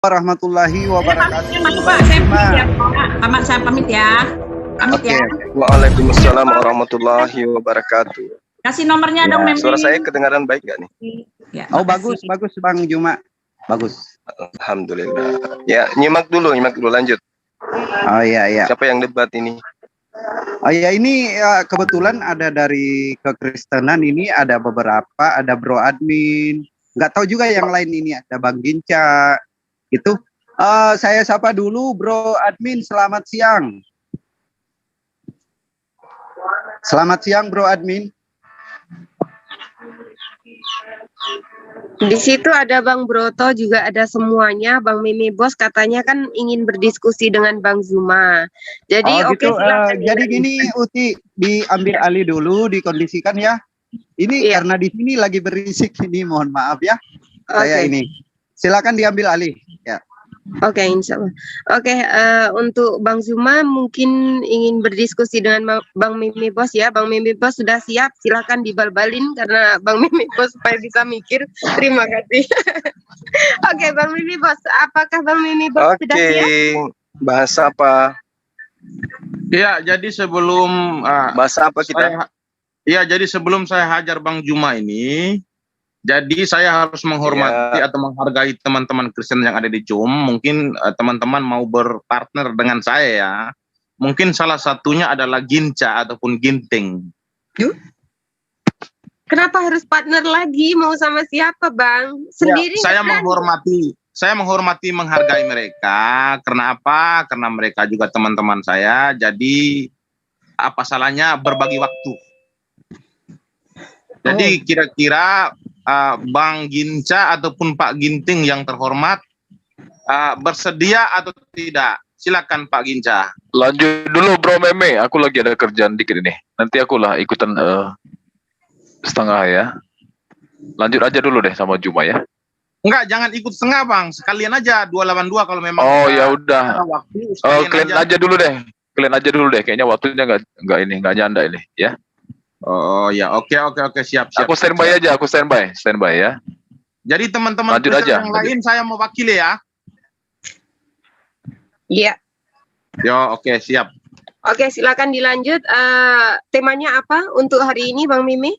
Warahmatullahi Saya pamit wabarakatuh. ya, Mas Pak. Saya pamit ya, Pak. Saya pamit ya. Pamit Oke, ya. Waalaikumsalam warahmatullahi wabarakatuh. Kasih nomornya Ya. dong, Memi. Suara saya kedengaran baik gak nih? Ya, oh makasih. bagus Bang Juma, bagus. Alhamdulillah. Ya, nyimak dulu, lanjut. Oh iya. Siapa yang debat ini? Oh ya, ini kebetulan ada dari kekristenan, ini ada beberapa, ada Bro Admin. Nggak tahu juga yang lain, ini ada Bang Ginca. Gitu. Saya sapa dulu Bro Admin, selamat siang. Selamat siang Bro Admin. Di situ ada Bang Broto, juga ada semuanya. Bang Mimi Bos katanya kan ingin berdiskusi dengan Bang Zuma. Jadi oke, gitu. silakan. Jadi gini Uti, diambil alih dulu, dikondisikan ya. Ini karena di sini lagi berisik ini, mohon maaf ya. Saya ini. Silakan diambil alih ya. Oke, insya Allah. Oke, untuk Bang Zuma mungkin ingin berdiskusi dengan Bang Mimi Bos ya. Bang Mimi Bos sudah siap, silakan dibal-balin karena Bang Mimi Bos supaya bisa mikir. Terima kasih. Oke, Bang Mimi Bos, apakah Bang Mimi Bos sudah siap? Bahas apa? Ya, jadi sebelum bahas apa kita? Jadi sebelum saya hajar Bang Juma ini, jadi saya harus menghormati atau menghargai teman-teman Kristen yang ada di CUM. Mungkin teman-teman mau berpartner dengan saya ya. Mungkin salah satunya adalah Ginca ataupun Ginting. Kenapa harus partner lagi? Mau sama siapa, Bang? Sendiri? Ya, saya menghormati, menghargai mereka. Karena apa? Karena mereka juga teman-teman saya. Jadi apa salahnya berbagi waktu? Jadi kira-kira Bang Ginca ataupun Pak Ginting yang terhormat bersedia atau tidak? Silakan Pak Ginca. Lanjut dulu Bro Meme, aku lagi ada kerjaan dikit ini. Nanti akulah ikutan setengah ya. Lanjut aja dulu deh sama Juma ya. Enggak, jangan ikut setengah Bang. Sekalian aja 282 kalau memang. Oh ya udah. Kalian aja dulu deh. Kayaknya waktunya nggak nyanda ini ya. Oh ya, oke, siap. Aku standby aja, standby ya. Jadi teman-teman yang lain saya mau wakili ya. Iya. Yo, oke, siap. Oke, silakan dilanjut. Temanya apa untuk hari ini, Bang Mimi?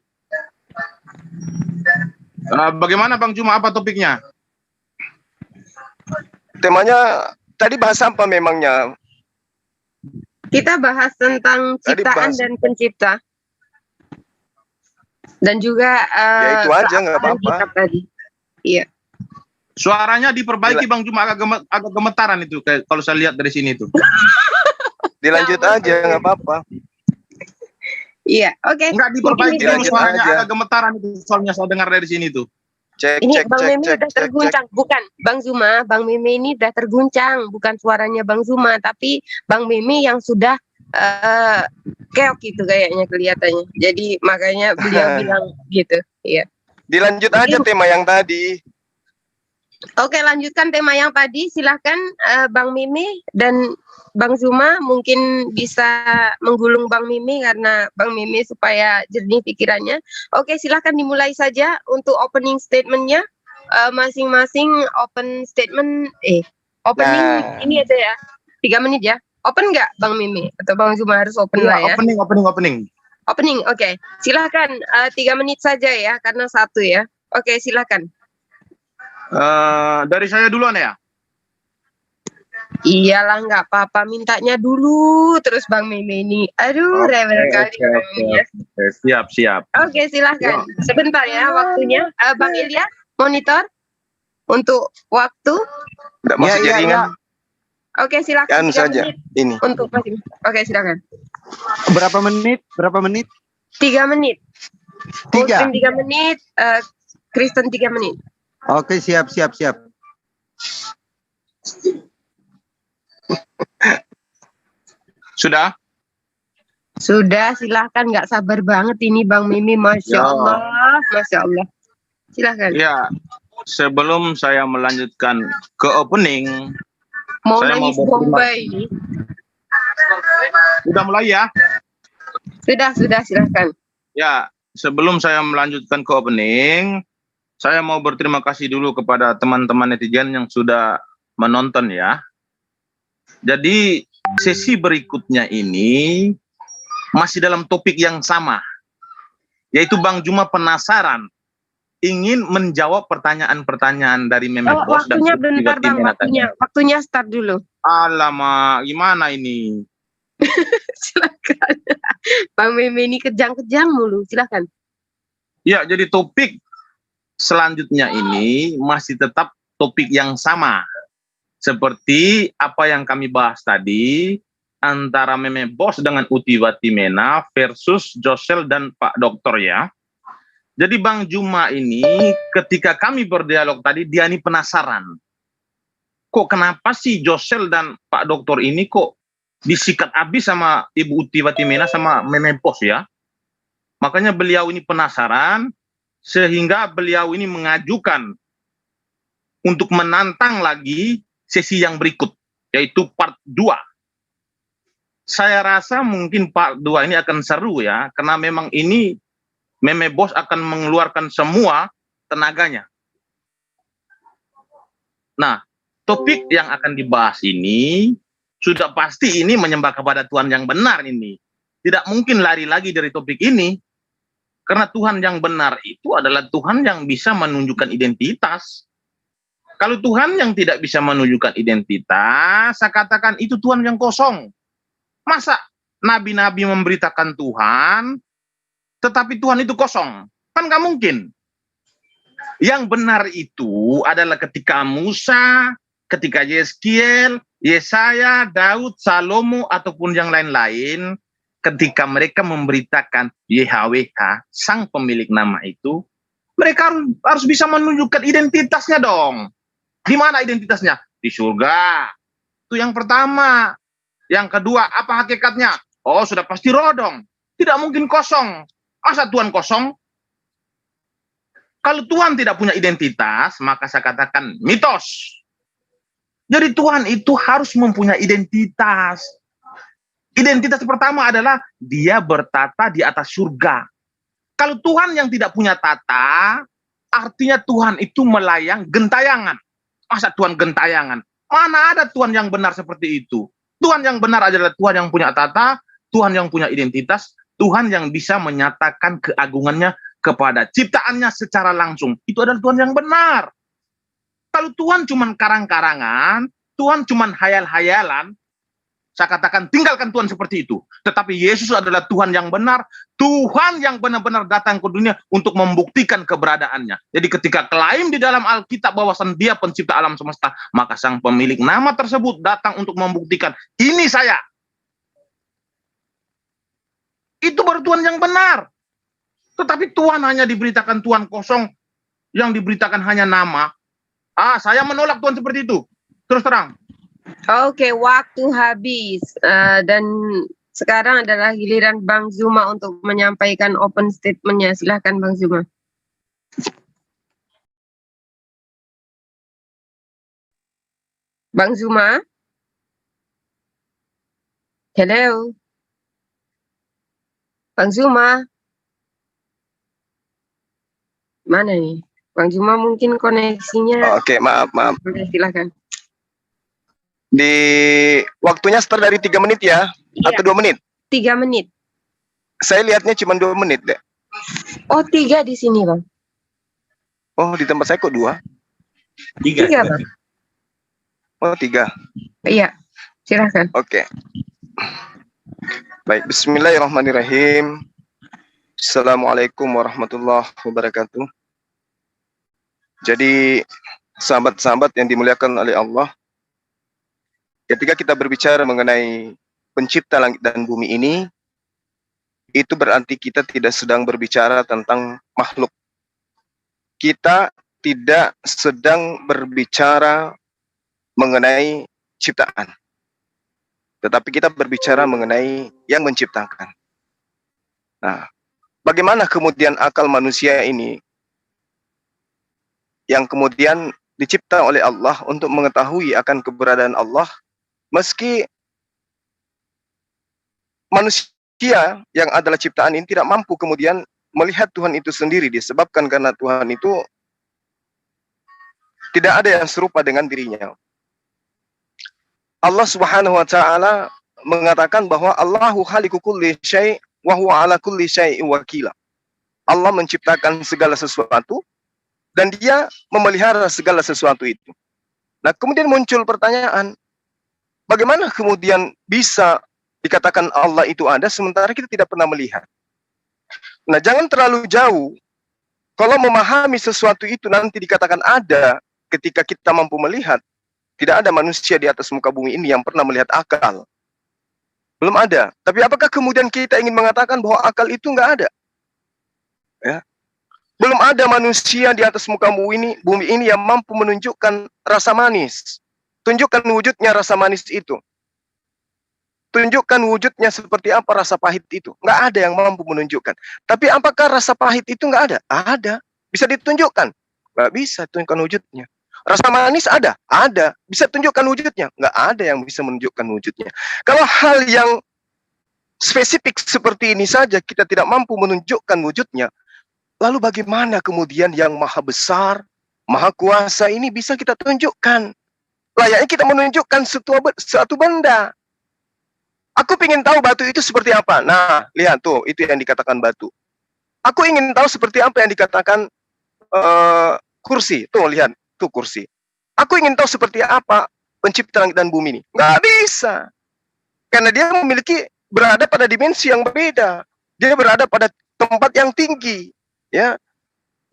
Bagaimana Bang Juma, apa topiknya? Temanya tadi bahas apa memangnya? Kita bahas tentang ciptaan dan pencipta. Dan juga ya itu aja, nggak apa-apa. Iya. Suaranya diperbaiki Bang Juma, agak gemetaran itu kalau saya lihat dari sini tuh. Dilanjut aja, nggak apa-apa. Iya, oke. Enggak diperbaiki dulu, suaranya agak gemetaran itu, soalnya saya dengar dari sini tuh. Ini Bang Mimi udah terguncang, bukan Bang Zuma. Bang Mimi ini udah terguncang, bukan suaranya Bang Zuma, tapi Bang Mimi yang sudah keok gitu kayaknya kelihatannya. Jadi makanya beliau bilang gitu. Iya. Dilanjut aja tema yang tadi. Oke, lanjutkan tema yang tadi. Silahkan Bang Mimi dan Bang Zuma mungkin bisa menggulung Bang Mimi karena Bang Mimi supaya jernih pikirannya. Oke, silahkan dimulai saja untuk opening statementnya. Masing-masing open statement. Opening ini aja ya. 3 menit ya. Open nggak Bang Mimi? Atau Bang Zuma harus open lah ya? Opening. Opening, oke. Silahkan 3 menit saja ya, karena 1 ya. Oke, silahkan. Dari saya duluan ya? Iyalah, nggak apa-apa. Mintanya dulu terus Bang Mimi ini. Aduh, rewel kali. Siap. Oke, silahkan. Sebentar ya waktunya. Bang Ilya, monitor untuk waktu. Nggak masuk jaringan. Oke, silakan. Saja ini. Untuk masing. Oke, silakan. Berapa menit? 3 menit. 3 menit. Kristen 3 menit. Oke, siap. Sudah? Sudah, silahkan. Nggak sabar banget ini Bang Mimi. Masya Allah. Silahkan. Ya, sebelum saya melanjutkan ke opening, mau saya nangis Bombay. Sudah mulai ya? Sudah, silahkan. Ya, sebelum saya melanjutkan ke opening, saya mau berterima kasih dulu kepada teman-teman netizen yang sudah menonton ya. Jadi sesi berikutnya ini masih dalam topik yang sama, yaitu Bang Juma penasaran ingin menjawab pertanyaan-pertanyaan dari Meme Oh, Bos dan waktunya bentar Bang, Timena tadi. waktunya start dulu. Alamak, gimana ini? Silakan. Bang Meme ini kejang-kejang mulu, silakan. Ya, jadi topik selanjutnya ini masih tetap topik yang sama. Seperti apa yang kami bahas tadi, antara Meme Bos dengan Uti Watimena versus Josel dan Pak Dokter ya. Jadi Bang Juma ini ketika kami berdialog tadi, dia ini penasaran. Kok kenapa sih Josel dan Pak Dokter ini kok disikat habis sama Ibu Uti Watimena sama Meme Bos ya? Makanya beliau ini penasaran, sehingga beliau ini mengajukan untuk menantang lagi sesi yang berikut, yaitu part 2. Saya rasa mungkin part 2 ini akan seru ya, karena memang ini Meme Bos akan mengeluarkan semua tenaganya. Nah, topik yang akan dibahas ini, sudah pasti ini menyembah kepada Tuhan yang benar ini. Tidak mungkin lari lagi dari topik ini. Karena Tuhan yang benar itu adalah Tuhan yang bisa menunjukkan identitas. Kalau Tuhan yang tidak bisa menunjukkan identitas, saya katakan itu Tuhan yang kosong. Masa nabi-nabi memberitakan Tuhan, tetapi Tuhan itu kosong? Kan nggak mungkin. Yang benar itu adalah ketika Musa, ketika Yeskiel, Yesaya, Daud, Salomo, ataupun yang lain-lain, ketika mereka memberitakan YHWH, sang pemilik nama itu, mereka harus bisa menunjukkan identitasnya dong. Di mana identitasnya? Di surga. Itu yang pertama. Yang kedua, apa hakikatnya? Oh, sudah pasti roh dong. Tidak mungkin kosong. Masa Tuhan kosong? Kalau Tuhan tidak punya identitas, maka saya katakan mitos. Jadi Tuhan itu harus mempunyai identitas. Identitas pertama adalah dia bertata di atas surga. Kalau Tuhan yang tidak punya tata, artinya Tuhan itu melayang gentayangan. Masa Tuhan gentayangan? Mana ada Tuhan yang benar seperti itu? Tuhan yang benar adalah Tuhan yang punya tata, Tuhan yang punya identitas, Tuhan yang bisa menyatakan keagungannya kepada ciptaannya secara langsung. Itu adalah Tuhan yang benar. Kalau Tuhan cuma karang-karangan, Tuhan cuma hayal-hayalan, saya katakan tinggalkan Tuhan seperti itu. Tetapi Yesus adalah Tuhan yang benar, Tuhan yang benar-benar datang ke dunia untuk membuktikan keberadaannya. Jadi ketika klaim di dalam Alkitab bahwasan dia pencipta alam semesta, maka sang pemilik nama tersebut datang untuk membuktikan, ini saya. Itu baru Tuhan yang benar. Tetapi Tuhan hanya diberitakan Tuhan kosong, yang diberitakan hanya nama. Saya menolak Tuhan seperti itu. Terus terang. Oke, waktu habis. Dan sekarang adalah giliran Bang Zuma untuk menyampaikan open statement-nya. Silahkan Bang Zuma. Bang Zuma? Hello? Bang Zuma? Mana nih? Bang Zuma mungkin koneksinya. Oke, maaf. Oke, silakan. Di waktunya start dari 3 menit ya, atau 2 menit? 3 menit. Saya lihatnya cuma 2 menit deh. Oh, 3 di sini Bang. Oh, di tempat saya kok 2? 3 Bang. Oh, 3. Iya, silakan. Oke. Baik, bismillahirrahmanirrahim. Assalamualaikum warahmatullahi wabarakatuh. Jadi, sahabat-sahabat yang dimuliakan oleh Allah, ketika kita berbicara mengenai pencipta langit dan bumi ini, itu berarti kita tidak sedang berbicara tentang makhluk. Kita tidak sedang berbicara mengenai ciptaan. Tetapi kita berbicara mengenai yang menciptakan. Nah, bagaimana kemudian akal manusia ini yang kemudian dicipta oleh Allah untuk mengetahui akan keberadaan Allah, meski manusia yang adalah ciptaan ini tidak mampu kemudian melihat Tuhan itu sendiri, disebabkan karena Tuhan itu tidak ada yang serupa dengan dirinya. Allah Subhanahu wa taala mengatakan bahwa Allahu khaliqu kulli syai' wa huwa ala kulli syai'in wakila. Allah menciptakan segala sesuatu dan dia memelihara segala sesuatu itu. Nah, kemudian muncul pertanyaan, bagaimana kemudian bisa dikatakan Allah itu ada sementara kita tidak pernah melihat? Nah, jangan terlalu jauh. Kalau memahami sesuatu itu nanti dikatakan ada ketika kita mampu melihat. Tidak ada manusia di atas muka bumi ini yang pernah melihat akal. Belum ada. Tapi apakah kemudian kita ingin mengatakan bahwa akal itu nggak ada? Ya. Belum ada manusia di atas muka bumi ini yang mampu menunjukkan rasa manis. Tunjukkan wujudnya rasa manis itu. Tunjukkan wujudnya seperti apa rasa pahit itu. Nggak ada yang mampu menunjukkan. Tapi apakah rasa pahit itu nggak ada? Ada. Bisa ditunjukkan? Nggak bisa tunjukkan wujudnya. Rasa manis ada? Ada. Bisa tunjukkan wujudnya? Nggak ada yang bisa menunjukkan wujudnya. Kalau hal yang spesifik seperti ini saja kita tidak mampu menunjukkan wujudnya, lalu bagaimana kemudian yang maha besar, maha kuasa ini bisa kita tunjukkan? Layaknya kita menunjukkan suatu benda. Aku ingin tahu batu itu seperti apa. Nah, lihat tuh, itu yang dikatakan batu. Aku ingin tahu seperti apa yang dikatakan kursi. Tuh, lihat. Itu kursi. Aku ingin tahu seperti apa pencipta langit dan bumi ini. Nggak bisa. Karena dia berada pada dimensi yang berbeda. Dia berada pada tempat yang tinggi. Ya.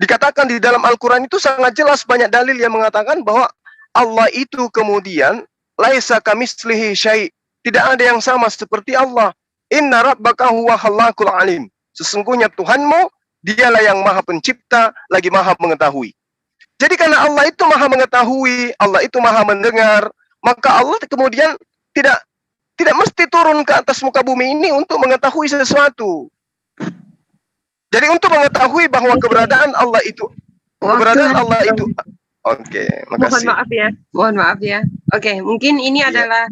Dikatakan di dalam Al-Quran itu sangat jelas banyak dalil yang mengatakan bahwa Allah itu kemudian laisa kamitslihi syai'. Tidak ada yang sama seperti Allah. Inna rabbaka huwa khallaqul alim. Sesungguhnya Tuhanmu, dialah yang maha pencipta, lagi maha mengetahui. Jadi karena Allah itu maha mengetahui, Allah itu maha mendengar, maka Allah kemudian tidak mesti turun ke atas muka bumi ini untuk mengetahui sesuatu. Jadi untuk mengetahui bahwa keberadaan Allah itu, Oke, makasih. Mohon maaf ya. Oke, mungkin ini adalah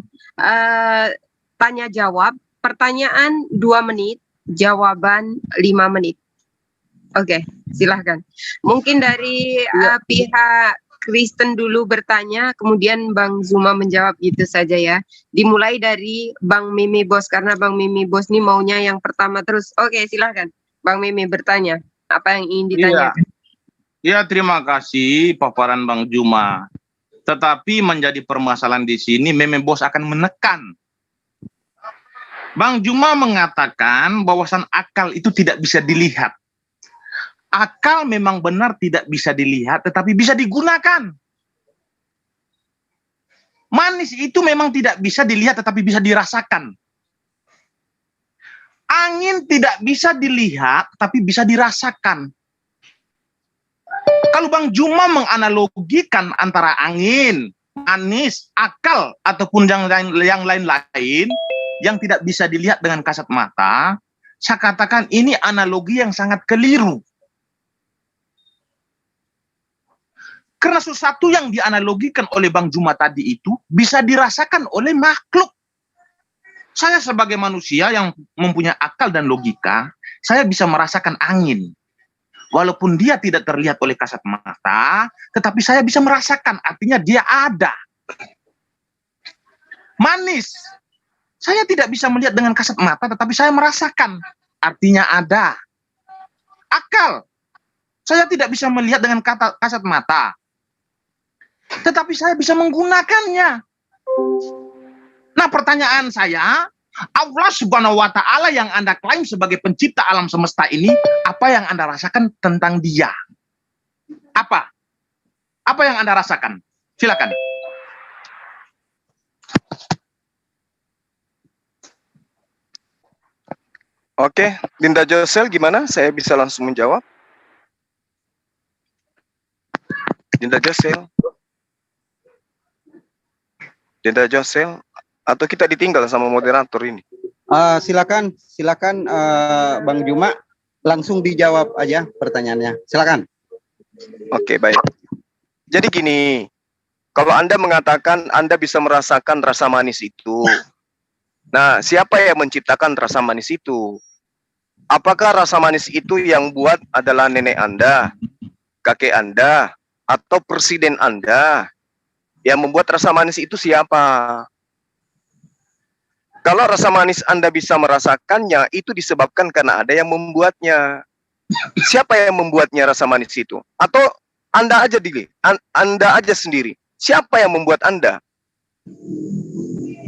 tanya jawab, pertanyaan 2 menit, jawaban 5 menit. Oke, silahkan. Mungkin dari pihak Kristen dulu bertanya, kemudian Bang Zuma menjawab gitu saja ya. Dimulai dari Bang Mimi Bos, karena Bang Mimi Bos ini maunya yang pertama terus. Oke, silahkan. Bang Mimi bertanya, apa yang ingin ditanyakan? Ya, terima kasih paparan Bang Zuma. Tetapi menjadi permasalahan di sini, Mimi Bos akan menekan. Bang Zuma mengatakan bahwasan akal itu tidak bisa dilihat. Akal memang benar tidak bisa dilihat, tetapi bisa digunakan. Manis itu memang tidak bisa dilihat, tetapi bisa dirasakan. Angin tidak bisa dilihat, tapi bisa dirasakan. Kalau Bang Zuma menganalogikan antara angin, manis, akal, ataupun yang lain-lain, yang tidak bisa dilihat dengan kasat mata, saya katakan ini analogi yang sangat keliru. Karena sesuatu yang dianalogikan oleh Bang Zuma tadi itu bisa dirasakan oleh makhluk. Saya sebagai manusia yang mempunyai akal dan logika, saya bisa merasakan angin. Walaupun dia tidak terlihat oleh kasat mata, tetapi saya bisa merasakan, artinya dia ada. Manis, saya tidak bisa melihat dengan kasat mata, tetapi saya merasakan, artinya ada. Akal, saya tidak bisa melihat dengan kasat mata, tetapi saya bisa menggunakannya. Nah, pertanyaan saya, Allah Subhanahu wa Ta'ala yang Anda klaim sebagai pencipta alam semesta ini, apa yang Anda rasakan tentang Dia? Apa? Apa yang Anda rasakan? Silakan. Oke, Dinda Josel gimana? Saya bisa langsung menjawab. Dinda Josel. Dinda Josel, atau kita ditinggal sama moderator ini? Silakan Bang Zuma, langsung dijawab aja pertanyaannya. Silakan. Oke, baik. Jadi gini, kalau Anda mengatakan Anda bisa merasakan rasa manis itu, nah siapa yang menciptakan rasa manis itu? Apakah rasa manis itu yang buat adalah nenek Anda, kakek Anda, atau presiden Anda? Yang membuat rasa manis itu siapa? Kalau rasa manis Anda bisa merasakannya, itu disebabkan karena ada yang membuatnya. Siapa yang membuatnya rasa manis itu? Atau Anda aja Anda aja sendiri. Siapa yang membuat Anda?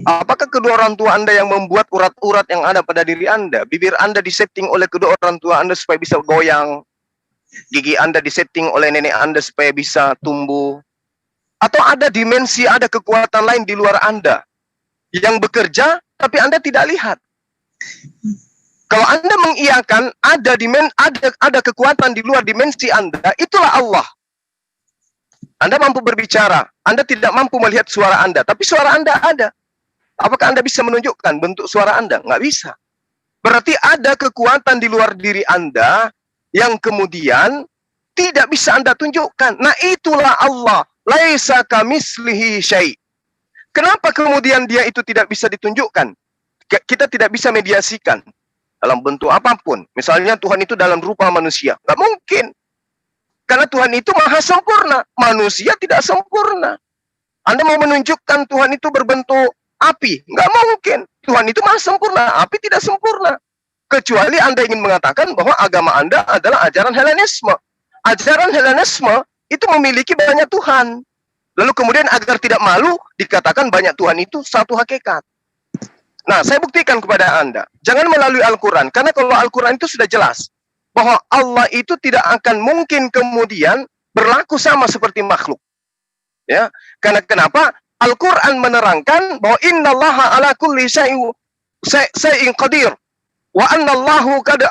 Apakah kedua orang tua Anda yang membuat urat-urat yang ada pada diri Anda? Bibir Anda disetting oleh kedua orang tua Anda supaya bisa goyang. Gigi Anda disetting oleh nenek Anda supaya bisa tumbuh. Atau ada dimensi, ada kekuatan lain di luar Anda yang bekerja, tapi Anda tidak lihat. Kalau Anda mengiyakan ada kekuatan di luar dimensi Anda, itulah Allah. Anda mampu berbicara, Anda tidak mampu melihat suara Anda, tapi suara Anda ada. Apakah Anda bisa menunjukkan bentuk suara Anda? Nggak bisa. Berarti ada kekuatan di luar diri Anda yang kemudian tidak bisa Anda tunjukkan. Nah, itulah Allah. Laisa kamitslihi syai'. Kenapa kemudian dia itu tidak bisa ditunjukkan? Kita tidak bisa mediasikan dalam bentuk apapun. Misalnya Tuhan itu dalam rupa manusia. Nggak mungkin. Karena Tuhan itu maha sempurna. Manusia tidak sempurna. Anda mau menunjukkan Tuhan itu berbentuk api? Nggak mungkin. Tuhan itu maha sempurna. Api tidak sempurna. Kecuali Anda ingin mengatakan bahwa agama Anda adalah ajaran Helenisme. Ajaran Helenisme itu memiliki banyak Tuhan. Lalu kemudian agar tidak malu, dikatakan banyak Tuhan itu satu hakikat. Nah, saya buktikan kepada Anda. Jangan melalui Al-Quran. Karena kalau Al-Quran itu sudah jelas. Bahwa Allah itu tidak akan mungkin kemudian berlaku sama seperti makhluk. Ya, karena kenapa? Al-Quran menerangkan bahwa innallaha ala kulli syai'in qadir. Wa annallahu qad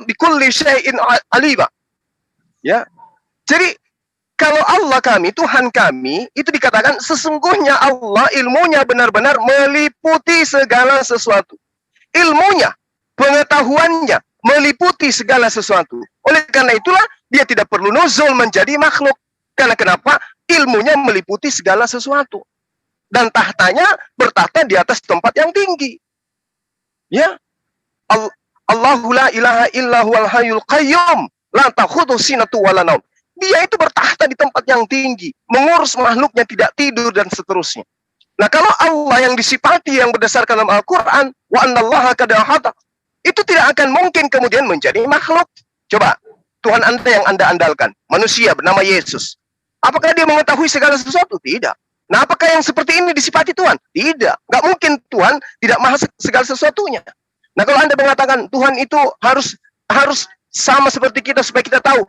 bikulli syai'in alima. Ya. Jadi kalau Allah kami, Tuhan kami, itu dikatakan sesungguhnya Allah ilmunya benar-benar meliputi segala sesuatu. Ilmunya, pengetahuannya meliputi segala sesuatu. Oleh karena itulah dia tidak perlu nuzul menjadi makhluk. Karena kenapa? Ilmunya meliputi segala sesuatu. Dan tahtanya bertahta di atas tempat yang tinggi. Ya. Allahu la ilaha illa huwal hayyul qayyum la ta'khudhuhu sinatun wa la naum. Dia itu bertahta di tempat yang tinggi, mengurus makhluknya tidak tidur dan seterusnya. Nah, kalau Allah yang disifati yang berdasarkan dalam Al-Quran, wa annallaha qad ahata, itu tidak akan mungkin kemudian menjadi makhluk. Coba, Tuhan Anda yang Anda andalkan, manusia bernama Yesus. Apakah dia mengetahui segala sesuatu? Tidak. Nah, apakah yang seperti ini disifati Tuhan? Tidak. Nggak mungkin Tuhan tidak maha segala sesuatunya. Nah, kalau Anda mengatakan Tuhan itu harus sama seperti kita supaya kita tahu.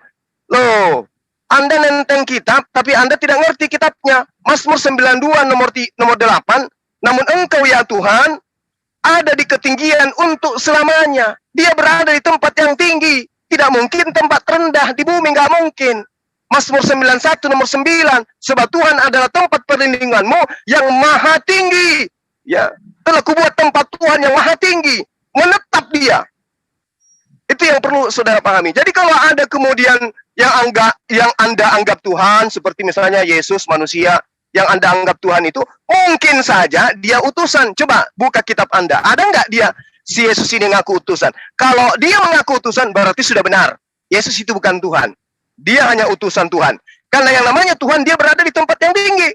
Loh, Anda nenteng kitab, tapi Anda tidak ngerti kitabnya. Mazmur 92 nomor 8. Namun Engkau ya Tuhan, ada di ketinggian untuk selamanya. Dia berada di tempat yang tinggi. Tidak mungkin tempat rendah di bumi, nggak mungkin. Mazmur 91 nomor 9. Sebab Tuhan adalah tempat perlindunganmu yang maha tinggi. Ya, telah kubuat tempat Tuhan yang maha tinggi. Menetap dia. Itu yang perlu saudara pahami. Jadi kalau ada kemudian yang Anda anggap Tuhan, seperti misalnya Yesus manusia, yang Anda anggap Tuhan itu, mungkin saja dia utusan. Coba buka kitab Anda. Ada nggak dia, si Yesus ini ngaku utusan? Kalau dia mengaku utusan, berarti sudah benar. Yesus itu bukan Tuhan. Dia hanya utusan Tuhan. Karena yang namanya Tuhan, dia berada di tempat yang tinggi.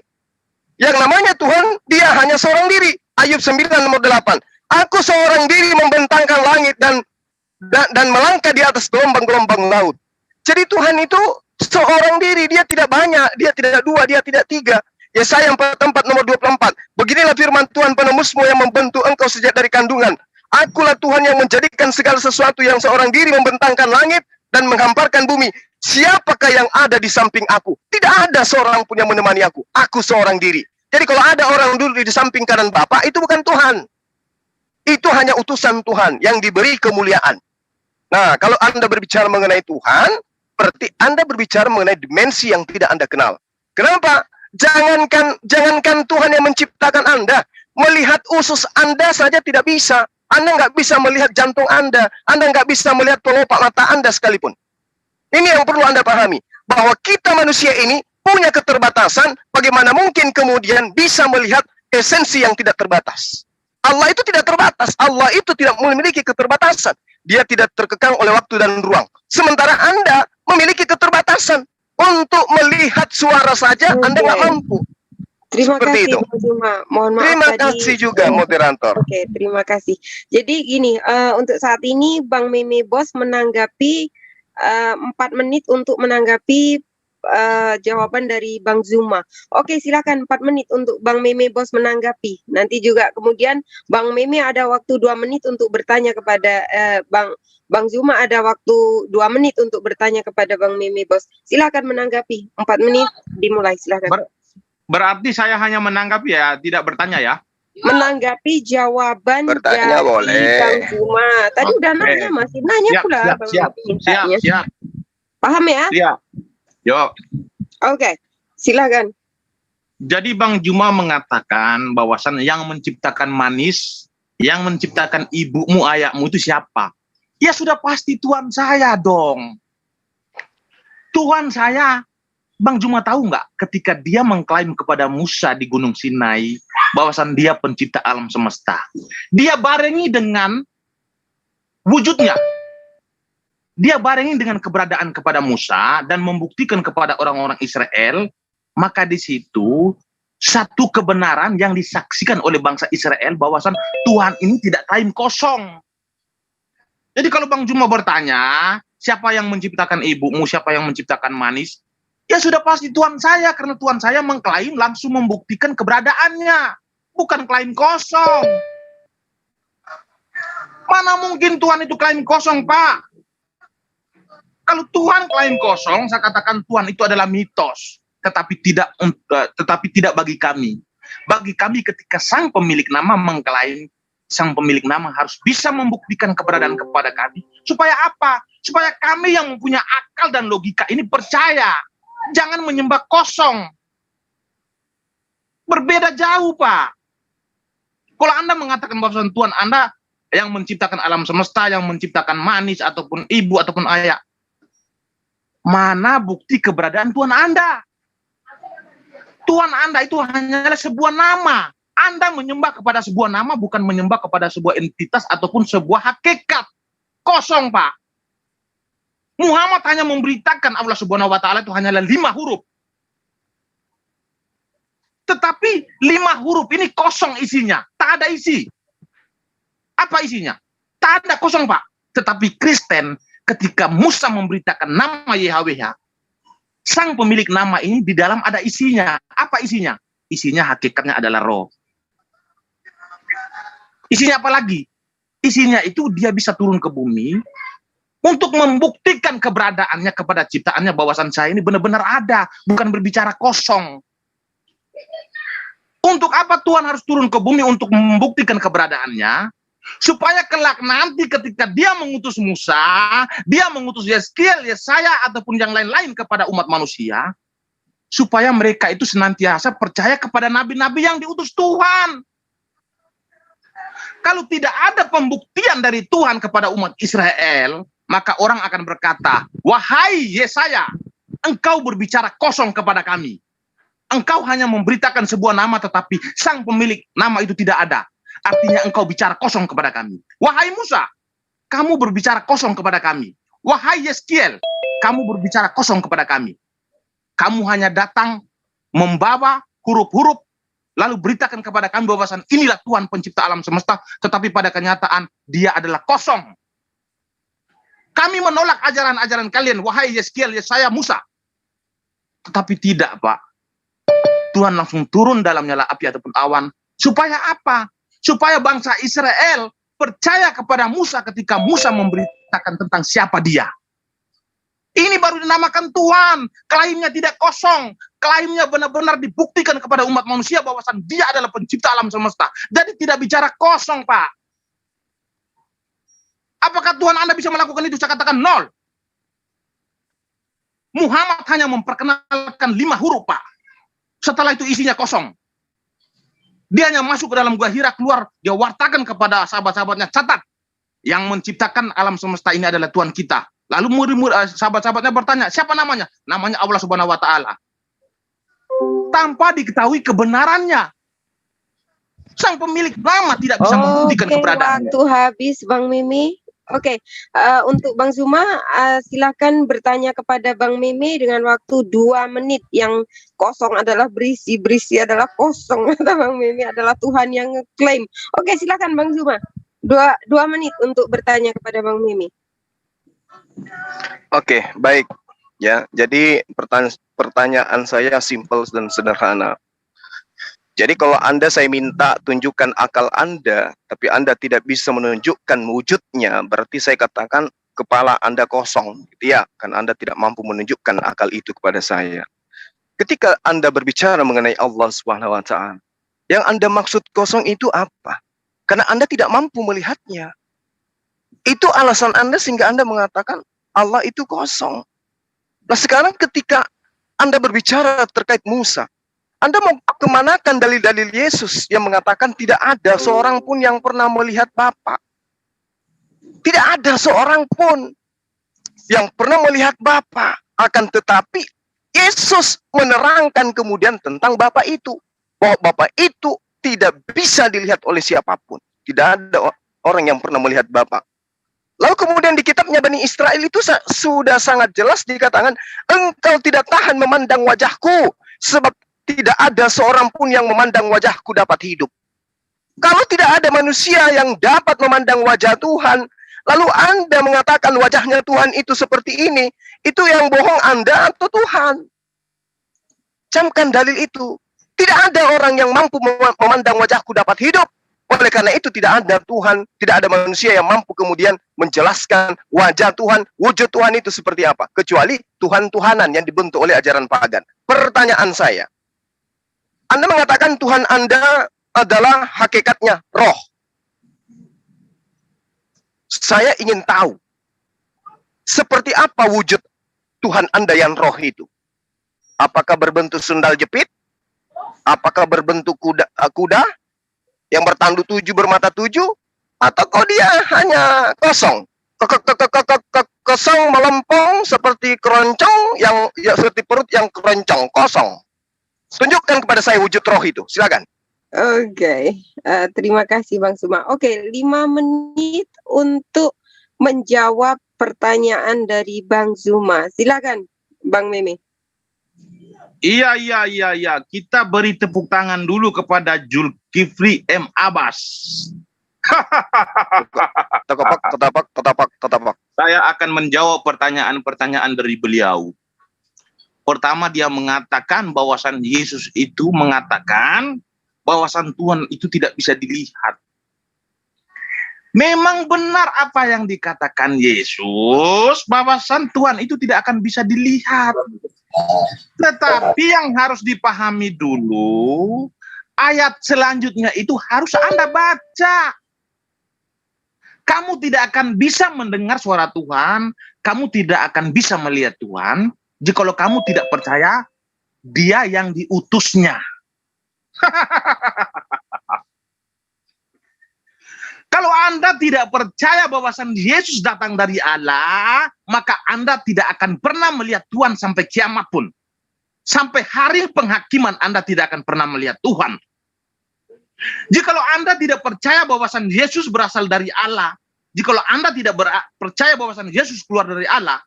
Yang namanya Tuhan, dia hanya seorang diri. Ayub 9 nomor 8. Aku seorang diri membentangkan langit dan melangkah di atas gelombang-gelombang laut. Jadi Tuhan itu seorang diri, dia tidak banyak, dia tidak dua, dia tidak tiga. Yesaya 44 nomor 24. Beginilah firman Tuhan penembusmu yang membentuk engkau sejak dari kandungan. Akulah Tuhan yang menjadikan segala sesuatu yang seorang diri membentangkan langit dan menghamparkan bumi. Siapakah yang ada di samping aku? Tidak ada seorang pun yang menemani aku. Aku seorang diri. Jadi kalau ada orang dulu di samping kanan Bapak, itu bukan Tuhan. Itu hanya utusan Tuhan yang diberi kemuliaan. Nah, kalau Anda berbicara mengenai Tuhan, berarti Anda berbicara mengenai dimensi yang tidak Anda kenal. Kenapa? Jangankan Tuhan yang menciptakan Anda, melihat usus Anda saja tidak bisa. Anda nggak bisa melihat jantung Anda nggak bisa melihat pelopak mata Anda sekalipun. Ini yang perlu Anda pahami, bahwa kita manusia ini punya keterbatasan. Bagaimana mungkin kemudian bisa melihat esensi yang tidak terbatas? Allah itu tidak terbatas. Allah itu tidak memiliki keterbatasan. Dia tidak terkekang oleh waktu dan ruang. Sementara Anda memiliki keterbatasan. Untuk melihat suara saja Anda nggak mampu. Terima Seperti kasih itu. Bang Zuma. Mohon maaf Terima tadi. kasih juga moderator. Oke, terima kasih. Jadi gini, untuk saat ini Bang Meme Bos menanggapi 4 menit untuk menanggapi jawaban dari Bang Zuma. Oke, silakan 4 menit untuk Bang Meme Bos menanggapi. Nanti juga kemudian Bang Meme ada waktu 2 menit untuk bertanya kepada Bang Zuma, ada waktu 2 menit untuk bertanya kepada Bang Meme Bos. Silakan menanggapi. 4 menit dimulai, silakan. Berarti saya hanya menanggapi ya, tidak bertanya ya? Menanggapi jawaban Bertanya dari boleh. Bang Zuma. Tadi udah Oke. nanya, masih nanya pula Bang Meme mintanya. siap. Paham ya? Siap. Yo. Oke, silakan. Jadi Bang Juma mengatakan bahwasan yang menciptakan manis, yang menciptakan ibumu, ayahmu itu siapa? Ya sudah pasti Tuhan saya dong. Tuhan saya. Bang Juma tahu nggak ketika dia mengklaim kepada Musa di Gunung Sinai bahwasan dia pencipta alam semesta. Dia barengi dengan wujudnya. Dia barengi dengan keberadaan kepada Musa dan membuktikan kepada orang-orang Israel, maka di situ satu kebenaran yang disaksikan oleh bangsa Israel bahwasan Tuhan ini tidak klaim kosong. Jadi kalau Bang Juma bertanya, siapa yang menciptakan ibumu, siapa yang menciptakan manis? Ya sudah pasti Tuhan saya, karena Tuhan saya mengklaim langsung membuktikan keberadaannya. Bukan klaim kosong. Mana mungkin Tuhan itu klaim kosong, Pak? Kalau Tuhan klaim kosong, saya katakan Tuhan itu adalah mitos. Tetapi tidak bagi kami. Bagi kami ketika sang pemilik nama mengklaim, sang pemilik nama harus bisa membuktikan keberadaan kepada kami. Supaya apa? Supaya kami yang mempunyai akal dan logika ini percaya. Jangan menyembah kosong. Berbeda jauh, Pak. Kalau Anda mengatakan bahwa Tuhan Anda yang menciptakan alam semesta, yang menciptakan manis, ataupun ibu, ataupun ayah. Mana bukti keberadaan Tuhan Anda? Tuhan Anda itu hanyalah sebuah nama. Anda menyembah kepada sebuah nama, bukan menyembah kepada sebuah entitas, ataupun sebuah hakikat. Kosong, Pak. Muhammad hanya memberitakan Allah Subhanahu wa Ta'ala itu hanyalah 5 huruf. Tetapi 5 huruf ini kosong isinya, tak ada isi. Apa isinya? Tak ada, kosong, Pak. Tetapi Kristen ketika Musa memberitakan nama YHWH, sang pemilik nama ini di dalam ada isinya. Apa isinya? Isinya hakikatnya adalah roh. Isinya apa lagi? Isinya itu dia bisa turun ke bumi untuk membuktikan keberadaannya kepada ciptaannya, bahwasan saya ini benar-benar ada, bukan berbicara kosong. Untuk apa Tuhan harus turun ke bumi untuk membuktikan keberadaannya? Supaya kelak nanti ketika dia mengutus Musa, dia mengutus Yeskiel, Yesaya, ataupun yang lain-lain kepada umat manusia, supaya mereka itu senantiasa percaya kepada nabi-nabi yang diutus Tuhan. Kalau tidak ada pembuktian dari Tuhan kepada umat Israel, maka orang akan berkata, wahai Yesaya, engkau berbicara kosong kepada kami. Engkau hanya memberitakan sebuah nama, tetapi sang pemilik nama itu tidak ada. Artinya engkau bicara kosong kepada kami. Wahai Musa, kamu berbicara kosong kepada kami. Wahai Yeskiel, kamu berbicara kosong kepada kami. Kamu hanya datang membawa huruf-huruf, lalu beritakan kepada kami bahwasan inilah Tuhan pencipta alam semesta, tetapi pada kenyataan dia adalah kosong. Kami menolak ajaran-ajaran kalian, wahai Yeskiel, Yesaya, Musa. Tetapi tidak, Pak. Tuhan langsung turun dalam nyala api ataupun awan. Supaya apa? Supaya bangsa Israel percaya kepada Musa ketika Musa memberitakan tentang siapa dia. Ini baru dinamakan Tuhan. Klaimnya tidak kosong. Klaimnya benar-benar dibuktikan kepada umat manusia bahwasan dia adalah pencipta alam semesta. Jadi tidak bicara kosong, Pak. Apakah Tuhan Anda bisa melakukan itu? Saya katakan 0. Muhammad hanya memperkenalkan 5 huruf, Pak. Setelah itu isinya kosong. Dia hanya masuk ke dalam gua Hira, keluar, dia wartakan kepada sahabat-sahabatnya, catat, yang menciptakan alam semesta ini adalah Tuhan kita. Lalu sahabat-sahabatnya bertanya, siapa namanya? Namanya Allah Subhanahu wa Ta'ala. Tanpa diketahui kebenarannya. Sang pemilik nama tidak bisa membuktikan keberadaannya. Waktu habis, Bang Mimi. Oke, untuk Bang Zuma, silakan bertanya kepada Bang Mimi dengan waktu 2 menit. Yang kosong adalah berisi, berisi adalah kosong. Kata Bang Mimi adalah Tuhan yang ngeklaim. Oke, silakan Bang Zuma. 2 menit untuk bertanya kepada Bang Mimi. Oke, baik. Ya, jadi pertanyaan saya simpel dan sederhana. Jadi kalau Anda saya minta tunjukkan akal Anda, tapi Anda tidak bisa menunjukkan wujudnya, berarti saya katakan kepala Anda kosong, gitu ya, kan Anda tidak mampu menunjukkan akal itu kepada saya. Ketika Anda berbicara mengenai Allah Subhanahu wa taala, yang Anda maksud kosong itu apa? Karena Anda tidak mampu melihatnya. Itu alasan Anda sehingga Anda mengatakan Allah itu kosong. Nah, sekarang ketika Anda berbicara terkait Musa, Anda mau kemanakan dalil-dalil Yesus yang mengatakan tidak ada seorang pun yang pernah melihat Bapa? Tidak ada seorang pun yang pernah melihat Bapa. Akan tetapi Yesus menerangkan kemudian tentang Bapa itu. Bahwa Bapa itu tidak bisa dilihat oleh siapapun. Tidak ada orang yang pernah melihat Bapa. Lalu kemudian di kitabnya Bani Israel itu sudah sangat jelas dikatakan, engkau tidak tahan memandang wajahku, sebab tidak ada seorang pun yang memandang wajahku dapat hidup. Kalau tidak ada manusia yang dapat memandang wajah Tuhan, lalu Anda mengatakan wajahnya Tuhan itu seperti ini, itu yang bohong Anda atau Tuhan? Camkan dalil itu. Tidak ada orang yang mampu memandang wajahku dapat hidup. Oleh karena itu tidak ada Tuhan, tidak ada manusia yang mampu kemudian menjelaskan wajah Tuhan, wujud Tuhan itu seperti apa. Kecuali Tuhan-Tuhanan yang dibentuk oleh ajaran pagan. Pertanyaan saya, Anda mengatakan Tuhan Anda adalah hakikatnya roh. Saya ingin tahu, seperti apa wujud Tuhan Anda yang roh itu? Apakah berbentuk sendal jepit? Apakah berbentuk kuda yang bertanduk 7 bermata 7? Atau kok dia hanya kosong? Kosong melempung seperti keroncong, yang ya, seperti perut yang keroncong, kosong. Tunjukkan kepada saya wujud roh itu, silakan. Oke, terima kasih Bang Zuma. Oke, 5 menit untuk menjawab pertanyaan dari Bang Zuma. Silakan Bang Mimi. Iya. Kita beri tepuk tangan dulu kepada Zulkifli M. Abbas. Ketapak. Saya akan menjawab pertanyaan-pertanyaan dari beliau. Pertama, dia mengatakan bahwasan Yesus itu mengatakan bahwasan Tuhan itu tidak bisa dilihat. Memang benar apa yang dikatakan Yesus, bahwasan Tuhan itu tidak akan bisa dilihat. Tetapi yang harus dipahami dulu, ayat selanjutnya itu harus Anda baca. Kamu tidak akan bisa mendengar suara Tuhan, kamu tidak akan bisa melihat Tuhan, jikalau kamu tidak percaya Dia yang diutusnya. Kalau Anda tidak percaya bahwasan Yesus datang dari Allah, maka Anda tidak akan pernah melihat Tuhan sampai kiamat pun. Sampai hari penghakiman Anda tidak akan pernah melihat Tuhan. Jikalau Anda tidak percaya bahwasan Yesus berasal dari Allah, jikalau Anda tidak percaya bahwasan Yesus keluar dari Allah,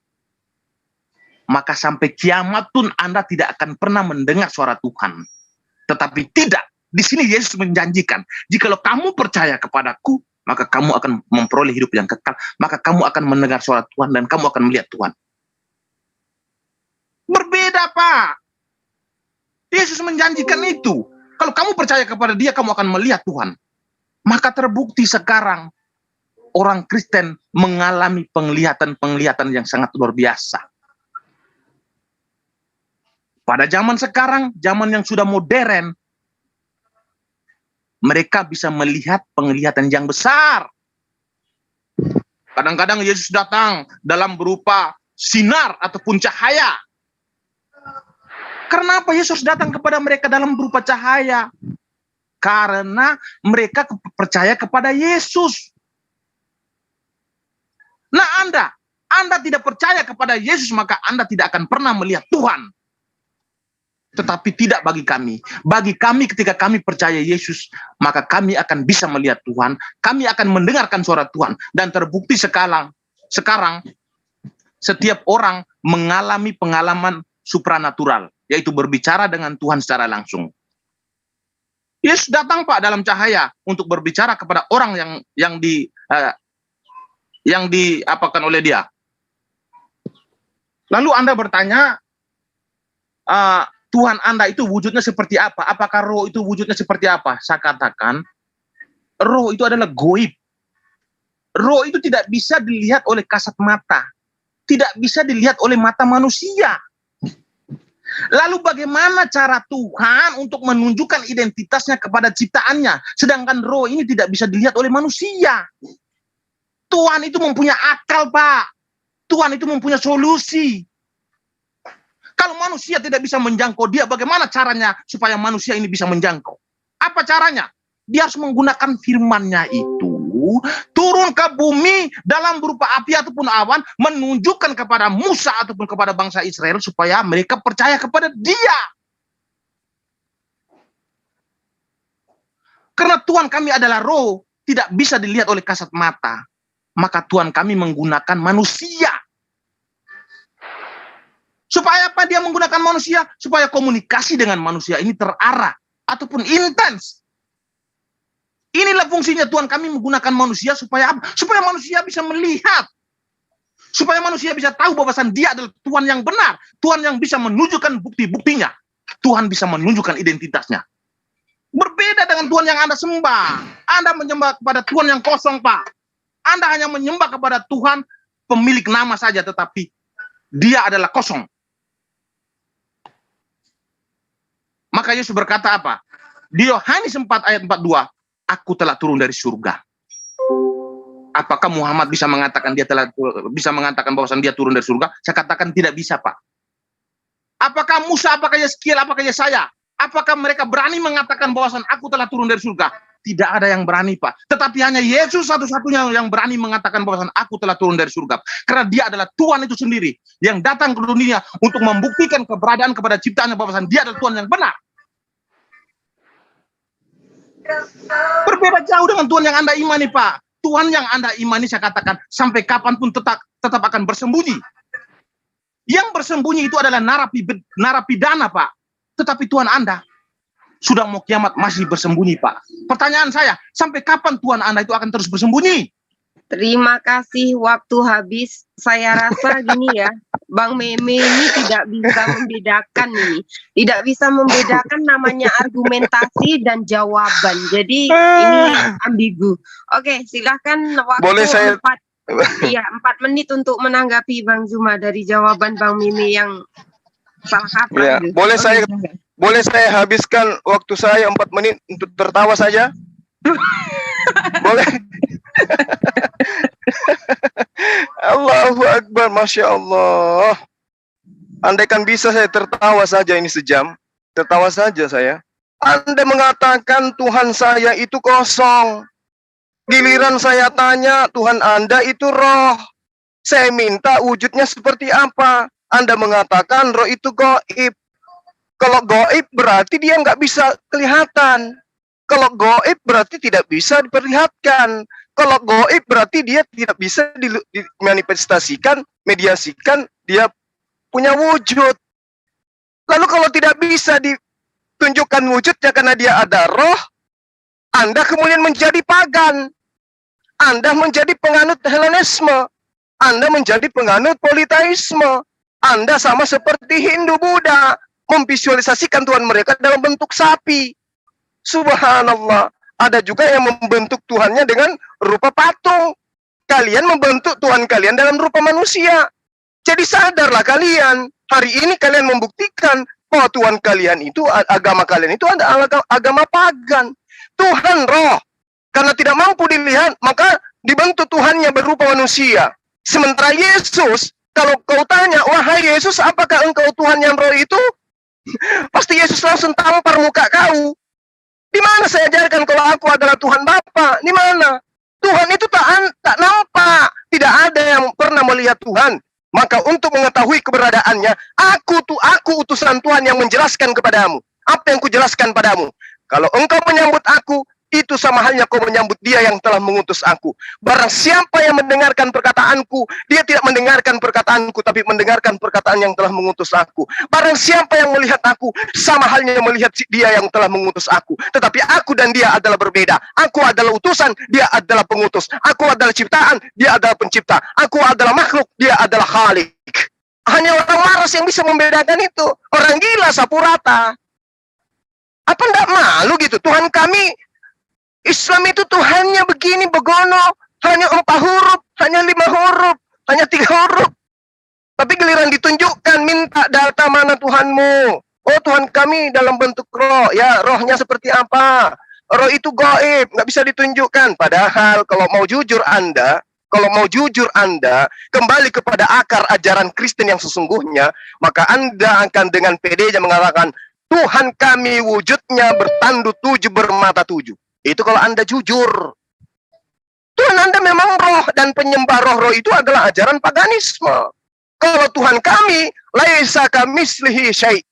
maka sampai kiamat pun Anda tidak akan pernah mendengar suara Tuhan. Tetapi tidak, di sini Yesus menjanjikan, jikalau kamu percaya kepadaku, maka kamu akan memperoleh hidup yang kekal, maka kamu akan mendengar suara Tuhan dan kamu akan melihat Tuhan. Berbeda, Pak. Yesus menjanjikan itu. Kalau kamu percaya kepada Dia, kamu akan melihat Tuhan. Maka terbukti sekarang orang Kristen mengalami penglihatan-penglihatan yang sangat luar biasa. Pada zaman sekarang, zaman yang sudah modern, mereka bisa melihat penglihatan yang besar. Kadang-kadang Yesus datang dalam berupa sinar ataupun cahaya. Kenapa Yesus datang kepada mereka dalam berupa cahaya? Karena mereka percaya kepada Yesus. Nah, Anda tidak percaya kepada Yesus, maka Anda tidak akan pernah melihat Tuhan. tetapi tidak bagi kami. Bagi kami ketika kami percaya Yesus, maka kami akan bisa melihat Tuhan, kami akan mendengarkan suara Tuhan, dan terbukti sekarang setiap orang mengalami pengalaman supranatural, yaitu berbicara dengan Tuhan secara langsung. Yesus datang Pak dalam cahaya untuk berbicara kepada orang yang diapakan oleh Dia. Lalu Anda bertanya, Tuhan Anda itu wujudnya seperti apa? Apakah roh itu wujudnya seperti apa? Saya katakan, roh itu adalah goib. Roh itu tidak bisa dilihat oleh kasat mata. Tidak bisa dilihat oleh mata manusia. Lalu bagaimana cara Tuhan untuk menunjukkan identitasnya kepada ciptaannya? Sedangkan roh ini tidak bisa dilihat oleh manusia. Tuhan itu mempunyai akal, Pak. Tuhan itu mempunyai solusi. Kalau manusia tidak bisa menjangkau Dia, bagaimana caranya supaya manusia ini bisa menjangkau? Apa caranya? Dia harus menggunakan firman-Nya itu turun ke bumi dalam berupa api ataupun awan, menunjukkan kepada Musa ataupun kepada bangsa Israel supaya mereka percaya kepada Dia. Karena Tuhan kami adalah roh, tidak bisa dilihat oleh kasat mata. Maka Tuhan kami menggunakan manusia. Supaya apa Dia menggunakan manusia? Supaya komunikasi dengan manusia ini terarah ataupun intens. Inilah fungsinya Tuhan kami menggunakan manusia supaya apa? Supaya manusia bisa melihat. Supaya manusia bisa tahu bahwasan Dia adalah Tuhan yang benar. Tuhan yang bisa menunjukkan bukti-buktinya. Tuhan bisa menunjukkan identitasnya. Berbeda dengan Tuhan yang Anda sembah. Anda menyembah kepada Tuhan yang kosong, Pak. Anda hanya menyembah kepada Tuhan pemilik nama saja, tetapi Dia adalah kosong. Maka Yesus berkata apa? Di Yohanes 4 ayat 42, Aku telah turun dari surga. Apakah Muhammad bisa mengatakan bahwasan dia turun dari surga? Saya katakan tidak bisa, Pak. Apakah Musa, apakah Yeskiel, apakah Yesaya? Apakah mereka berani mengatakan bahwasan aku telah turun dari surga? Tidak ada yang berani, Pak. Tetapi hanya Yesus satu-satunya yang berani mengatakan bahwasan aku telah turun dari surga. Karena Dia adalah Tuhan itu sendiri yang datang ke dunia untuk membuktikan keberadaan kepada ciptaannya bahwasan Dia adalah Tuhan yang benar. Berbeda jauh dengan Tuhan yang Anda imani, Pak. Tuhan yang Anda imani, saya katakan, sampai kapanpun tetap akan bersembunyi. Yang bersembunyi itu adalah narapidana, Pak. Tetapi Tuhan Anda sudah mau kiamat masih bersembunyi, Pak. Pertanyaan saya, sampai kapan Tuhan Anda itu akan terus bersembunyi? Terima kasih, waktu habis. Saya rasa gini ya, Bang Meme ini tidak bisa membedakan ini. Tidak bisa membedakan namanya argumentasi dan jawaban. Jadi ini ambigu. Oke, silahkan waktu Boleh saya 4 menit untuk menanggapi Bang Zuma dari jawaban Bang Meme yang salah kaprah. Ya, boleh saya habiskan waktu saya 4 menit untuk tertawa saja? Boleh? Allahu Akbar, Masya Allah. Andaikan bisa saya tertawa saja ini sejam, tertawa saja saya. Anda mengatakan Tuhan saya itu kosong. Giliran saya tanya, Tuhan Anda itu roh. Saya minta wujudnya seperti apa? Anda mengatakan roh itu gaib. Kalau gaib berarti dia nggak bisa kelihatan. Kalau gaib berarti tidak bisa diperlihatkan. Kalau gaib berarti dia tidak bisa dimanifestasikan, mediasikan, dia punya wujud. Lalu kalau tidak bisa ditunjukkan wujudnya karena dia ada roh, Anda kemudian menjadi pagan. Anda menjadi penganut Helenisme. Anda menjadi penganut politeisme. Anda sama seperti Hindu Buddha, memvisualisasikan Tuhan mereka dalam bentuk sapi. Subhanallah. Ada juga yang membentuk Tuhannya dengan rupa patung. Kalian membentuk Tuhan kalian dalam rupa manusia. Jadi sadarlah kalian. Hari ini kalian membuktikan bahwa Tuhan kalian itu, agama kalian itu adalah agama pagan. Tuhan roh. Karena tidak mampu dilihat, maka dibentuk Tuhannya berupa manusia. Sementara Yesus, kalau kau tanya, wahai Yesus, apakah engkau Tuhan yang roh itu? Pasti Yesus langsung tampar muka kau. Di mana saya ajarkan kalau aku adalah Tuhan Bapa? Di mana? Tuhan itu tak nampak. Tidak ada yang pernah melihat Tuhan. Maka untuk mengetahui keberadaannya, aku utusan Tuhan yang menjelaskan kepadamu. Apa yang kujelaskan padamu? Kalau engkau menyambut aku, itu sama halnya kau menyambut dia yang telah mengutus aku. Barang siapa yang mendengarkan perkataanku, dia tidak mendengarkan perkataanku, tapi mendengarkan perkataan yang telah mengutus aku. Barang siapa yang melihat aku, sama halnya melihat dia yang telah mengutus aku. Tetapi aku dan dia adalah berbeda. Aku adalah utusan, dia adalah pengutus. Aku adalah ciptaan, dia adalah pencipta. Aku adalah makhluk, dia adalah khalik. Hanya orang waras yang bisa membedakan itu. Orang gila sapu rata. Apa enggak malu gitu? Tuhan kami, Islam itu Tuhannya begini, begono. Hanya 4 huruf, hanya 5 huruf, hanya 3 huruf. Tapi giliran ditunjukkan, minta data mana Tuhanmu. Oh, Tuhan kami dalam bentuk roh. Ya, rohnya seperti apa? Roh itu gaib, nggak bisa ditunjukkan. Padahal kalau mau jujur Anda, kembali kepada akar ajaran Kristen yang sesungguhnya, maka Anda akan dengan pedenya mengatakan, Tuhan kami wujudnya bertanduk 7, bermata 7. Itu kalau Anda jujur. Tuhan Anda memang roh, dan penyembah roh-roh itu adalah ajaran paganisme. Kalau Tuhan kami, laisa kamitslihi syai',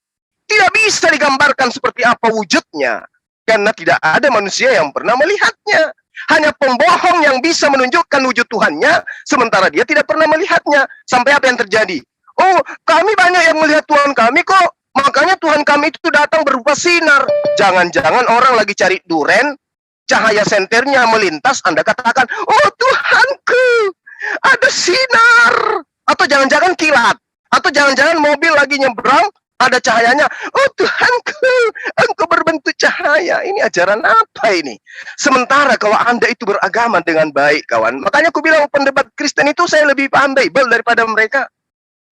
tidak bisa digambarkan seperti apa wujudnya. Karena tidak ada manusia yang pernah melihatnya. Hanya pembohong yang bisa menunjukkan wujud Tuhannya, sementara dia tidak pernah melihatnya. Sampai apa yang terjadi? Oh, kami banyak yang melihat Tuhan kami kok. Makanya Tuhan kami itu datang berupa sinar. Jangan-jangan orang lagi cari duren, cahaya senternya melintas, Anda katakan, oh Tuhanku, ada sinar. Atau jangan-jangan kilat. Atau jangan-jangan mobil lagi nyebrang, ada cahayanya. Oh Tuhanku, engkau berbentuk cahaya. Ini ajaran apa ini? Sementara kalau Anda itu beragama dengan baik, kawan. Makanya aku bilang pendebat Kristen itu saya lebih paham Bible daripada mereka.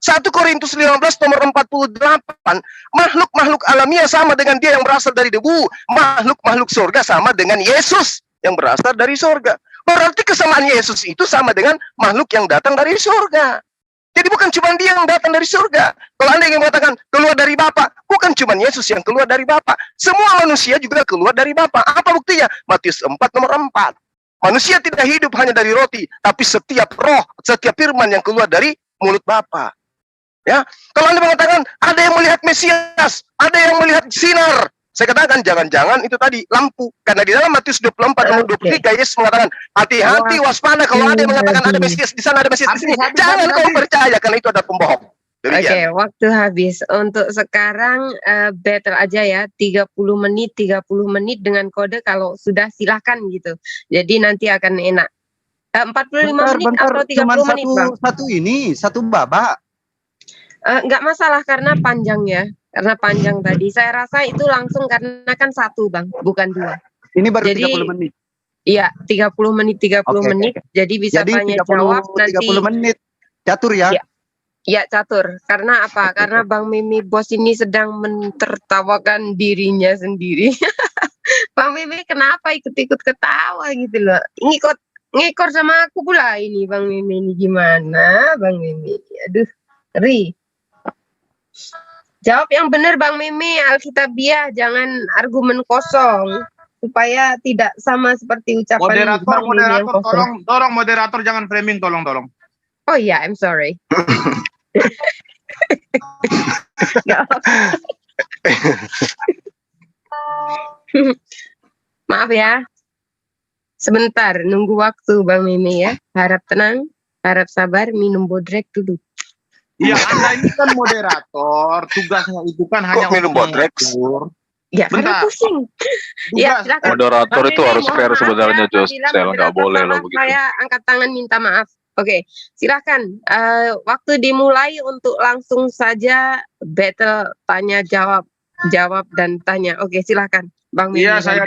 1 Korintus 15 nomor 48, makhluk-makhluk alamiah sama dengan dia yang berasal dari debu. Makhluk-makhluk surga sama dengan Yesus yang berasal dari surga. Berarti kesamaan Yesus itu sama dengan makhluk yang datang dari surga. Jadi bukan cuma dia yang datang dari surga. Kalau Anda ingin mengatakan keluar dari Bapa, bukan cuma Yesus yang keluar dari Bapa. Semua manusia juga keluar dari Bapa. Apa buktinya? Matius 4 nomor 4. Manusia tidak hidup hanya dari roti, tapi setiap roh, setiap firman yang keluar dari mulut Bapa. Ya, kalau Anda mengatakan ada yang melihat Mesias, ada yang melihat sinar, saya katakan jangan-jangan itu tadi lampu. Karena di dalam Matius 24 nomor 23 Yesus mengatakan hati-hati, waspada kalau ada yang mengatakan ada Mesias di sana, ada Mesias di sini. Jangan kau percaya karena itu ada pembohong. Oke, waktu habis. Untuk sekarang battle aja ya, 30 menit dengan kode, kalau sudah silahkan gitu. Jadi nanti akan enak. 45 menit atau 30 menit, Bang? Satu babak. Nggak masalah karena panjang ya, karena panjang tadi. Saya rasa itu langsung karena kan 1 Bang, bukan 2. Ini baru Jadi, 30 menit. Iya, 30 menit. Jadi bisa tanya jawab nanti. 30 menit. Catur ya? Iya, catur. Karena apa? Karena Bang Mimi bos ini sedang mentertawakan dirinya sendiri. Bang Mimi kenapa ikut-ikut ketawa gitu loh? Ngikor sama aku pula ini Bang Mimi ini, gimana Bang Mimi? Aduh, ngeri. Jawab yang benar Bang Mimi, Alkitabiah, jangan argumen kosong supaya tidak sama seperti ucapan Bang Mimi yang kosong. Tolong moderator jangan framing, tolong. Oh iya, I'm sorry. Maaf ya. Sebentar, nunggu waktu Bang Mimi ya. Harap tenang, harap sabar, minum bodrek dulu. Iya, Anda ini kan moderator, tugasnya itu kan hanya minum bodrek. Ya, karena pusing. Ya, silakan. Moderator itu harus fair sebenarnya, Jos. Saya nggak boleh loh begitu. Saya angkat tangan minta maaf. Oke, silakan. Waktu dimulai untuk langsung saja battle tanya jawab dan tanya. Oke, silakan. Bang Mimi. Iya, saya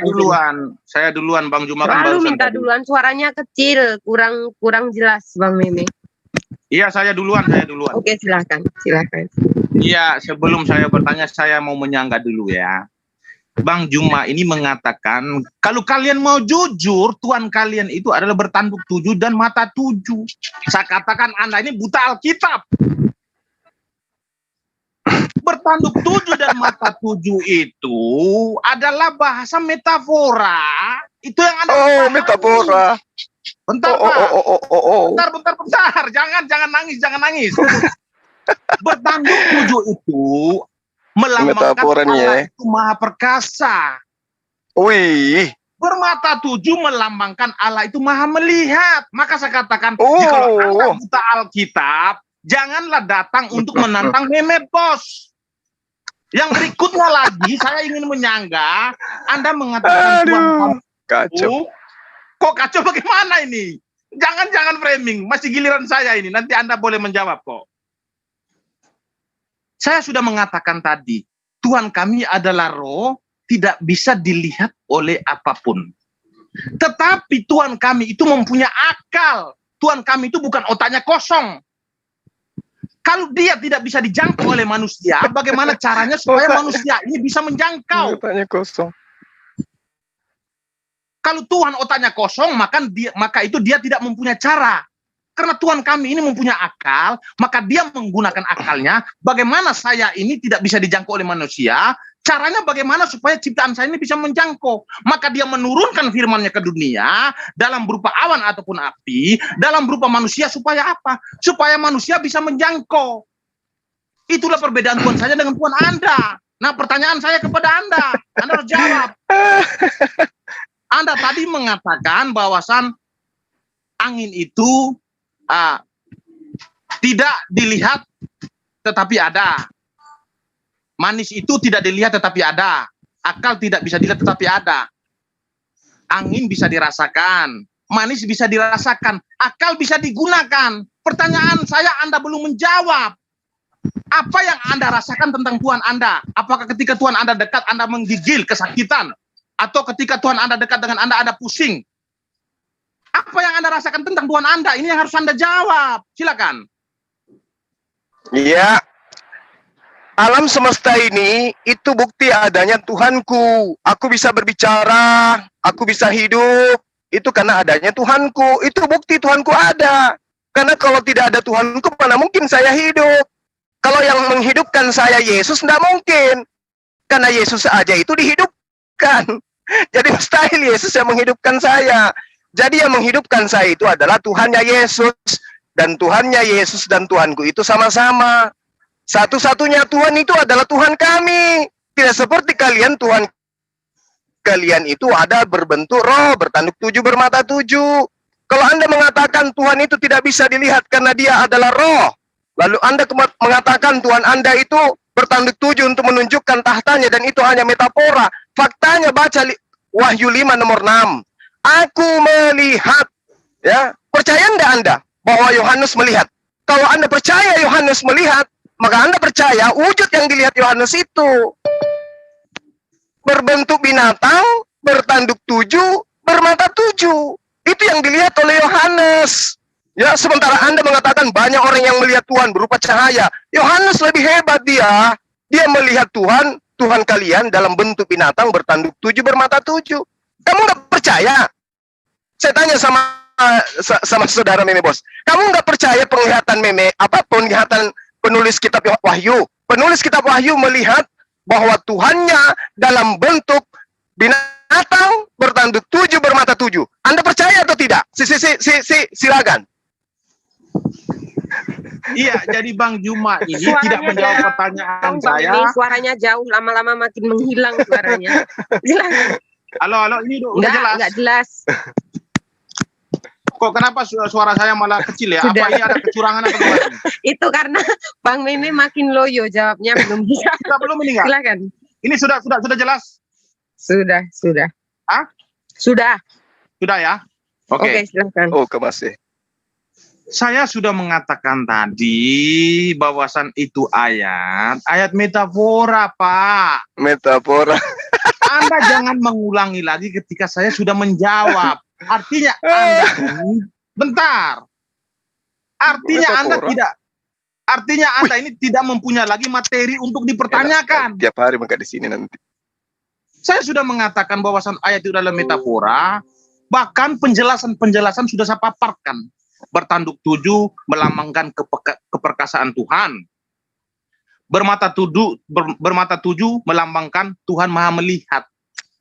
duluan Bang Juma kan baru minta duluan, suaranya kecil, kurang jelas Bang Mimi. Iya, saya duluan. Oke, silakan. Iya, sebelum saya bertanya, saya mau menyangga dulu ya. Bang Juma ini mengatakan, kalau kalian mau jujur, Tuhan kalian itu adalah bertanduk 7 dan mata 7. Saya katakan Anda ini buta Alkitab. Bertanduk 7 dan mata 7 itu adalah bahasa metafora. Itu yang Anda metafora. Bentar, Oh, oh, Pak. oh, oh, oh, oh. Bentar. Jangan nangis. Bertanduk 7 itu melambangkan Metafora nih ya. Allah itu maha perkasa. Wih. Bermata 7 melambangkan Allah itu maha melihat. Maka saya katakan, Oh. kalau Anda buta Alkitab, janganlah datang untuk menantang Meme Bos. Yang berikutnya lagi, saya ingin menyangga, Anda mengatakan Tuhan kamu. Kacau. Kok kacau bagaimana ini? Jangan framing, masih giliran saya ini. Nanti Anda boleh menjawab kok. Saya sudah mengatakan tadi, Tuhan kami adalah roh, tidak bisa dilihat oleh apapun. Tetapi Tuhan kami itu mempunyai akal. Tuhan kami itu bukan otaknya kosong. Kalau dia tidak bisa dijangkau oleh manusia, bagaimana caranya supaya manusia ini bisa menjangkau? Otaknya kosong. Kalau Tuhan otaknya kosong, maka itu dia tidak mempunyai cara. Karena Tuhan kami ini mempunyai akal, maka dia menggunakan akalnya. Bagaimana saya ini tidak bisa dijangkau oleh manusia, caranya bagaimana supaya ciptaan saya ini bisa menjangkau. Maka dia menurunkan firman-Nya ke dunia, dalam berupa awan ataupun api, dalam berupa manusia, supaya apa? Supaya manusia bisa menjangkau. Itulah perbedaan Tuhan saya dengan Tuhan Anda. Nah, pertanyaan saya kepada Anda harus jawab. Anda tadi mengatakan bahwasan angin itu tidak dilihat tetapi ada. Manis itu tidak dilihat tetapi ada. Akal tidak bisa dilihat tetapi ada. Angin bisa dirasakan, manis bisa dirasakan, akal bisa digunakan. Pertanyaan saya Anda belum menjawab. Apa yang Anda rasakan tentang Tuhan Anda? Apakah ketika Tuhan Anda dekat Anda menggigil kesakitan? Atau ketika Tuhan Anda dekat dengan Anda pusing? Apa yang Anda rasakan tentang Tuhan Anda? Ini yang harus Anda jawab. Silakan. Iya. Alam semesta ini itu bukti adanya Tuhanku. Aku bisa berbicara, aku bisa hidup. Itu karena adanya Tuhanku. Itu bukti Tuhanku ada. Karena kalau tidak ada Tuhanku, mana mungkin saya hidup? Kalau yang menghidupkan saya Yesus, tidak mungkin. Karena Yesus aja itu dihidupkan. Jadi mustahil Yesus yang menghidupkan saya. Jadi yang menghidupkan saya itu adalah Tuhannya Yesus. Dan Tuhannya Yesus dan Tuhanku itu sama-sama. Satu-satunya Tuhan itu adalah Tuhan kami. Tidak seperti kalian, Tuhan kalian itu ada berbentuk roh, bertanduk 7, bermata 7. Kalau Anda mengatakan Tuhan itu tidak bisa dilihat karena dia adalah roh, lalu Anda mengatakan Tuhan Anda itu bertanduk 7 untuk menunjukkan tahtanya, dan itu hanya metafora. Faktanya baca Wahyu 5 nomor 6. Aku melihat. Ya, percaya enggak Anda bahwa Yohanes melihat? Kalau Anda percaya Yohanes melihat, maka Anda percaya wujud yang dilihat Yohanes itu berbentuk binatang, bertanduk 7, bermata 7. Itu yang dilihat oleh Yohanes. Ya, sementara Anda mengatakan banyak orang yang melihat Tuhan berupa cahaya. Yohanes lebih hebat dia. Dia melihat Tuhan, Tuhan kalian dalam bentuk binatang, bertanduk 7, bermata 7. Kamu nggak percaya? Saya tanya sama saudara Meme Bos. Kamu nggak percaya penglihatan penglihatan penulis kitab Wahyu? Penulis kitab Wahyu melihat bahwa Tuhannya dalam bentuk binatang, bertanduk 7, bermata 7. Anda percaya atau tidak? Silakan. Iya, jadi Bang Juma ini Suaranya tidak menjawab pertanyaan saya. Suaranya jauh, lama-lama makin menghilang suaranya. Silakan. Halo, ini udah jelas. Enggak jelas. Kok kenapa suara saya malah kecil ya? Sudah. Apa ini ada kecurangan atau gimana? Itu karena Bang Meme makin loyo jawabnya, belum bisa. Belum ini enggak? Silakan. Ini sudah jelas? Sudah. Hah? Sudah. Sudah ya? Oke, silakan. Oh, masih. Saya sudah mengatakan tadi bahwasan itu ayat metafora, Pak. Metafora. Anda jangan mengulangi lagi ketika saya sudah menjawab. Artinya Anda bentar. Artinya Anda ini tidak mempunyai lagi materi untuk dipertanyakan. Tiap hari mereka di sini nanti. Saya sudah mengatakan bahwasan ayat itu adalah metafora, bahkan penjelasan sudah saya paparkan. Bertanduk 7 melambangkan keperkasaan Tuhan. Bermata 7 melambangkan Tuhan Maha Melihat.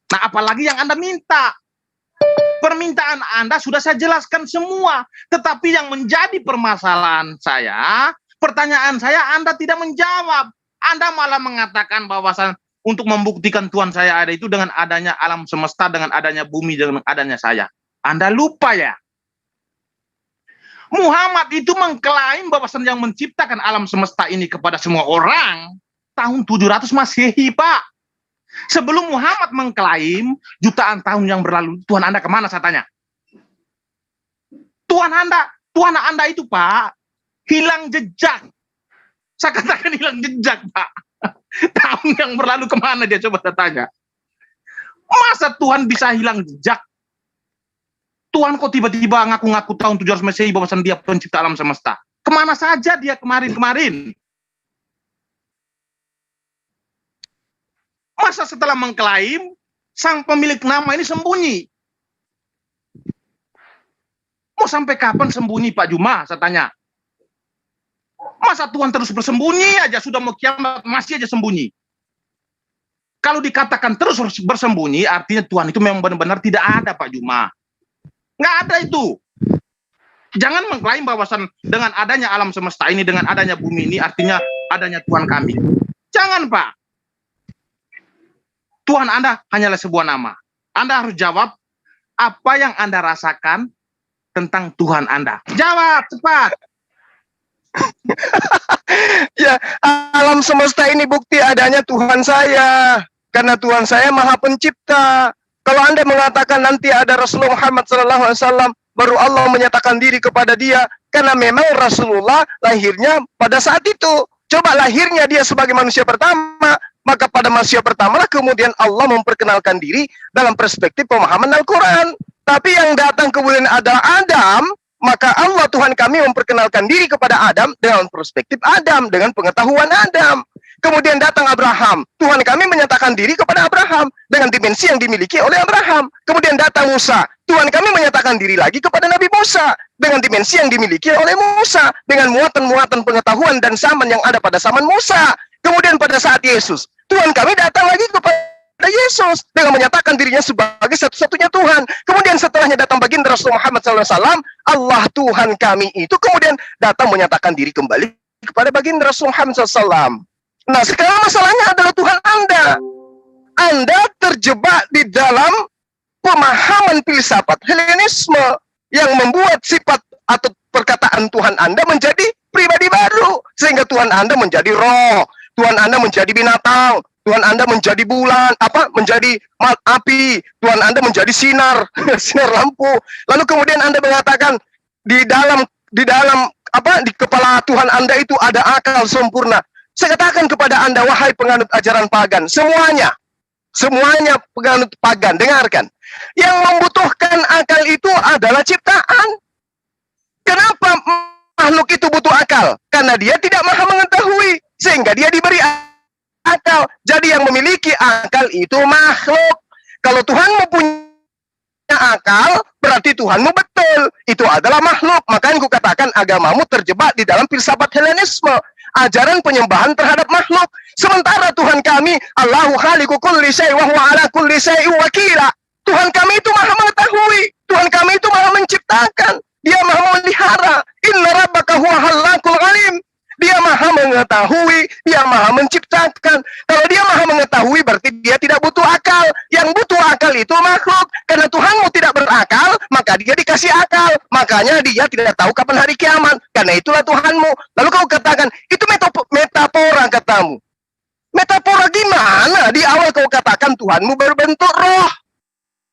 Nah, apalagi yang Anda minta? Permintaan Anda sudah saya jelaskan semua. Tetapi yang menjadi permasalahan saya, pertanyaan saya Anda tidak menjawab. Anda malah mengatakan bahwasan untuk membuktikan Tuhan saya ada itu dengan adanya alam semesta, dengan adanya bumi, dengan adanya saya. Anda lupa ya. Muhammad itu mengklaim bahwasan yang menciptakan alam semesta ini kepada semua orang tahun 700 Masehi, Pak. Sebelum Muhammad mengklaim jutaan tahun yang berlalu, Tuhan Anda kemana saya tanya? Tuhan Anda itu, Pak, hilang jejak. Saya katakan hilang jejak, Pak. Tahun yang berlalu kemana dia, coba saya tanya. Masa Tuhan bisa hilang jejak? Tuhan kok tiba-tiba ngaku-ngaku tahun 700 Masehi bahwasan dia pencipta alam semesta? Kemana saja dia kemarin-kemarin? Masa setelah mengklaim, sang pemilik nama ini sembunyi? Mau sampai kapan sembunyi, Pak Juma? Saya tanya. Masa Tuhan terus bersembunyi aja, sudah mau kiamat masih aja sembunyi? Kalau dikatakan terus bersembunyi, artinya Tuhan itu memang benar-benar tidak ada, Pak Juma. Nggak ada itu. Jangan mengklaim bahwasan dengan adanya alam semesta ini, dengan adanya bumi ini, artinya adanya Tuhan kami. Jangan, Pak. Tuhan Anda hanyalah sebuah nama. Anda harus jawab apa yang Anda rasakan tentang Tuhan Anda. Jawab, cepat. Ya, alam semesta ini bukti adanya Tuhan saya. Karena Tuhan saya Maha Pencipta. Kalau Anda mengatakan nanti ada Rasulullah Muhammad SAW, baru Allah menyatakan diri kepada dia. Karena memang Rasulullah lahirnya pada saat itu. Coba lahirnya dia sebagai manusia pertama. Maka pada manusia pertama lah kemudian Allah memperkenalkan diri dalam perspektif pemahaman Al-Quran. Tapi yang datang kemudian adalah Adam. Maka Allah Tuhan kami memperkenalkan diri kepada Adam dengan perspektif Adam, dengan pengetahuan Adam. Kemudian datang Abraham, Tuhan kami menyatakan diri kepada Abraham dengan dimensi yang dimiliki oleh Abraham. Kemudian datang Musa, Tuhan kami menyatakan diri lagi kepada Nabi Musa dengan dimensi yang dimiliki oleh Musa, dengan muatan-muatan pengetahuan dan zaman yang ada pada zaman Musa. Kemudian pada saat Yesus, Tuhan kami datang lagi kepada Yesus dengan menyatakan dirinya sebagai satu-satunya Tuhan. Kemudian setelahnya datang baginda Rasulullah Muhammad SAW, Allah Tuhan kami itu kemudian datang menyatakan diri kembali kepada baginda Rasulullah Muhammad SAW. Nah, sekarang masalahnya adalah Tuhan Anda. Anda terjebak di dalam pemahaman filsafat Helenisme yang membuat sifat atau perkataan Tuhan Anda menjadi pribadi baru. Sehingga Tuhan Anda menjadi roh, Tuhan Anda menjadi binatang, Tuhan Anda menjadi bulan, menjadi api, Tuhan Anda menjadi sinar, sinar lampu. Lalu kemudian Anda mengatakan di kepala Tuhan Anda itu ada akal sempurna. Saya katakan kepada Anda, wahai penganut ajaran pagan, semuanya penganut pagan, dengarkan. Yang membutuhkan akal itu adalah ciptaan. Kenapa makhluk itu butuh akal? Karena dia tidak maha mengetahui, sehingga dia diberi akal. Jadi yang memiliki akal itu makhluk. Kalau Tuhan punya akal, berarti Tuhanmu betul. Itu adalah makhluk. Makanya aku katakan agamamu terjebak di dalam filsafat Helenisme. Ajaran penyembahan terhadap makhluk. Sementara Tuhan kami, Allahu khaliqu kulli syai' wa huwa ala kulli syai'in wakila. Tuhan kami itu maha mengetahui. Tuhan kami itu maha menciptakan. Dia maha memelihara. Inna rabbaka huwa halakul alim. Dia maha mengetahui, dia maha menciptakan. Kalau dia maha mengetahui, berarti dia tidak butuh akal. Yang butuh akal itu makhluk. Karena Tuhanmu tidak berakal, maka dia dikasih akal. Makanya dia tidak tahu kapan hari kiamat. Karena itulah Tuhanmu. Lalu kau katakan, itu metafora katamu. Metafora gimana? Di awal kau katakan Tuhanmu berbentuk roh.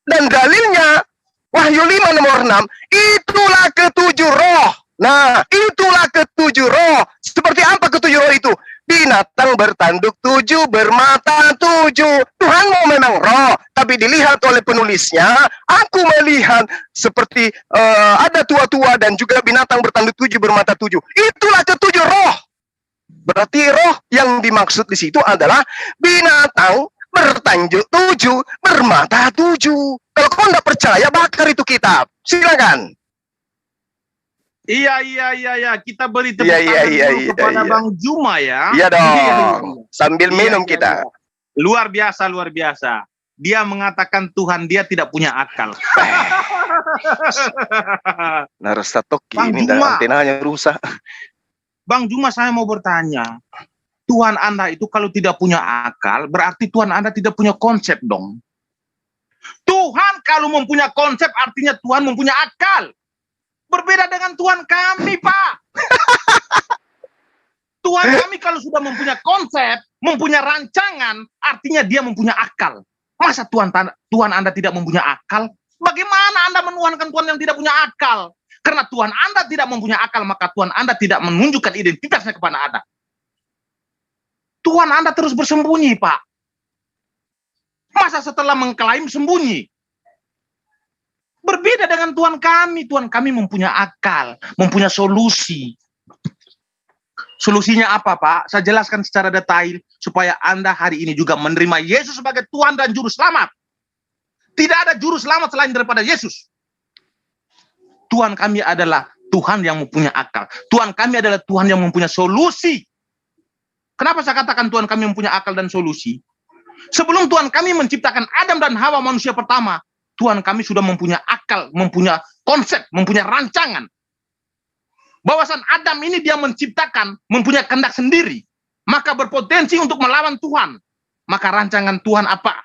Dan dalilnya, Wahyu 5 nomor 6, itulah ketujuh roh. Nah, itulah ketujuh roh. Seperti apa ketujuh roh itu? Binatang bertanduk 7, bermata 7. Tuhanmu memang roh, tapi dilihat oleh penulisnya, aku melihat seperti ada tua-tua dan juga binatang bertanduk 7, bermata 7. Itulah ketujuh roh. Berarti roh yang dimaksud di situ adalah binatang bertanduk 7, bermata 7. Kalau kau tidak percaya, bakar itu kitab. Silakan. Iya. Kita beri tepuk tangan dulu kepada Bang Juma ya. Iya dong. Sambil minum kita. Luar biasa. dia mengatakan Tuhan dia tidak punya akal. Narasatoki Bang ini Juma. antenanya rusak. Bang Juma, saya mau bertanya. Tuhan Anda itu kalau tidak punya akal, berarti Tuhan Anda tidak punya konsep dong. Tuhan kalau mempunyai konsep, artinya Tuhan mempunyai akal. Berbeda dengan Tuhan kami, Pak. Tuhan kami kalau sudah mempunyai konsep, mempunyai rancangan, artinya dia mempunyai akal. Masa Tuhan Anda tidak mempunyai akal? Bagaimana Anda menuhankan Tuhan yang tidak punya akal? Karena Tuhan Anda tidak mempunyai akal, maka Tuhan Anda tidak menunjukkan identitasnya kepada Anda. Tuhan Anda terus bersembunyi, Pak. Masa setelah mengklaim sembunyi? Berbeda dengan Tuhan kami mempunyai akal, mempunyai solusi. Solusinya apa, Pak? Saya jelaskan secara detail supaya Anda hari ini juga menerima Yesus sebagai Tuhan dan Juru Selamat. Tidak ada Juru Selamat selain daripada Yesus. Tuhan kami adalah Tuhan yang mempunyai akal. Tuhan kami adalah Tuhan yang mempunyai solusi. Kenapa saya katakan Tuhan kami mempunyai akal dan solusi? Sebelum Tuhan kami menciptakan Adam dan Hawa manusia pertama, Tuhan kami sudah mempunyai akal, mempunyai konsep, mempunyai rancangan. Bahwasan Adam ini dia menciptakan, mempunyai kehendak sendiri, maka berpotensi untuk melawan Tuhan. Maka rancangan Tuhan apa?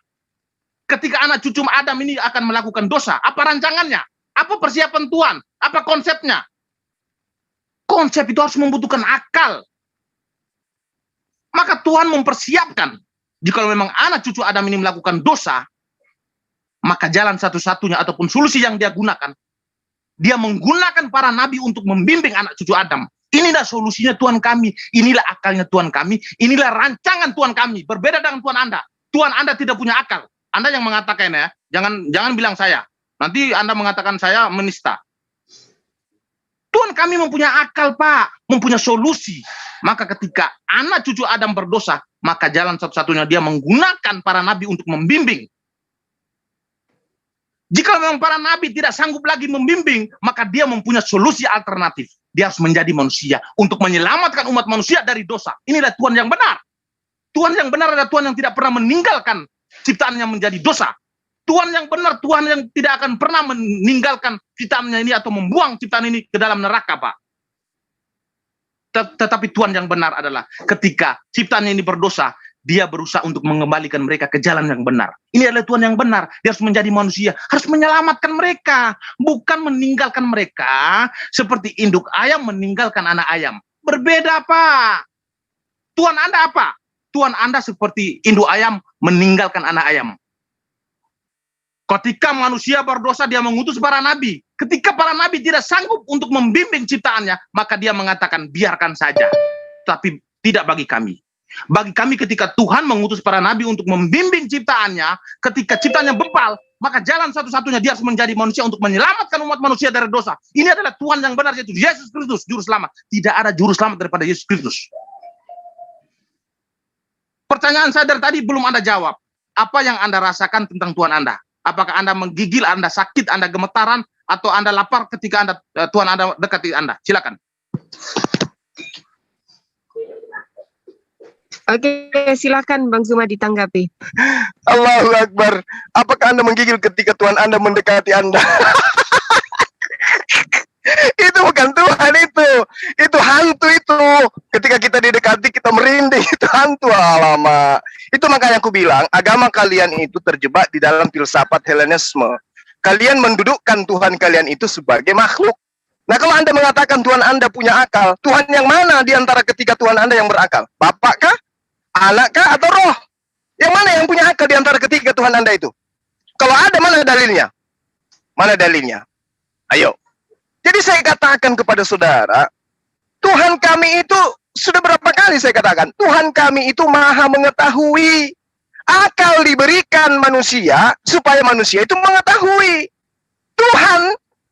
Ketika anak cucu Adam ini akan melakukan dosa, apa rancangannya? Apa persiapan Tuhan? Apa konsepnya? Konsep itu harus membutuhkan akal. Maka Tuhan mempersiapkan, jika memang anak cucu Adam ini melakukan dosa, maka jalan satu-satunya ataupun solusi yang dia gunakan, dia menggunakan para nabi untuk membimbing anak cucu Adam. Inilah solusinya Tuhan kami, inilah akalnya Tuhan kami, inilah rancangan Tuhan kami. Berbeda dengan Tuhan Anda. Tuhan Anda tidak punya akal. Anda yang mengatakan ya, jangan bilang saya. Nanti Anda mengatakan saya menista. Tuhan kami mempunyai akal, Pak, mempunyai solusi. Maka ketika anak cucu Adam berdosa, maka jalan satu-satunya dia menggunakan para nabi untuk membimbing. Jika memang para nabi tidak sanggup lagi membimbing, maka dia mempunyai solusi alternatif. Dia harus menjadi manusia untuk menyelamatkan umat manusia dari dosa. Inilah Tuhan yang benar. Tuhan yang benar adalah Tuhan yang tidak pernah meninggalkan ciptaannya menjadi dosa. Tuhan yang benar, Tuhan yang tidak akan pernah meninggalkan ciptaannya ini atau membuang ciptaan ini ke dalam neraka, Pak. Tetapi Tuhan yang benar adalah ketika ciptaannya ini berdosa, dia berusaha untuk mengembalikan mereka ke jalan yang benar. Ini adalah Tuhan yang benar. Dia harus menjadi manusia, harus menyelamatkan mereka, bukan meninggalkan mereka seperti induk ayam meninggalkan anak ayam. Berbeda, Pak. Tuhan Anda apa? Tuhan Anda seperti induk ayam meninggalkan anak ayam. Ketika manusia berdosa, dia mengutus para nabi. Ketika para nabi tidak sanggup untuk membimbing ciptaannya, maka dia mengatakan, biarkan saja. Tapi tidak bagi kami. Bagi kami ketika Tuhan mengutus para nabi untuk membimbing ciptaannya, ketika ciptaannya bebal, maka jalan satu-satunya dia harus menjadi manusia untuk menyelamatkan umat manusia dari dosa. Ini adalah Tuhan yang benar, yaitu Yesus Kristus, Juru Selamat. Tidak ada Juru Selamat daripada Yesus Kristus. Pertanyaan saya dari tadi belum Anda jawab. Apa yang Anda rasakan tentang Tuhan Anda? Apakah Anda menggigil, Anda sakit, Anda gemetaran, atau Anda lapar ketika Tuhan Anda dekati Anda? Silakan. Oke, silakan Bang Zuma ditanggapi. Allahu Akbar. Apakah Anda menggigil ketika Tuhan Anda mendekati Anda? Itu bukan Tuhan itu hantu itu. Ketika kita didekati kita merinding, itu hantu. Alamak. Itu makanya aku bilang agama kalian itu terjebak di dalam filsafat Helenisme. Kalian mendudukkan Tuhan kalian itu sebagai makhluk. Nah, kalau Anda mengatakan Tuhan Anda punya akal, Tuhan yang mana di antara ketiga Tuhan Anda yang berakal? Bapak kah? Anak kah? Atau roh? Yang mana yang punya akal di antara ketiga Tuhan Anda itu? Kalau ada, mana dalilnya? Mana dalilnya? Ayo. Jadi saya katakan kepada saudara, Tuhan kami itu sudah berapa kali saya katakan, Tuhan kami itu maha mengetahui. Akal diberikan manusia supaya manusia itu mengetahui. Tuhan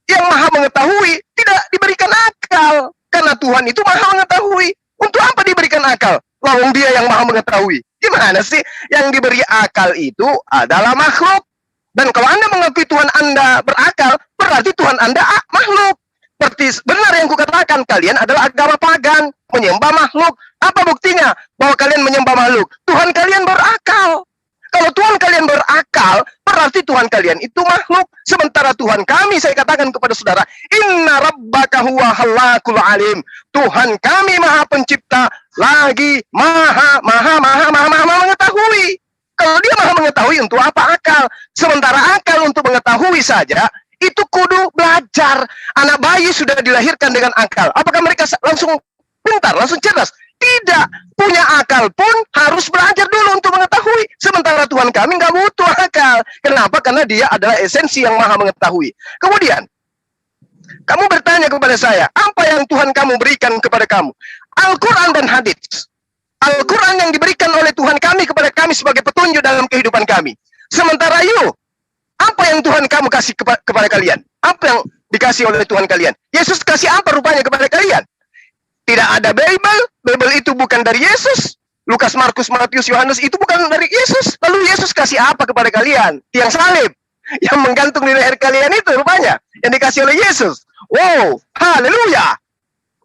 yang maha mengetahui tidak diberikan akal. Karena Tuhan itu maha mengetahui. Untuk apa diberikan akal? Lawang dia yang maha mengetahui. Gimana sih? Yang diberi akal itu adalah makhluk. Dan kalau Anda mengakui Tuhan Anda berakal, berarti Tuhan Anda makhluk. Seperti benar yang kukatakan, kalian adalah agama pagan, menyembah makhluk. Apa buktinya bahwa kalian menyembah makhluk? Tuhan kalian berakal. Kalau Tuhan kalian berakal, berarti Tuhan kalian itu makhluk. Sementara Tuhan kami, saya katakan kepada saudara, inna rabbaka huwa halakul alim. Tuhan kami maha pencipta, lagi maha mengetahui. Kalau dia maha mengetahui, untuk apa akal? Sementara akal untuk mengetahui saja, itu kudu belajar. Anak bayi sudah dilahirkan dengan akal. Apakah mereka langsung pintar, langsung cerdas? Tidak. Punya akal pun harus belajar dulu untuk mengetahui. Sementara Tuhan kami nggak butuh akal. Kenapa? Karena dia adalah esensi yang maha mengetahui. Kemudian, kamu bertanya kepada saya, apa yang Tuhan kamu berikan kepada kamu? Al-Quran dan hadis. Al-Quran yang diberikan oleh Tuhan kami kepada kami sebagai petunjuk dalam kehidupan kami. Sementara apa yang Tuhan kamu kasih kepada kalian? Apa yang dikasih oleh Tuhan kalian? Yesus kasih apa rupanya kepada kalian? Tidak ada Bible. Bible itu bukan dari Yesus. Lukas, Markus, Matius, Yohanes itu bukan dari Yesus. Lalu Yesus kasih apa kepada kalian? Tiang salib yang menggantung di leher kalian itu rupanya yang dikasih oleh Yesus. Wow, haleluya.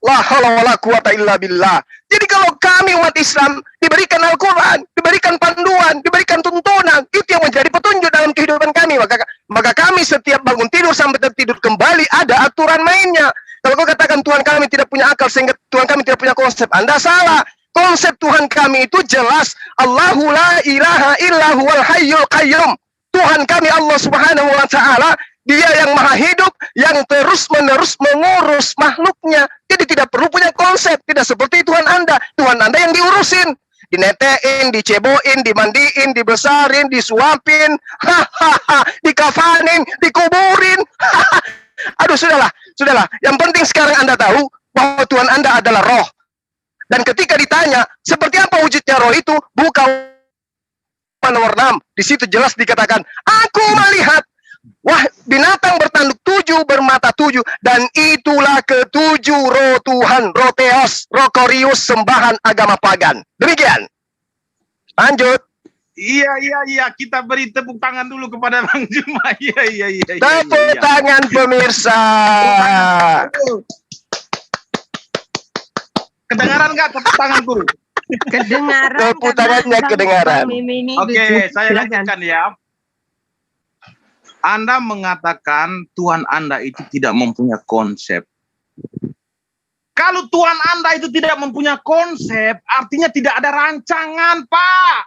La haula wala quwata illa billah. Jadi kalau kami umat Islam diberikan Al-Quran, diberikan panduan, diberikan tuntunan, itu yang menjadi petunjuk dalam kehidupan kami. Maka kami setiap bangun tidur sampai tertidur kembali ada aturan mainnya. Kalau kau katakan Tuhan kami tidak punya akal sehingga Tuhan kami tidak punya konsep, Anda salah. Konsep Tuhan kami itu jelas. Allahu la ilaha illa huwal hayyul qayyum. Tuhan kami Allah Subhanahu wa taala, Dia yang maha hidup, yang terus-menerus mengurus makhluknya. Jadi tidak perlu punya konsep, tidak seperti Tuhan Anda. Tuhan Anda yang diurusin, dinetein, diceboin, dimandiin, dibesarin, disuapin, dikafanin, dikuburin. Aduh, sudahlah. Yang penting sekarang Anda tahu bahwa Tuhan Anda adalah roh. Dan ketika ditanya, seperti apa wujudnya roh itu? Buka nomor 6. Di situ jelas dikatakan, aku melihat binatang bertanduk 7, bermata 7, dan itulah ketujuh roh Tuhan, roh Theos, roh Korius, sembahan agama pagan. Demikian. Lanjut. Iya, kita beri tepuk tangan dulu kepada Bang Juma. Iya. Tepuk tangan pemirsa. Kedengaran nggak tepuk tanganku? Kedengaran. Tepuk tangannya kedengaran. Oke, saya lanjutkan ya. Anda mengatakan Tuhan Anda itu tidak mempunyai konsep. Kalau Tuhan Anda itu tidak mempunyai konsep, artinya tidak ada rancangan, Pak.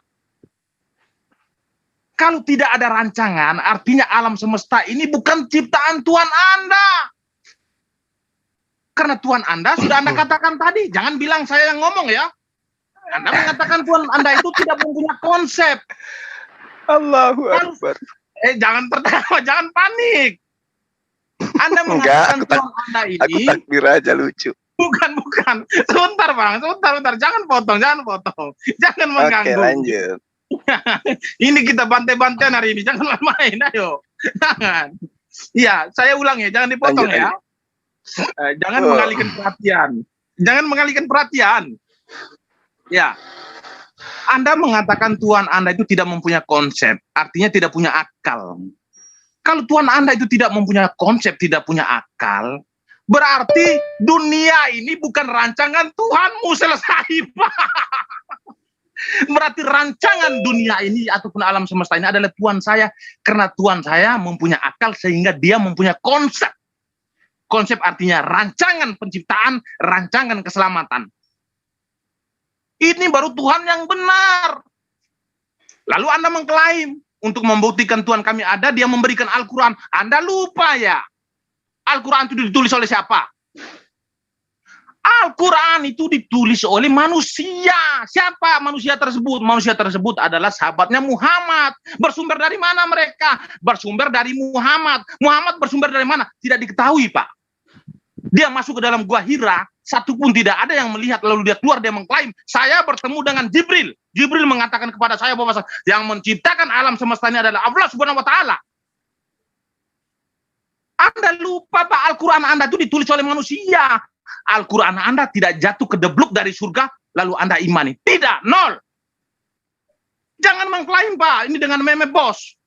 Kalau tidak ada rancangan, artinya alam semesta ini bukan ciptaan Tuhan Anda. Karena Tuhan Anda sudah Anda katakan tadi, jangan bilang saya yang ngomong ya. Anda mengatakan Tuhan Anda itu tidak mempunyai konsep. Allahu Akbar. Jangan tertawa, jangan panik. Anda mengatakan Tuhan Anda ini. Aku takbir aja lucu. Bukan. Sebentar Bang, sebentar. Jangan potong. Jangan mengganggu. Oke, lanjut. Ini kita bantai-bantaian hari ini, jangan main, ayo. Jangan. Iya, saya ulang ya, jangan dipotong ya. Jangan mengalihkan perhatian. Ya. Anda mengatakan Tuhan Anda itu tidak mempunyai konsep, artinya tidak punya akal. Kalau Tuhan Anda itu tidak mempunyai konsep, tidak punya akal, berarti dunia ini bukan rancangan Tuhanmu, selesai, Pak. Berarti rancangan dunia ini ataupun alam semesta ini adalah Tuhan saya. Karena Tuhan saya mempunyai akal sehingga dia mempunyai konsep. Konsep artinya rancangan penciptaan, rancangan keselamatan. Ini baru Tuhan yang benar. Lalu Anda mengklaim untuk membuktikan Tuhan kami ada, dia memberikan Al-Quran. Anda lupa ya, Al-Quran itu ditulis oleh siapa? Al-Quran itu ditulis oleh manusia. Siapa manusia tersebut? Manusia tersebut adalah sahabatnya Muhammad. Bersumber dari mana mereka? Bersumber dari Muhammad. Muhammad bersumber dari mana? Tidak diketahui, Pak. Dia masuk ke dalam gua Hira, satu pun tidak ada yang melihat. Lalu dia keluar, dia mengklaim, saya bertemu dengan Jibril. Jibril mengatakan kepada saya bahwa yang menciptakan alam semesta ini adalah Allah Subhanahu wa Ta'ala. Anda lupa, Pak, Al-Quran Anda itu ditulis oleh manusia. Al-Quran Anda tidak jatuh ke debluk dari surga, lalu Anda imani. Tidak, nol. Jangan mengklaim, Pak, ini dengan meme bos.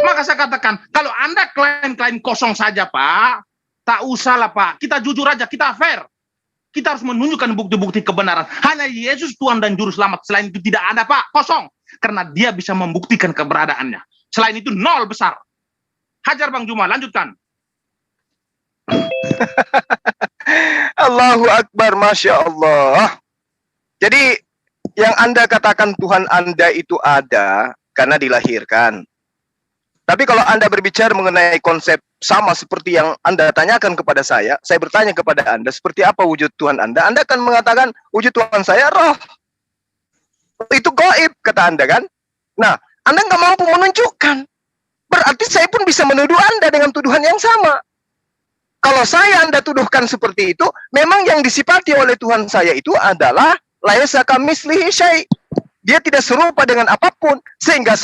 Maka saya katakan, kalau Anda klaim-klaim kosong saja, Pak, tak usahlah, Pak. Kita jujur aja, kita fair. Kita harus menunjukkan bukti-bukti kebenaran. Hanya Yesus Tuhan dan Juru Selamat. Selain itu tidak ada, Pak. Kosong. karena dia bisa membuktikan keberadaannya. Selain itu nol besar. Hajar Bang Juma, lanjutkan. Allahu Akbar, Masya Allah. Jadi yang Anda katakan Tuhan Anda itu ada karena dilahirkan. Tapi kalau Anda berbicara mengenai konsep sama seperti yang Anda tanyakan kepada saya bertanya kepada Anda, seperti apa wujud Tuhan Anda akan mengatakan, wujud Tuhan saya roh. Itu gaib, kata Anda kan? Nah, Anda nggak mampu menunjukkan. Berarti saya pun bisa menuduh Anda dengan tuduhan yang sama. Kalau Anda tuduhkan seperti itu, memang yang disifati oleh Tuhan saya itu adalah laisa kamitslihi syai'. Dia tidak serupa dengan apapun, sehingga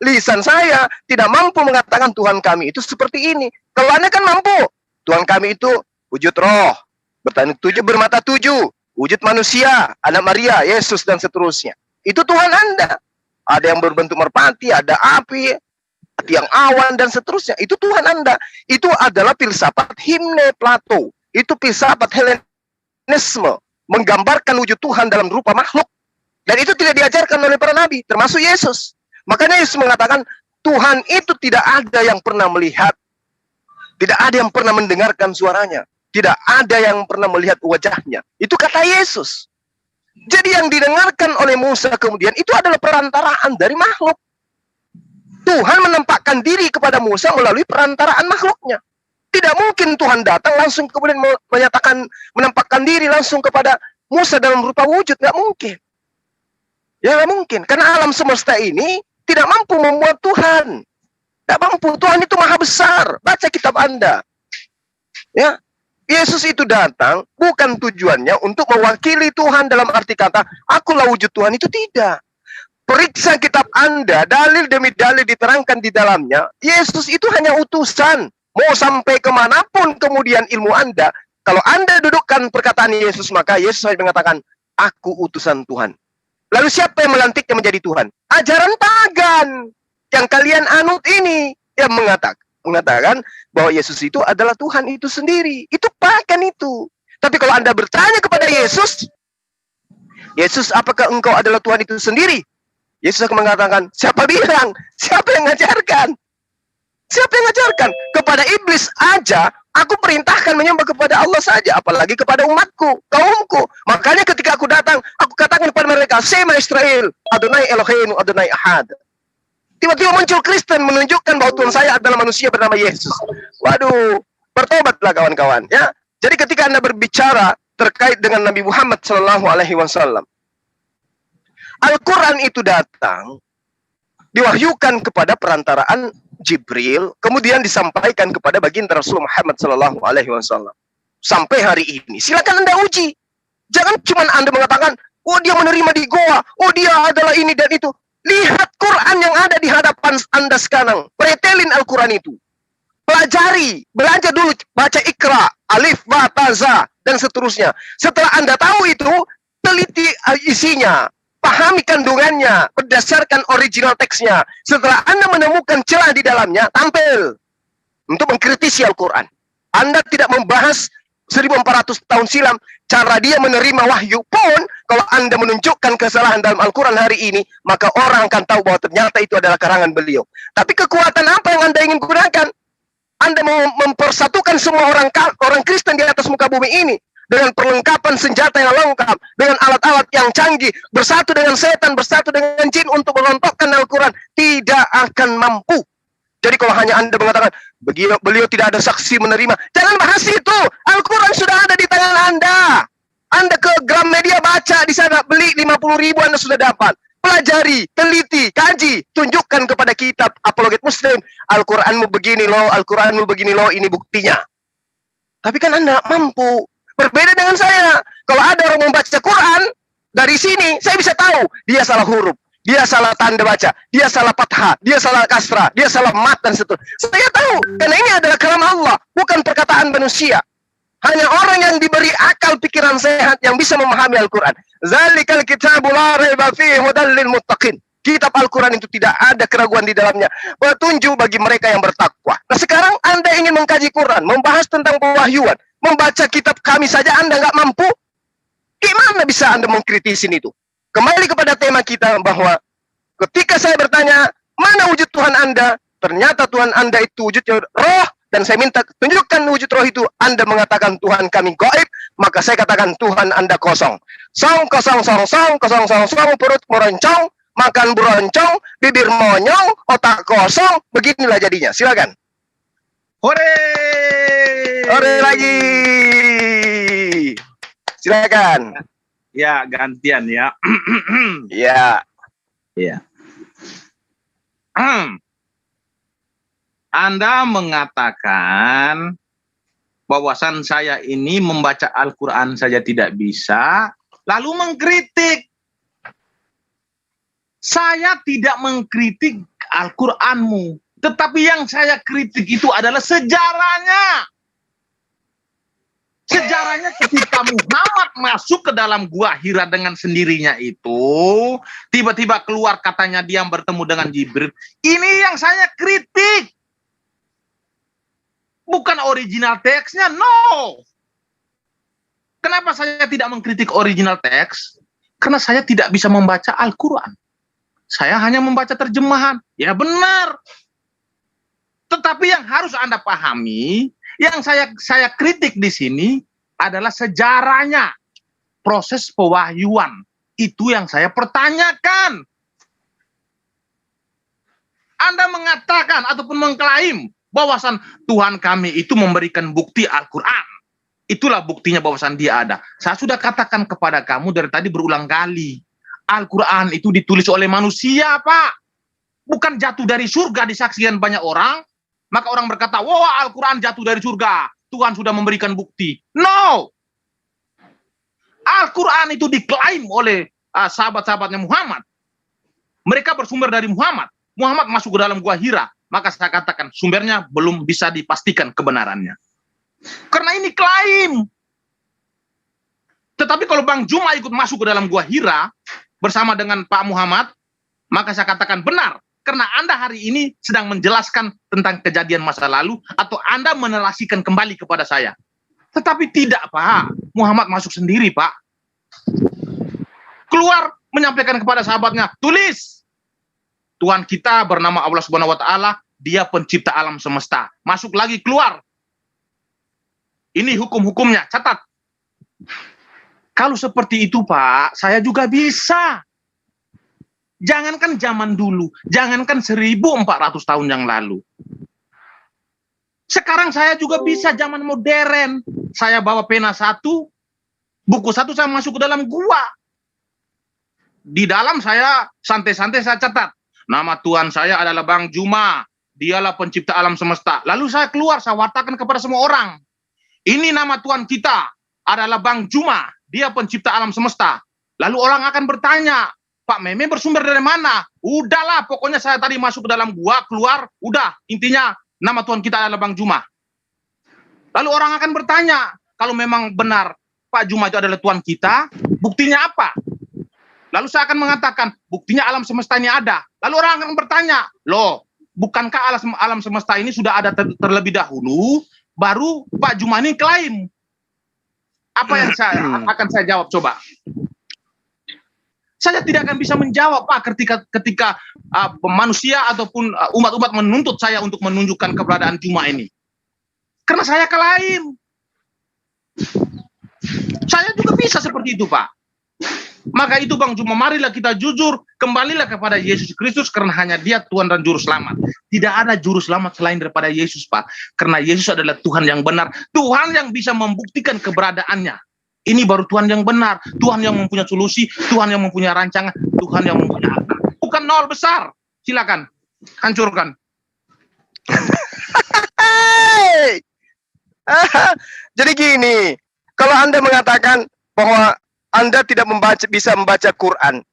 lisan saya tidak mampu mengatakan Tuhan kami itu seperti ini. Kalau Anda kan mampu. Tuhan kami itu wujud roh, bermata tujuh, wujud manusia, anak Maria, Yesus, dan seterusnya. Itu Tuhan Anda. Ada yang berbentuk merpati, ada api, tiang awan, dan seterusnya. Itu Tuhan Anda. Itu adalah filsafat himne Plato. Itu filsafat Helenisme, menggambarkan wujud Tuhan dalam rupa makhluk. Dan itu tidak diajarkan oleh para nabi, termasuk Yesus. Makanya Yesus mengatakan, Tuhan itu tidak ada yang pernah melihat, tidak ada yang pernah mendengarkan suaranya, tidak ada yang pernah melihat wajahnya. Itu kata Yesus. Jadi yang didengarkan oleh Musa kemudian itu adalah perantaraan dari makhluk. Tuhan menempatkan diri kepada Musa melalui perantaraan makhluknya. Tidak mungkin Tuhan datang langsung kemudian menampakkan diri langsung kepada Musa dalam rupa wujud, nggak mungkin. Ya nggak mungkin, karena alam semesta ini tidak mampu membuat Tuhan. Tidak mampu, Tuhan itu maha besar. Baca kitab Anda. Ya, Yesus itu datang bukan tujuannya untuk mewakili Tuhan dalam arti kata, akulah wujud Tuhan, itu tidak. Periksa kitab Anda, dalil demi dalil diterangkan di dalamnya, Yesus itu hanya utusan. Mau sampai kemanapun kemudian ilmu Anda, kalau Anda dudukkan perkataan Yesus, maka Yesus hanya mengatakan, aku utusan Tuhan. Lalu siapa yang melantiknya menjadi Tuhan? Ajaran pagan yang kalian anut ini yang mengatakan bahwa Yesus itu adalah Tuhan itu sendiri. Itu pagan itu. Tapi kalau Anda bertanya kepada Yesus, Yesus, apakah engkau adalah Tuhan itu sendiri? Yesus akan mengatakan, siapa bilang? Siapa yang mengajarkan? Siapa yang mengajarkan? Kepada iblis aja, aku perintahkan menyembah kepada Allah saja, apalagi kepada umatku, kaumku. Makanya ketika aku datang, aku katakan kepada mereka, Shema Israel, Adonai Eloheinu, Adonai Ahad. Tiba-tiba muncul Kristen menunjukkan bahwa Tuhan saya adalah manusia bernama Yesus. Waduh, bertobatlah kawan-kawan. Ya, jadi ketika Anda berbicara terkait dengan Nabi Muhammad SAW, Al-Quran itu datang, diwahyukan kepada perantaraan Jibril, kemudian disampaikan kepada baginda Rasul Muhammad SAW. Sampai hari ini, silakan Anda uji. Jangan cuma Anda mengatakan, oh dia menerima di goa, oh dia adalah ini dan itu. Lihat Quran yang ada di hadapan Anda sekarang. Pretelin Al-Quran itu. Pelajari, belajar dulu, baca Iqra, Alif, Ba, Ta, Za, dan seterusnya. Setelah Anda tahu itu, teliti isinya. Pahami kandungannya berdasarkan original teksnya. Setelah Anda menemukan celah di dalamnya, tampil untuk mengkritisi Al-Quran. Anda tidak membahas 1400 tahun silam cara dia menerima wahyu pun, kalau Anda menunjukkan kesalahan dalam Al-Quran hari ini, maka orang akan tahu bahwa ternyata itu adalah karangan beliau. Tapi kekuatan apa yang Anda ingin gunakan? Anda mau mempersatukan semua orang Kristen di atas muka bumi ini dengan perlengkapan senjata yang lengkap, dengan alat-alat yang canggih, bersatu dengan setan, bersatu dengan jin untuk merontokkan Al-Quran, tidak akan mampu. Jadi kalau hanya Anda mengatakan, beliau tidak ada saksi menerima, jangan bahas itu. Al-Quran sudah ada di tangan Anda. Anda ke Gramedia baca di sana, beli 50.000 Anda sudah dapat. Pelajari, teliti, kaji, tunjukkan kepada kitab Apologet Muslim, Al-Quranmu begini loh, Al-Quranmu begini loh, ini buktinya. Tapi kan Anda mampu. Berbeda dengan saya. Kalau ada orang membaca Quran, dari sini saya bisa tahu dia salah huruf, dia salah tanda baca, dia salah fathah, dia salah kasrah, dia salah mat dan seterusnya. Saya tahu, karena ini adalah kalam Allah, bukan perkataan manusia. Hanya orang yang diberi akal pikiran sehat yang bisa memahami Al-Quran. Zalikal kitabu la raiba fihi hudal lil muttaqin. Kitab Al-Quran itu tidak ada keraguan di dalamnya. Petunjuk bagi mereka yang bertakwa. Nah sekarang Anda ingin mengkaji Quran, membahas tentang pewahyuan, membaca kitab kami saja Anda nggak mampu. Gimana bisa Anda mengkritisi itu? Kembali kepada tema kita bahwa Ketika saya bertanya, mana wujud Tuhan Anda? Ternyata Tuhan Anda itu wujudnya roh, dan saya minta tunjukkan wujud roh itu. Anda mengatakan Tuhan kami gaib, maka saya katakan Tuhan Anda kosong. Song, kosong, song, song, kosong, song, song, perut meroncong, makan beroncong, bibir monyong, otak kosong. Beginilah jadinya. Silakan. Hore! Hore lagi. Silakan. Ya, gantian ya. Ya. Ya. Anda mengatakan bahwasan saya ini membaca Al-Quran saja tidak bisa, lalu mengkritik. Saya tidak mengkritik Al-Quranmu, tetapi yang saya kritik itu adalah sejarahnya. Sejarahnya ketika Muhammad masuk ke dalam gua Hira dengan sendirinya itu, tiba-tiba keluar katanya dia bertemu dengan Jibril. Ini yang saya kritik. Bukan original teksnya, no. Kenapa saya tidak mengkritik original teks? Karena saya tidak bisa membaca Al-Quran. Saya hanya membaca terjemahan. Ya benar. Tetapi yang harus Anda pahami, yang saya kritik di sini adalah sejarahnya, proses pewahyuan. Itu yang saya pertanyakan. Anda mengatakan ataupun mengklaim bahwasan Tuhan kami itu memberikan bukti Al-Quran. Itulah buktinya bahwasan dia ada. Saya sudah katakan kepada kamu dari tadi berulang kali. Al-Quran itu ditulis oleh manusia, Pak. Bukan jatuh dari surga disaksikan banyak orang. Maka orang berkata, wah Al-Quran jatuh dari surga. Tuhan sudah memberikan bukti. No! Al-Quran itu diklaim oleh sahabat-sahabatnya Muhammad. Mereka bersumber dari Muhammad. Muhammad masuk ke dalam gua Hira. Maka saya katakan sumbernya belum bisa dipastikan kebenarannya. Karena ini klaim. Tetapi kalau Bang Juma ikut masuk ke dalam gua Hira bersama dengan Pak Muhammad, maka saya katakan benar. Karena Anda hari ini sedang menjelaskan tentang kejadian masa lalu atau Anda menarasikan kembali kepada saya. Tetapi tidak, Pak. Muhammad masuk sendiri, Pak. Keluar menyampaikan kepada sahabatnya, tulis. Tuhan kita bernama Allah Subhanahu wa taala, dia pencipta alam semesta. Masuk lagi keluar. Ini hukum-hukumnya, catat. Kalau seperti itu, Pak, saya juga bisa. Jangankan zaman dulu, jangankan 1400 tahun yang lalu. Sekarang saya juga bisa zaman modern. Saya bawa pena satu, buku satu, saya masuk ke dalam gua. Di dalam saya santai-santai saya catat. Nama Tuhan saya adalah Bang Juma. Dialah pencipta alam semesta. Lalu saya keluar, saya wartakan kepada semua orang. Ini nama Tuhan kita adalah Bang Juma. Dia pencipta alam semesta. Lalu orang akan bertanya, Pak Meme bersumber dari mana? Udahlah, pokoknya saya tadi masuk ke dalam gua, keluar, udah. Intinya, nama Tuhan kita adalah Bang Juma. Lalu orang akan bertanya, kalau memang benar Pak Juma itu adalah Tuhan kita, buktinya apa? Lalu saya akan mengatakan, buktinya alam semesta ini ada. Lalu orang akan bertanya, loh, bukankah alam semesta ini sudah ada terlebih dahulu, baru Pak Juma ini klaim? Apa yang akan saya jawab, coba? Saya tidak akan bisa menjawab, Pak, ketika manusia ataupun umat-umat menuntut saya untuk menunjukkan keberadaan Juma ini. Karena saya klaim. Saya juga bisa seperti itu, Pak. Maka itu Bang Juma, marilah kita jujur, kembalilah kepada Yesus Kristus karena hanya Dia Tuhan dan Juru Selamat. Tidak ada Juru Selamat selain daripada Yesus, Pak. Karena Yesus adalah Tuhan yang benar, Tuhan yang bisa membuktikan keberadaannya. Ini baru Tuhan yang benar, Tuhan yang mempunyai solusi, Tuhan yang mempunyai rancangan, Tuhan yang mempunyai akal. Bukan nol besar. Silakan, hancurkan. Jadi gini, kalau Anda mengatakan bahwa Anda tidak bisa membaca Quran,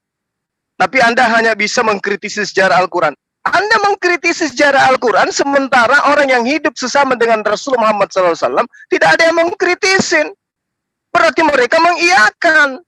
tapi Anda hanya bisa mengkritisi sejarah Al-Quran. Anda mengkritisi sejarah Al-Quran, sementara orang yang hidup sesama dengan Rasul Muhammad SAW, tidak ada yang mengkritisin. Berarti mereka mengiyakan.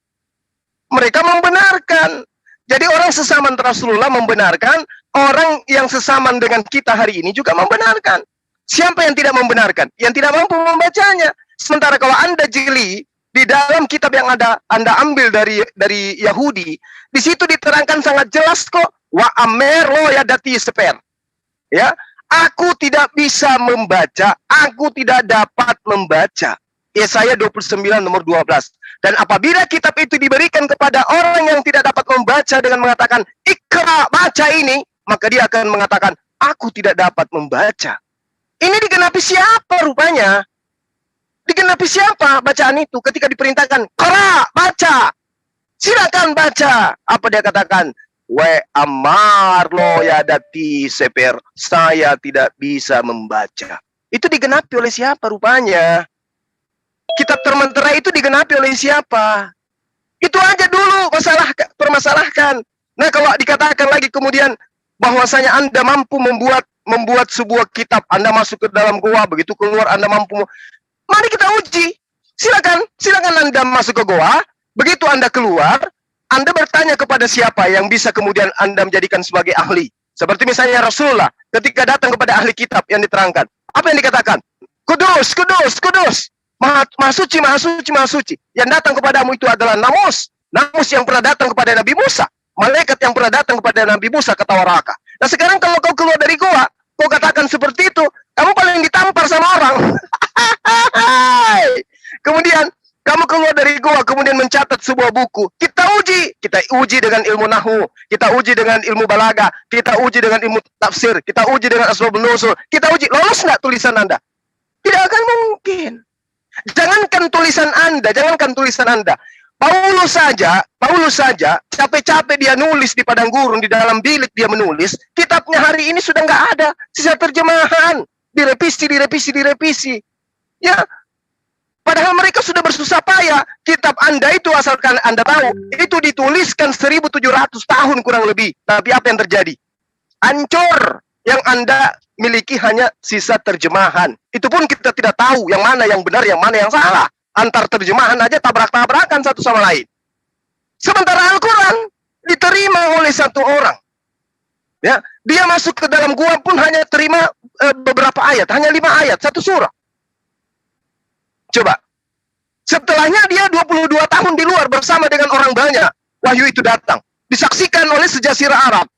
Mereka membenarkan. Jadi orang sesama Rasulullah membenarkan, orang yang sesama dengan kita hari ini juga membenarkan. Siapa yang tidak membenarkan? Yang tidak mampu membacanya. Sementara kalau Anda jeli, di dalam kitab yang Anda ambil dari Yahudi, di situ diterangkan sangat jelas kok Wa amer lo ya dati seper. Ya, aku tidak bisa membaca, aku tidak dapat membaca. Yesaya 29 nomor 12. Dan apabila kitab itu diberikan kepada orang yang tidak dapat membaca dengan mengatakan, "Ikra, baca ini," maka dia akan mengatakan, "Aku tidak dapat membaca." Ini digenapi siapa rupanya? Digenapi siapa bacaan itu ketika diperintahkan, "Qara, baca." Silakan baca. Apa dia katakan? We amar lo ya dati seper. Saya tidak bisa membaca. Itu digenapi oleh siapa rupanya? Kitab termentera itu digenapi oleh siapa? Itu aja dulu permasalahkan. Nah, kalau dikatakan lagi kemudian bahwasanya Anda mampu membuat sebuah kitab, Anda masuk ke dalam goa, begitu keluar Anda mampu. Mari kita uji. Silakan Anda masuk ke goa, begitu Anda keluar, Anda bertanya kepada siapa yang bisa kemudian Anda menjadikan sebagai ahli. Seperti misalnya Rasulullah ketika datang kepada ahli kitab yang diterangkan. Apa yang dikatakan? Kudus, kudus, kudus. Maha suci, maha suci, maha suci. Yang datang kepadamu itu adalah Namus. Namus yang pernah datang kepada Nabi Musa. Malaikat yang pernah datang kepada Nabi Musa, kata Waraka. Nah sekarang kalau kau keluar dari gua, kau katakan seperti itu, kamu paling ditampar sama orang. Kemudian kamu keluar dari gua, kemudian mencatat sebuah buku. Kita uji dengan ilmu nahu, kita uji dengan ilmu balaga, kita uji dengan ilmu tafsir, kita uji dengan asbabun nuzul, kita uji, lolos nggak tulisan Anda? Tidak akan mungkin. Jangankan tulisan Anda. Paulus saja capek-capek dia nulis di padang gurun, di dalam bilik dia menulis, kitabnya hari ini sudah nggak ada, sisa terjemahan, direvisi. Ya, padahal mereka sudah bersusah payah. Kitab Anda itu, asalkan Anda tahu, itu dituliskan 1700 tahun kurang lebih. Tapi apa yang terjadi? Hancur. Yang Anda miliki hanya sisa terjemahan. Itu pun kita tidak tahu yang mana yang benar, yang mana yang salah. Antar terjemahan aja tabrak-tabrakan satu sama lain. Sementara Al-Quran diterima oleh satu orang. Ya, dia masuk ke dalam gua pun hanya terima beberapa ayat, hanya 5 ayat, satu surah. Coba. Setelahnya dia 22 tahun di luar bersama dengan orang banyak. Wahyu itu datang. Disaksikan oleh sejazirah Arab.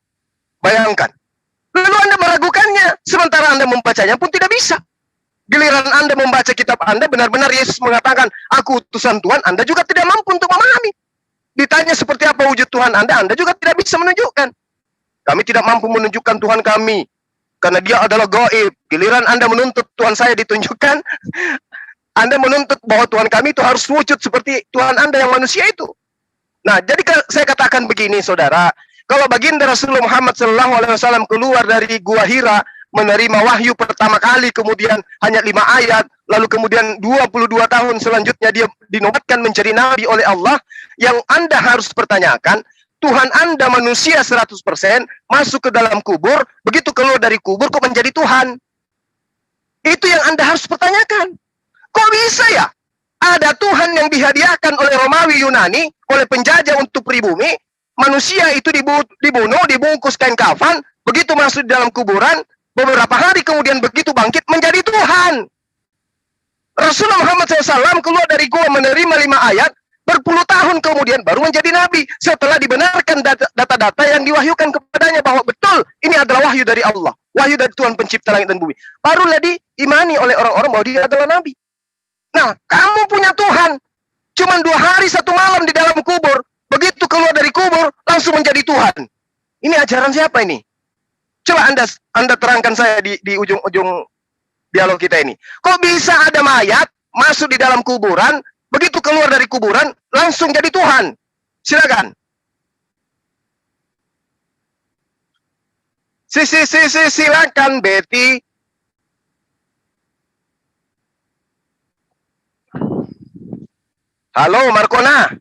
Bayangkan. Lalu Anda meragukannya, sementara Anda membacanya pun tidak bisa. Giliran Anda membaca kitab Anda, benar-benar Yesus mengatakan, "Aku utusan Tuhan," Anda juga tidak mampu untuk memahami. Ditanya seperti apa wujud Tuhan Anda juga tidak bisa menunjukkan. Kami tidak mampu menunjukkan Tuhan kami, karena dia adalah gaib. Giliran Anda menuntut Tuhan saya ditunjukkan, Anda menuntut bahwa Tuhan kami itu harus wujud seperti Tuhan Anda yang manusia itu. Nah, jadi saya katakan begini, saudara. Kalau baginda Rasulullah Muhammad SAW keluar dari Gua Hira, menerima wahyu pertama kali, kemudian hanya 5 ayat, lalu kemudian 22 tahun selanjutnya dia dinobatkan menjadi nabi oleh Allah, yang Anda harus pertanyakan, Tuhan Anda manusia 100%, masuk ke dalam kubur, begitu keluar dari kubur kok menjadi Tuhan? Itu yang Anda harus pertanyakan. Kok bisa ya? Ada Tuhan yang dihadiahkan oleh Romawi Yunani, oleh penjajah untuk pribumi, manusia itu dibunuh, dibungkus kain kafan, begitu masuk di dalam kuburan, beberapa hari kemudian begitu bangkit menjadi Tuhan. Rasulullah Muhammad SAW keluar dari gua menerima 5 ayat, berpuluh tahun kemudian baru menjadi nabi, setelah dibenarkan data-data yang diwahyukan kepadanya bahwa betul ini adalah wahyu dari Allah, wahyu dari Tuhan pencipta langit dan bumi. Barulah diimani oleh orang-orang bahwa dia adalah nabi. Nah, kamu punya Tuhan, cuma 2 hari 1 malam di dalam kubur, begitu keluar dari kubur, langsung menjadi Tuhan. Ini ajaran siapa ini? Coba Anda terangkan saya di ujung-ujung dialog kita ini. Kok bisa ada mayat masuk di dalam kuburan, begitu keluar dari kuburan, langsung jadi Tuhan? Silakan. Silakan, Betty. Halo, Markona.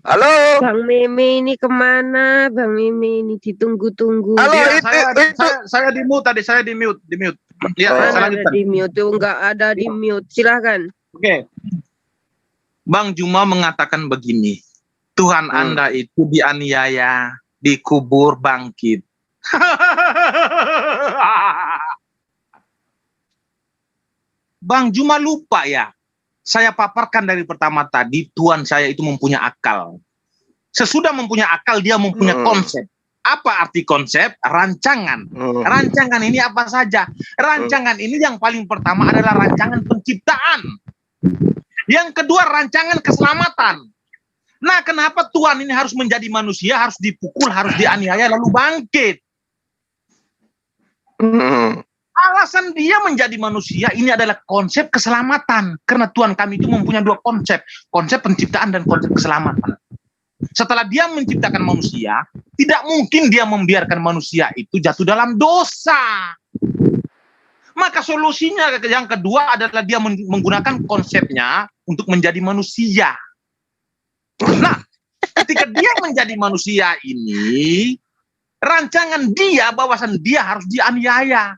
Halo. Bang Meme ini kemana? Bang Meme ini ditunggu-tunggu. Halo, Ya, saya di mute tadi, saya di mute. Ya, Mana ada di mute? Tuh nggak ada di mute. Silahkan. Oke. Bang Juma mengatakan begini, Tuhan Anda itu dianiaya, dikubur, bangkit. Bang Juma lupa ya, saya paparkan dari pertama tadi, Tuhan saya itu mempunyai akal. Sesudah mempunyai akal, dia mempunyai konsep. Apa arti konsep? Rancangan. Rancangan ini apa saja? Rancangan ini yang paling pertama adalah rancangan penciptaan. Yang kedua, rancangan keselamatan. Nah, kenapa Tuhan ini harus menjadi manusia, harus dipukul, harus dianiaya, lalu bangkit? Alasan dia menjadi manusia ini adalah konsep keselamatan. Karena Tuhan kami itu mempunyai dua konsep. Konsep penciptaan dan konsep keselamatan. Setelah dia menciptakan manusia, tidak mungkin dia membiarkan manusia itu jatuh dalam dosa. Maka solusinya yang kedua adalah dia menggunakan konsepnya untuk menjadi manusia. Nah, ketika dia menjadi manusia ini, rancangan dia bahwasan dia harus dianiaya.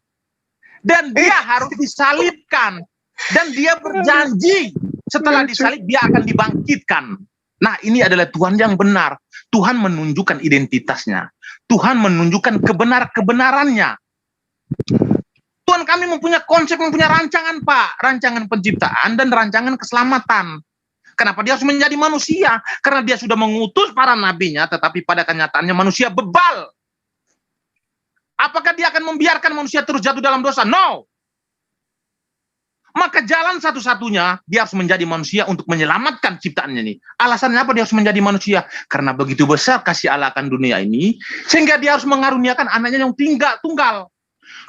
Dan dia harus disalibkan. Dan dia berjanji setelah disalib dia akan dibangkitkan. Nah, ini adalah Tuhan yang benar. Tuhan menunjukkan identitasnya. Tuhan menunjukkan kebenarannya. Tuhan kami mempunyai konsep, mempunyai rancangan, Pak. Rancangan penciptaan dan rancangan keselamatan. Kenapa dia harus menjadi manusia? Karena dia sudah mengutus para nabinya, tetapi pada kenyataannya manusia bebal. Apakah dia akan membiarkan manusia terus jatuh dalam dosa? No. Maka jalan satu-satunya, dia harus menjadi manusia untuk menyelamatkan ciptaannya ini. Alasannya apa dia harus menjadi manusia? Karena begitu besar kasih Allah akan dunia ini, sehingga dia harus mengaruniakan anaknya yang tunggal.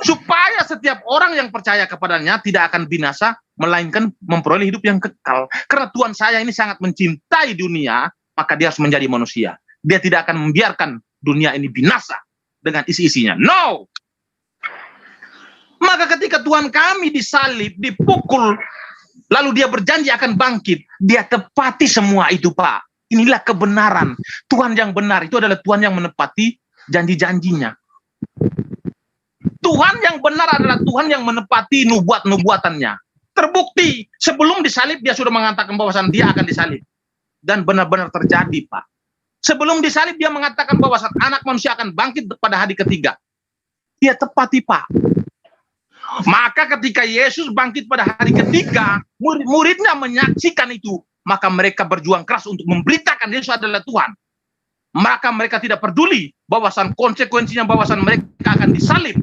Supaya setiap orang yang percaya kepadanya tidak akan binasa, melainkan memperoleh hidup yang kekal. Karena Tuhan saya ini sangat mencintai dunia, maka dia harus menjadi manusia. Dia tidak akan membiarkan dunia ini binasa dengan isi-isinya. No! Maka ketika Tuhan kami disalib, dipukul, lalu dia berjanji akan bangkit, dia tepati semua itu, Pak. Inilah kebenaran. Tuhan yang benar itu adalah Tuhan yang menepati janji-janjinya. Tuhan yang benar adalah Tuhan yang menepati nubuat-nubuatannya. Terbukti, sebelum disalib dia sudah mengatakan bahwasan dia akan disalib. Dan benar-benar terjadi, Pak. Sebelum disalib dia mengatakan bahwasan anak manusia akan bangkit pada hari ketiga. Dia tepati, Pak. Maka ketika Yesus bangkit pada hari ketiga, murid-muridnya menyaksikan itu, maka mereka berjuang keras untuk memberitakan Yesus adalah Tuhan. Maka mereka tidak peduli bahwasan konsekuensinya bahwasan mereka akan disalib.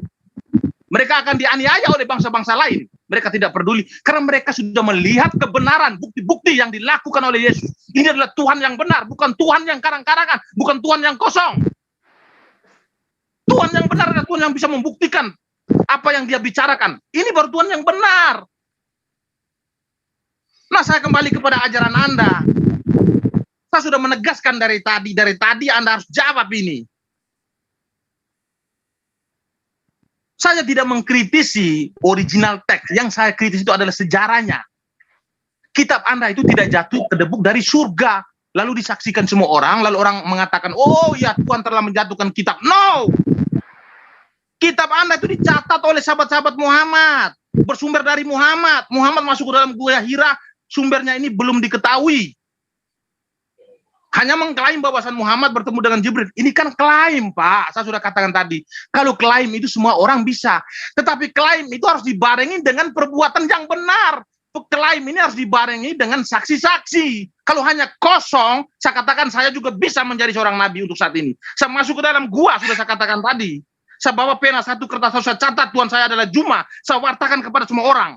Mereka akan dianiaya oleh bangsa-bangsa lain. Mereka tidak peduli karena mereka sudah melihat kebenaran, bukti-bukti yang dilakukan oleh Yesus. Ini adalah Tuhan yang benar, bukan Tuhan yang karang-karangan, bukan Tuhan yang kosong. Tuhan yang benar adalah Tuhan yang bisa membuktikan apa yang dia bicarakan. Ini baru Tuhan yang benar. Nah, saya kembali kepada ajaran Anda. Saya sudah menegaskan dari tadi Anda harus jawab ini. Saya tidak mengkritisi original teks. Yang saya kritis itu adalah sejarahnya. Kitab Anda itu tidak jatuh ke debuk dari surga. Lalu disaksikan semua orang. Lalu orang mengatakan, oh ya Tuhan telah menjatuhkan kitab. No! Kitab Anda itu dicatat oleh sahabat-sahabat Muhammad. Bersumber dari Muhammad. Muhammad masuk ke dalam Gua Hira. Sumbernya ini belum diketahui. Hanya mengklaim bahwasan Muhammad bertemu dengan Jibril. Ini kan klaim, Pak. Saya sudah katakan tadi. Kalau klaim itu semua orang bisa. Tetapi klaim itu harus dibarengi dengan perbuatan yang benar. Klaim ini harus dibarengi dengan saksi-saksi. Kalau hanya kosong, saya katakan saya juga bisa menjadi seorang nabi untuk saat ini. Saya masuk ke dalam gua, sudah saya katakan tadi. Saya bawa pena, satu kertas, saya catat Tuhan saya adalah Juma. Saya wartakan kepada semua orang.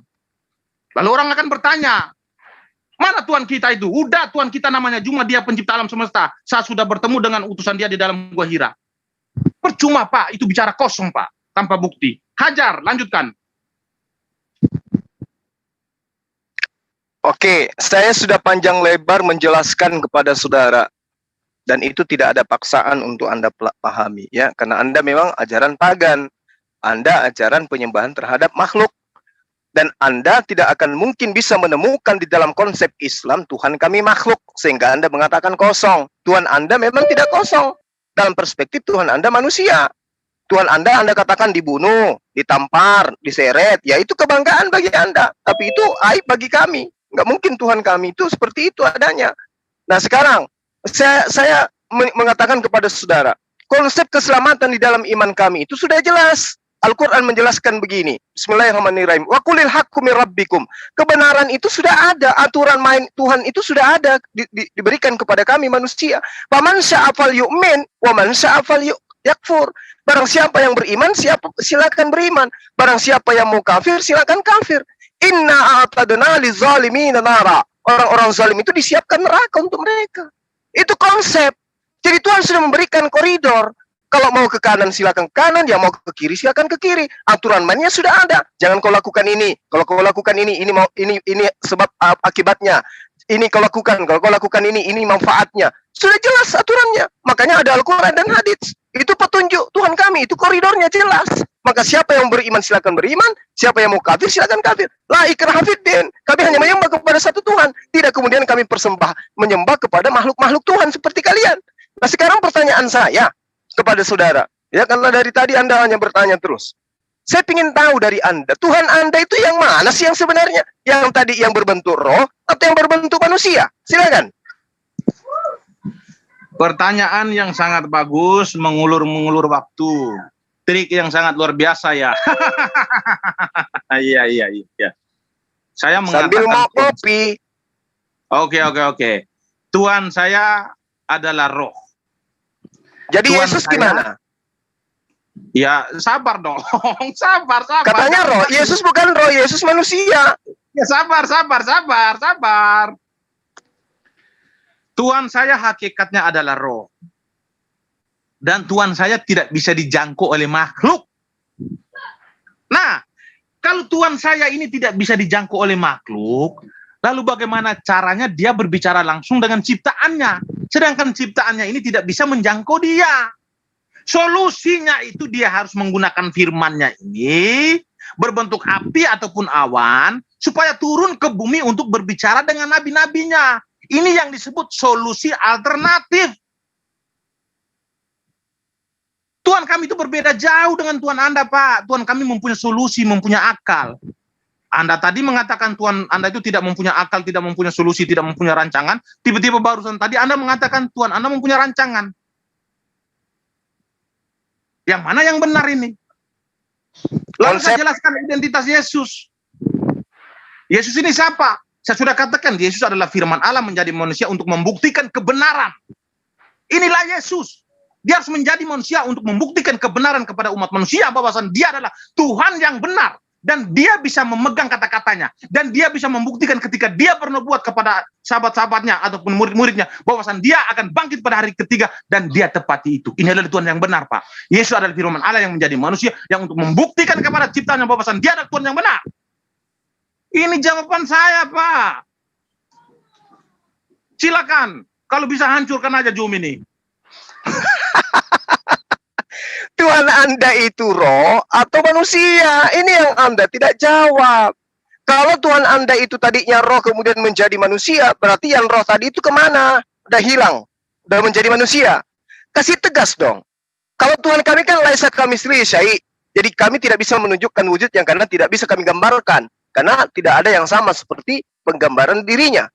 Lalu orang akan bertanya, mana Tuhan kita itu? Udah, Tuhan kita namanya Juma, dia pencipta alam semesta. Saya sudah bertemu dengan utusan dia di dalam Gua Hira. Percuma, Pak. Itu bicara kosong, Pak. Tanpa bukti. Hajar, lanjutkan. Oke, saya sudah panjang lebar menjelaskan kepada saudara. Dan itu tidak ada paksaan untuk Anda pahami. Ya, karena Anda memang ajaran pagan. Anda ajaran penyembahan terhadap makhluk. Dan Anda tidak akan mungkin bisa menemukan di dalam konsep Islam Tuhan kami makhluk. Sehingga Anda mengatakan kosong. Tuhan Anda memang tidak kosong. Dalam perspektif Tuhan Anda manusia. Tuhan Anda katakan dibunuh, ditampar, diseret. Ya itu kebanggaan bagi Anda. Tapi itu aib bagi kami. Nggak mungkin Tuhan kami itu seperti itu adanya. Nah sekarang, saya mengatakan kepada saudara. Konsep keselamatan di dalam iman kami itu sudah jelas. Al-Quran menjelaskan begini. Bismillahirrahmanirrahim. Wa qulil haqqu min rabbikum. Kebenaran itu sudah ada, aturan main Tuhan itu sudah ada, diberikan kepada kami manusia. Faman syaa falyu'min wa man syaa falyakfur. Barang siapa yang beriman, silakan beriman. Barang siapa yang mau kafir, silakan kafir. Inna a'tadna lizalimina nara. Orang-orang zalim itu disiapkan neraka untuk mereka. Itu konsep. Jadi Tuhan sudah memberikan koridor. Kalau mau ke kanan silakan ke kanan, yang mau ke kiri silakan ke kiri. Aturan mainnya sudah ada. Jangan kau lakukan ini. Kalau kau lakukan ini sebab akibatnya. Ini kau lakukan. Kalau kau lakukan ini manfaatnya. Sudah jelas aturannya. Makanya ada Al-Quran dan hadits. Itu petunjuk Tuhan kami. Itu koridornya jelas. Maka siapa yang beriman silakan beriman. Siapa yang mau kafir silakan kafir. La ikraha fiddin. Kami hanya menyembah kepada satu Tuhan. Tidak kemudian kami menyembah kepada makhluk-makhluk Tuhan seperti kalian. Nah sekarang pertanyaan saya kepada saudara, ya, karena dari tadi Anda hanya bertanya terus. Saya ingin tahu dari Anda, Tuhan Anda itu yang mana sih yang sebenarnya? Yang tadi yang berbentuk roh atau yang berbentuk manusia? Silakan. Pertanyaan yang sangat bagus, mengulur-mengulur waktu. Trik yang sangat luar biasa ya. Iya. Saya mengatakan sambil mau kopi. Oke. Tuhan saya adalah roh. Jadi Tuhan Yesus saya, gimana? Ya sabar dong. sabar. Katanya roh. Yesus bukan roh, Yesus manusia. Ya sabar. Tuhan saya hakikatnya adalah roh. Dan Tuhan saya tidak bisa dijangkau oleh makhluk. Nah, kalau Tuhan saya ini tidak bisa dijangkau oleh makhluk, lalu bagaimana caranya dia berbicara langsung dengan ciptaannya? Sedangkan ciptaannya ini tidak bisa menjangkau dia. Solusinya itu dia harus menggunakan firman-Nya ini, berbentuk api ataupun awan, supaya turun ke bumi untuk berbicara dengan nabi-nabinya. Ini yang disebut solusi alternatif. Tuhan kami itu berbeda jauh dengan Tuhan Anda, Pak. Tuhan kami mempunyai solusi, mempunyai akal. Anda tadi mengatakan Tuhan Anda itu tidak mempunyai akal, tidak mempunyai solusi, tidak mempunyai rancangan. Tiba-tiba barusan tadi Anda mengatakan Tuhan Anda mempunyai rancangan. Yang mana yang benar ini? Lalu saya jelaskan identitas Yesus. Yesus ini siapa? Saya sudah katakan Yesus adalah firman Allah menjadi manusia untuk membuktikan kebenaran. Inilah Yesus. Dia harus menjadi manusia untuk membuktikan kebenaran kepada umat manusia bahwasan dia adalah Tuhan yang benar. Dan dia bisa memegang kata-katanya. Dan dia bisa membuktikan ketika dia bernubuat kepada sahabat-sahabatnya ataupun murid-muridnya bahwasan dia akan bangkit pada hari ketiga dan dia tepati itu. Ini adalah Tuhan yang benar, Pak. Yesus adalah firman Allah yang menjadi manusia yang untuk membuktikan kepada ciptaannya bahwasan dia adalah Tuhan yang benar. Ini jawaban saya, Pak. Silakan. Kalau bisa hancurkan aja Zoom ini. Tuhan Anda itu roh atau manusia? Ini yang Anda tidak jawab. Kalau Tuhan Anda itu tadinya roh kemudian menjadi manusia, berarti yang roh tadi itu kemana? Udah hilang, udah menjadi manusia. Kasih tegas dong. Kalau Tuhan kami kan laisa kamitslihi syai'. Jadi kami tidak bisa menunjukkan wujud yang karena tidak bisa kami gambarkan. Karena tidak ada yang sama seperti penggambaran dirinya.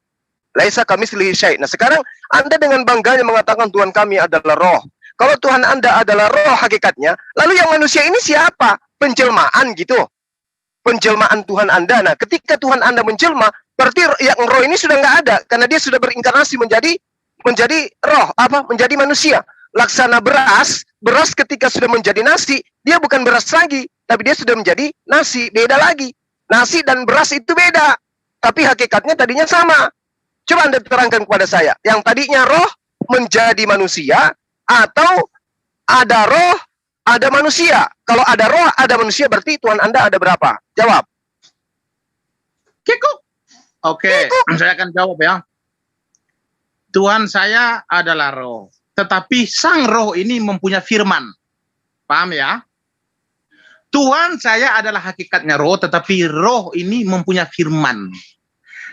Laisa kamitslihi syai'. Nah sekarang Anda dengan bangganya mengatakan Tuhan kami adalah roh. Kalau Tuhan Anda adalah roh hakikatnya, lalu yang manusia ini siapa? Penjelmaan gitu. Penjelmaan Tuhan Anda. Nah, ketika Tuhan Anda menjelma, berarti yang roh ini sudah nggak ada, karena dia sudah berinkarnasi menjadi roh, menjadi manusia. Laksana beras ketika sudah menjadi nasi, dia bukan beras lagi, tapi dia sudah menjadi nasi, beda lagi. Nasi dan beras itu beda, tapi hakikatnya tadinya sama. Coba Anda terangkan kepada saya, yang tadinya roh menjadi manusia, atau ada roh, ada manusia. Kalau ada roh, ada manusia, berarti Tuhan Anda ada berapa? Jawab. Kikuk. Oke, saya akan jawab ya. Tuhan saya adalah roh. Tetapi sang roh ini mempunyai firman. Paham ya? Tuhan saya adalah hakikatnya roh, tetapi roh ini mempunyai firman.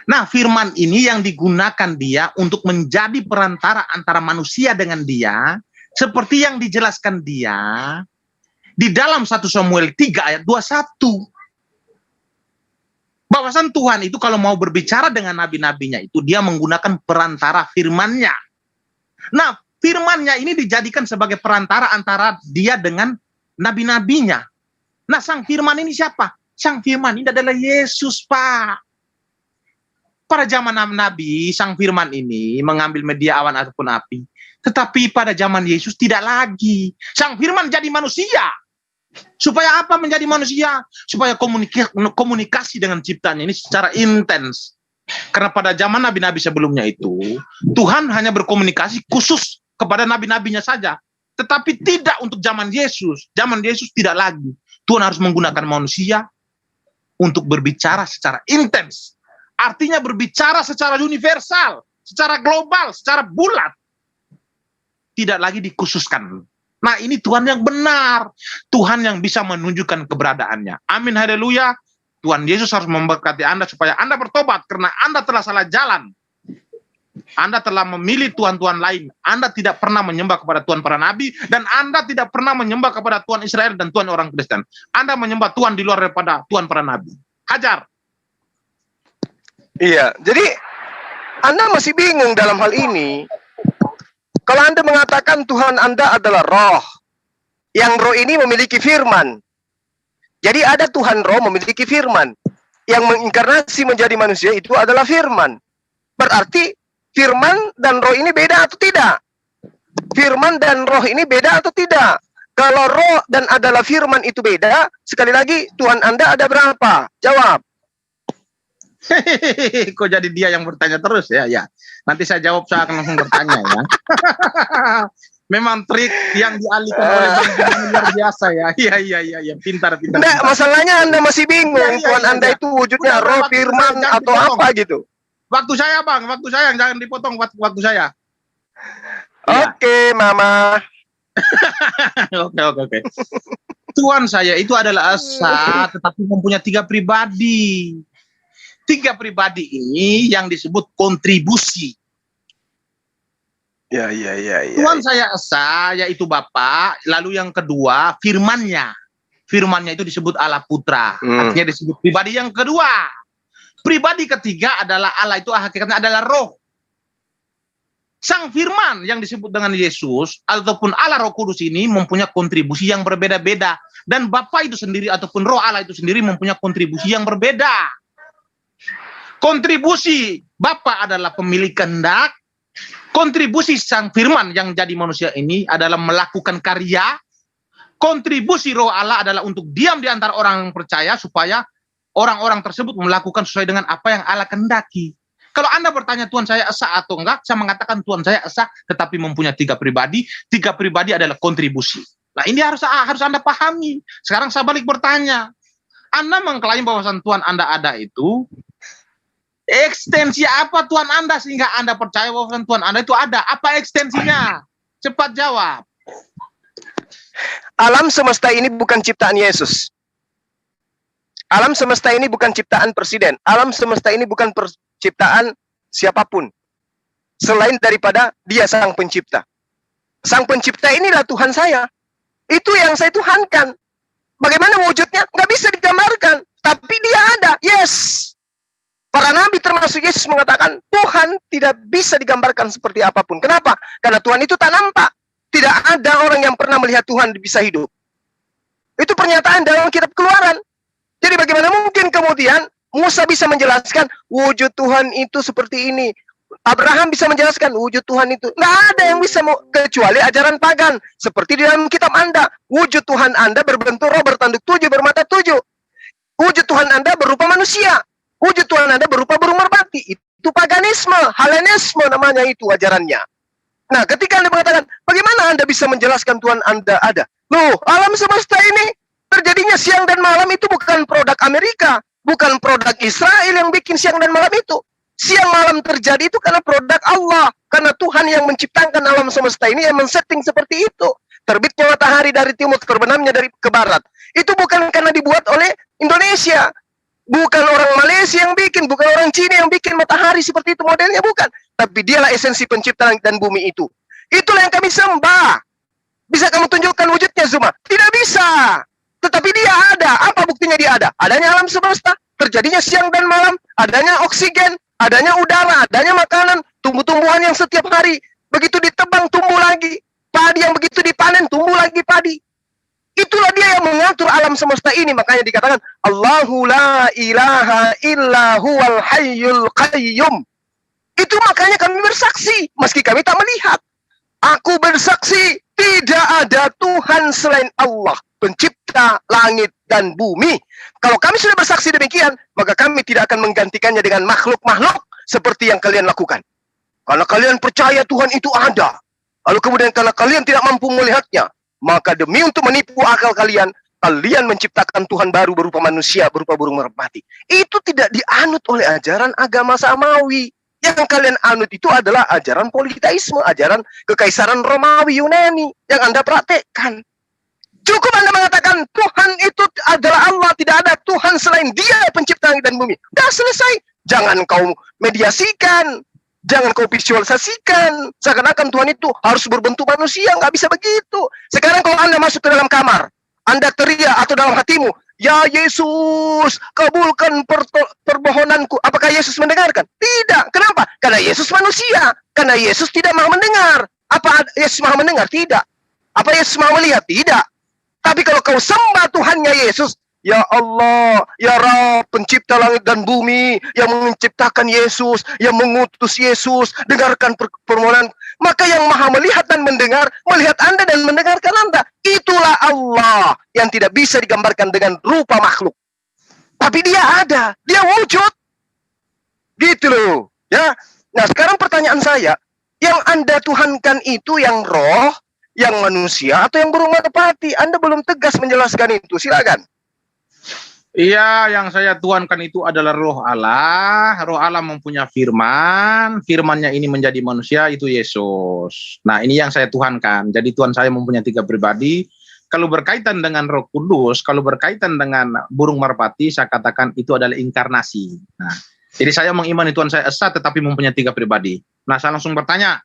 Nah, firman ini yang digunakan dia untuk menjadi perantara antara manusia dengan dia, seperti yang dijelaskan dia di dalam 1 Samuel 3 ayat 21. Bahwasan Tuhan itu kalau mau berbicara dengan nabi-nabinya itu, dia menggunakan perantara firman-Nya. Nah, firman-Nya ini dijadikan sebagai perantara antara dia dengan nabi-nabinya. Nah, Sang Firman ini siapa? Sang Firman ini adalah Yesus, Pak. Pada zaman Nabi, Sang Firman ini mengambil media awan ataupun api. Tetapi pada zaman Yesus tidak lagi. Sang Firman jadi manusia. Supaya apa menjadi manusia? Supaya komunikasi dengan ciptaannya ini secara intens. Karena pada zaman nabi-nabi sebelumnya itu, Tuhan hanya berkomunikasi khusus kepada nabi-nabinya saja. Tetapi tidak untuk zaman Yesus. Zaman Yesus tidak lagi. Tuhan harus menggunakan manusia untuk berbicara secara intens. Artinya berbicara secara universal, secara global, secara bulat. Tidak lagi dikhususkan. Nah, ini Tuhan yang benar. Tuhan yang bisa menunjukkan keberadaannya. Amin, haleluya. Tuhan Yesus harus memberkati Anda supaya Anda bertobat karena Anda telah salah jalan. Anda telah memilih Tuhan-Tuhan lain. Anda tidak pernah menyembah kepada Tuhan para nabi, dan Anda tidak pernah menyembah kepada Tuhan Israel dan Tuhan orang Kristen. Anda menyembah Tuhan di luar daripada Tuhan para nabi. Hajar. Iya, jadi Anda masih bingung dalam hal ini. Kalau Anda mengatakan Tuhan Anda adalah roh, yang roh ini memiliki firman. Jadi ada Tuhan roh memiliki firman. Yang menginkarnasi menjadi manusia itu adalah firman. Berarti firman dan roh ini beda atau tidak? Firman dan roh ini beda atau tidak? Kalau roh dan adalah firman itu beda, sekali lagi Tuhan Anda ada berapa? Jawab. Kok jadi dia yang bertanya terus ya? Ya. Nanti saya jawab, saya akan langsung bertanya ya. Memang trik yang dialihkan oleh Bang Juma luar biasa ya. Iya. Pintar. Enggak, masalahnya Anda masih bingung. Tuhan Anda itu wujudnya roh, firman, atau apa gitu. Waktu saya, Bang. Waktu saya, jangan dipotong waktu saya. Oke, Mama. Oke. Tuhan saya itu adalah Esa, tetapi mempunyai 3 pribadi. 3 pribadi ini yang disebut kontribusi. Ya. Tuhan saya Esa, yaitu Bapa. Lalu yang kedua, firmannya. Firmannya itu disebut Allah Putra. Artinya disebut pribadi yang kedua. Pribadi ketiga adalah Allah, itu hakikatnya adalah roh. Sang Firman yang disebut dengan Yesus ataupun Allah Roh Kudus ini mempunyai kontribusi yang berbeda-beda. Dan Bapa itu sendiri ataupun roh Allah itu sendiri mempunyai kontribusi yang berbeda. Kontribusi Bapa adalah pemilik kehendak. Kontribusi Sang Firman yang jadi manusia ini adalah melakukan karya. Kontribusi roh Allah adalah untuk diam di antara orang yang percaya supaya orang-orang tersebut melakukan sesuai dengan apa yang Allah kehendaki. Kalau Anda bertanya Tuhan saya Esa atau enggak, saya mengatakan Tuhan saya Esa, tetapi mempunyai 3 pribadi. 3 pribadi adalah kontribusi. Nah, ini harus Anda pahami. Sekarang saya balik bertanya. Anda mengklaim bahwasan Tuhan Anda ada itu, ekstensi apa Tuhan Anda sehingga Anda percaya bahwasan Tuhan Anda itu ada? Apa ekstensinya? Cepat jawab. Alam semesta ini bukan ciptaan Yesus. Alam semesta ini bukan ciptaan presiden. Alam semesta ini bukan ciptaan siapapun selain daripada Dia Sang Pencipta. Sang Pencipta inilah Tuhan saya. Itu yang saya tuhankan. Bagaimana wujudnya? Nggak bisa digambarkan. Tapi Dia ada. Yes. Para nabi termasuk Yesus mengatakan Tuhan tidak bisa digambarkan seperti apapun. Kenapa? Karena Tuhan itu tak nampak. Tidak ada orang yang pernah melihat Tuhan bisa hidup. Itu pernyataan dalam kitab Keluaran. Jadi bagaimana mungkin kemudian Musa bisa menjelaskan wujud Tuhan itu seperti ini. Abraham bisa menjelaskan wujud Tuhan itu. Nggak ada yang bisa kecuali ajaran pagan. Seperti di dalam kitab Anda. Wujud Tuhan Anda berbentuk roh, bertanduk 7, bermata 7. Wujud Tuhan Anda berupa manusia. Wujud Tuhan Anda berupa burung merpati. Itu paganisme, Helenisme namanya itu ajarannya. Nah, ketika Anda mengatakan, bagaimana Anda bisa menjelaskan Tuhan Anda ada? Loh, alam semesta ini terjadinya siang dan malam itu bukan produk Amerika. Bukan produk Israel yang bikin siang dan malam itu. Siang malam terjadi itu karena produk Allah. Karena Tuhan yang menciptakan alam semesta ini yang men-setting seperti itu. Terbitnya matahari dari timur, terbenamnya dari ke barat. Itu bukan karena dibuat oleh Indonesia. Bukan orang Malaysia yang bikin, bukan orang Cina yang bikin matahari seperti itu modelnya, bukan. Tapi dialah esensi pencipta langit dan bumi itu. Itulah yang kami sembah. Bisa kamu tunjukkan wujudnya, Zuma? Tidak bisa. Tetapi Dia ada. Apa buktinya Dia ada? Adanya alam semesta, terjadinya siang dan malam, adanya oksigen, adanya udara, adanya makanan, tumbuh-tumbuhan yang setiap hari begitu ditebang tumbuh lagi, padi yang begitu dipanen tumbuh lagi padi. Itulah dia yang mengatur alam semesta ini. Makanya dikatakan Allahu la ilaha illa huwal hayyul qayyum. Itu makanya kami bersaksi meski kami tak melihat. Aku bersaksi tidak ada Tuhan selain Allah, pencipta langit dan bumi. Kalau kami sudah bersaksi demikian, maka kami tidak akan menggantikannya dengan makhluk-makhluk seperti yang kalian lakukan. Kalau kalian percaya Tuhan itu ada, lalu kemudian karena kalian tidak mampu melihatnya, maka demi untuk menipu akal kalian, kalian menciptakan Tuhan baru berupa manusia, berupa burung merpati. Itu tidak dianut oleh ajaran agama Samawi. Yang kalian anut itu adalah ajaran politeisme, ajaran kekaisaran Romawi Yunani yang Anda praktekkan. Cukup Anda mengatakan Tuhan itu adalah Allah, tidak ada Tuhan selain Dia pencipta langit dan bumi. Dah selesai. Jangan kau mediasikan, jangan kau visualisasikan seakan-akan Tuhan itu harus berbentuk manusia. Nggak bisa begitu. Sekarang kalau Anda masuk ke dalam kamar, Anda teriak atau dalam hatimu, ya Yesus, kabulkan permohonanku. Apakah Yesus mendengarkan? Tidak. Kenapa? Karena Yesus manusia. Karena Yesus tidak maha mendengar. Apa Yesus maha mendengar? Tidak. Apa Yesus maha melihat? Tidak. Tapi kalau kau sembah Tuhannya Yesus, ya Allah, ya Rabb, pencipta langit dan bumi, yang menciptakan Yesus, yang mengutus Yesus, dengarkan permohonan. Maka yang maha melihat dan mendengar, melihat Anda dan mendengarkan Anda. Itulah Allah yang tidak bisa digambarkan dengan rupa makhluk. Tapi dia ada, dia wujud. Gitu loh. Ya. Nah sekarang pertanyaan saya, yang Anda tuhankan itu yang roh, yang manusia, atau yang burung merpati? Anda belum tegas menjelaskan itu, silakan. Iya, yang saya tuhankan itu adalah roh Allah. Roh Allah mempunyai firman. Firmannya ini menjadi manusia, itu Yesus. Nah, ini yang saya tuhankan. Jadi Tuhan saya mempunyai 3 pribadi. Kalau berkaitan dengan Roh Kudus, kalau berkaitan dengan burung merpati, saya katakan itu adalah inkarnasi. Nah, jadi saya mengimani Tuhan saya esa, tetapi mempunyai 3 pribadi. Nah, saya langsung bertanya.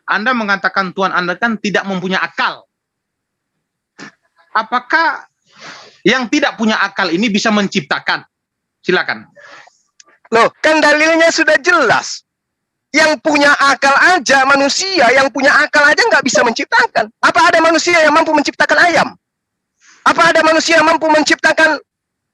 Anda mengatakan Tuhan Anda kan tidak mempunyai akal. Apakah yang tidak punya akal ini bisa menciptakan? Silakan. Loh, kan dalilnya sudah jelas. Yang punya akal aja, manusia yang punya akal aja nggak bisa menciptakan. Apa ada manusia yang mampu menciptakan ayam? Apa ada manusia yang mampu menciptakan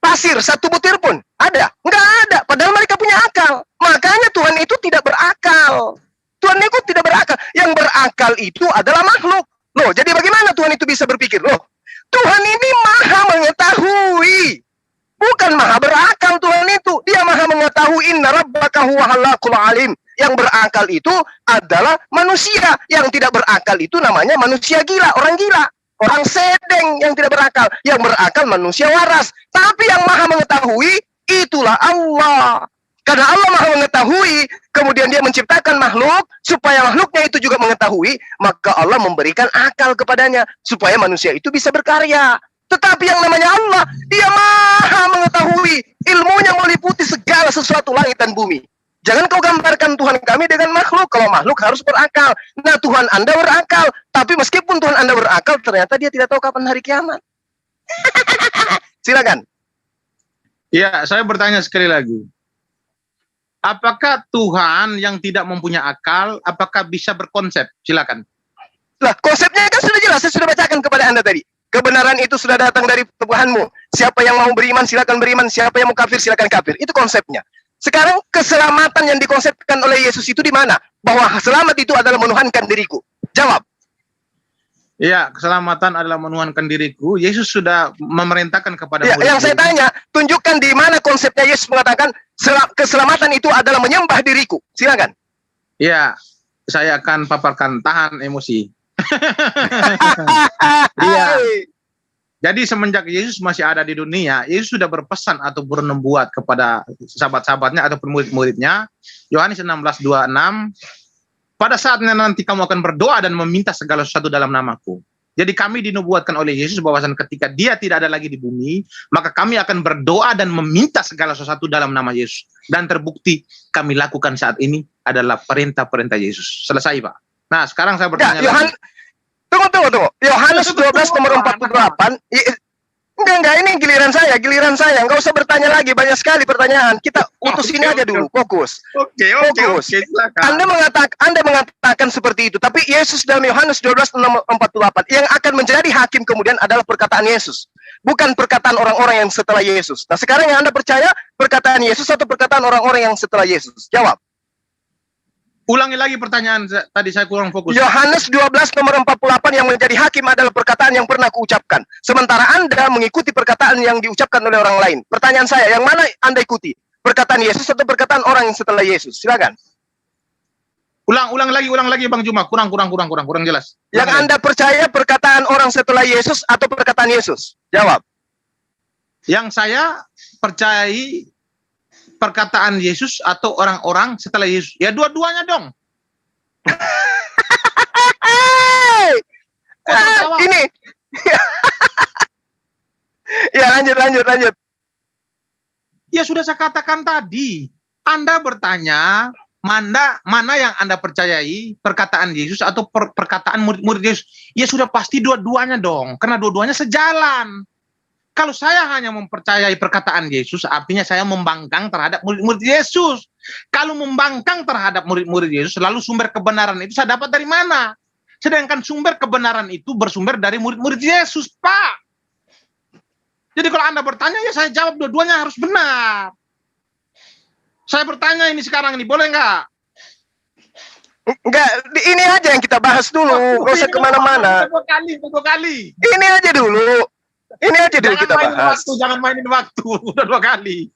pasir 1 butir pun? Ada? Nggak ada. Padahal mereka punya akal. Makanya Tuhan itu tidak berakal. Tuhan itu tidak berakal. Yang berakal itu adalah makhluk. Loh, jadi bagaimana Tuhan itu bisa berpikir? Loh, Tuhan ini maha mengetahui. Bukan maha berakal Tuhan itu. Dia maha mengetahui. Inna rabbaka huwa halaqul alim. Yang berakal itu adalah manusia. Yang tidak berakal itu namanya manusia gila. Orang gila. Orang sedeng yang tidak berakal. Yang berakal manusia waras. Tapi yang maha mengetahui itulah Allah. Karena Allah maha mengetahui, kemudian dia menciptakan makhluk, supaya makhluknya itu juga mengetahui, maka Allah memberikan akal kepadanya, supaya manusia itu bisa berkarya. Tetapi yang namanya Allah, dia maha mengetahui, ilmunya meliputi segala sesuatu langit dan bumi. Jangan kau gambarkan Tuhan kami dengan makhluk, kalau makhluk harus berakal. Nah Tuhan Anda berakal, tapi meskipun Tuhan Anda berakal, ternyata dia tidak tahu kapan hari kiamat. Silakan. Ya, saya bertanya sekali lagi. Apakah Tuhan yang tidak mempunyai akal, apakah bisa berkonsep? Silakan. Lah, konsepnya kan sudah jelas, saya sudah bacakan kepada Anda tadi. Kebenaran itu sudah datang dari Tuhanmu. Siapa yang mau beriman, silakan beriman. Siapa yang mau kafir, silakan kafir. Itu konsepnya. Sekarang, keselamatan yang dikonsepkan oleh Yesus itu di mana? Bahwa selamat itu adalah menuhankan diriku. Jawab. Iya, keselamatan adalah menuhankan diriku. Yesus sudah memerintahkan kepada ya, yang saya tanya, tunjukkan di mana konsepnya Yesus mengatakan keselamatan itu adalah menyembah diriku. Silakan. Iya, saya akan paparkan, tahan emosi. Iya. Jadi semenjak Yesus masih ada di dunia, Yesus sudah berpesan atau bernubuat kepada sahabat-sahabatnya atau murid-muridnya. Yohanes 16:26. Pada saatnya nanti kamu akan berdoa dan meminta segala sesuatu dalam namaku. Jadi kami dinubuatkan oleh Yesus bahwasan ketika dia tidak ada lagi di bumi, maka kami akan berdoa dan meminta segala sesuatu dalam nama Yesus. Dan terbukti kami lakukan saat ini adalah perintah-perintah Yesus. Selesai, Pak. Nah, sekarang saya bertanya lagi. Tunggu. Yohanes 12 nomor 48. Enggak, ini giliran saya. Enggak usah bertanya lagi, banyak sekali pertanyaan. Kita utus ini aja dulu, fokus. Oke, silakan. Anda mengatakan seperti itu, tapi Yesus dalam Yohanes 12:48 yang akan menjadi hakim kemudian adalah perkataan Yesus, bukan perkataan orang-orang yang setelah Yesus. Nah, sekarang yang Anda percaya perkataan Yesus atau perkataan orang-orang yang setelah Yesus? Jawab. Ulangi lagi pertanyaan tadi, saya kurang fokus. Yohanes 12 nomor 48 yang menjadi hakim adalah perkataan yang pernah kuucapkan. Sementara Anda mengikuti perkataan yang diucapkan oleh orang lain. Pertanyaan saya, yang mana Anda ikuti? Perkataan Yesus atau perkataan orang yang setelah Yesus? Silakan. Ulang lagi Bang Juma. Kurang jelas. Yang Anda percaya perkataan orang setelah Yesus atau perkataan Yesus? Jawab. Yang saya percayai perkataan Yesus atau orang-orang setelah Yesus. Ya dua-duanya dong. Ini. Ya lanjut. Ya sudah saya katakan tadi. Anda bertanya mana yang Anda percayai, perkataan Yesus atau perkataan murid-murid Yesus. Ya sudah pasti dua-duanya dong. Karena dua-duanya sejalan. Kalau saya hanya mempercayai perkataan Yesus, artinya saya membangkang terhadap murid-murid Yesus. Kalau membangkang terhadap murid-murid Yesus, lalu sumber kebenaran itu saya dapat dari mana? Sedangkan sumber kebenaran itu bersumber dari murid-murid Yesus, Pak. Jadi kalau Anda bertanya, ya saya jawab dua-duanya harus benar. Saya bertanya ini sekarang ini, boleh nggak? Enggak, ini aja yang kita bahas dulu. Nggak usah kemana-mana. Dua kali. Ini aja dulu. Ini aja dulu kita bahas. Jangan mainin waktu, udah 2 kali.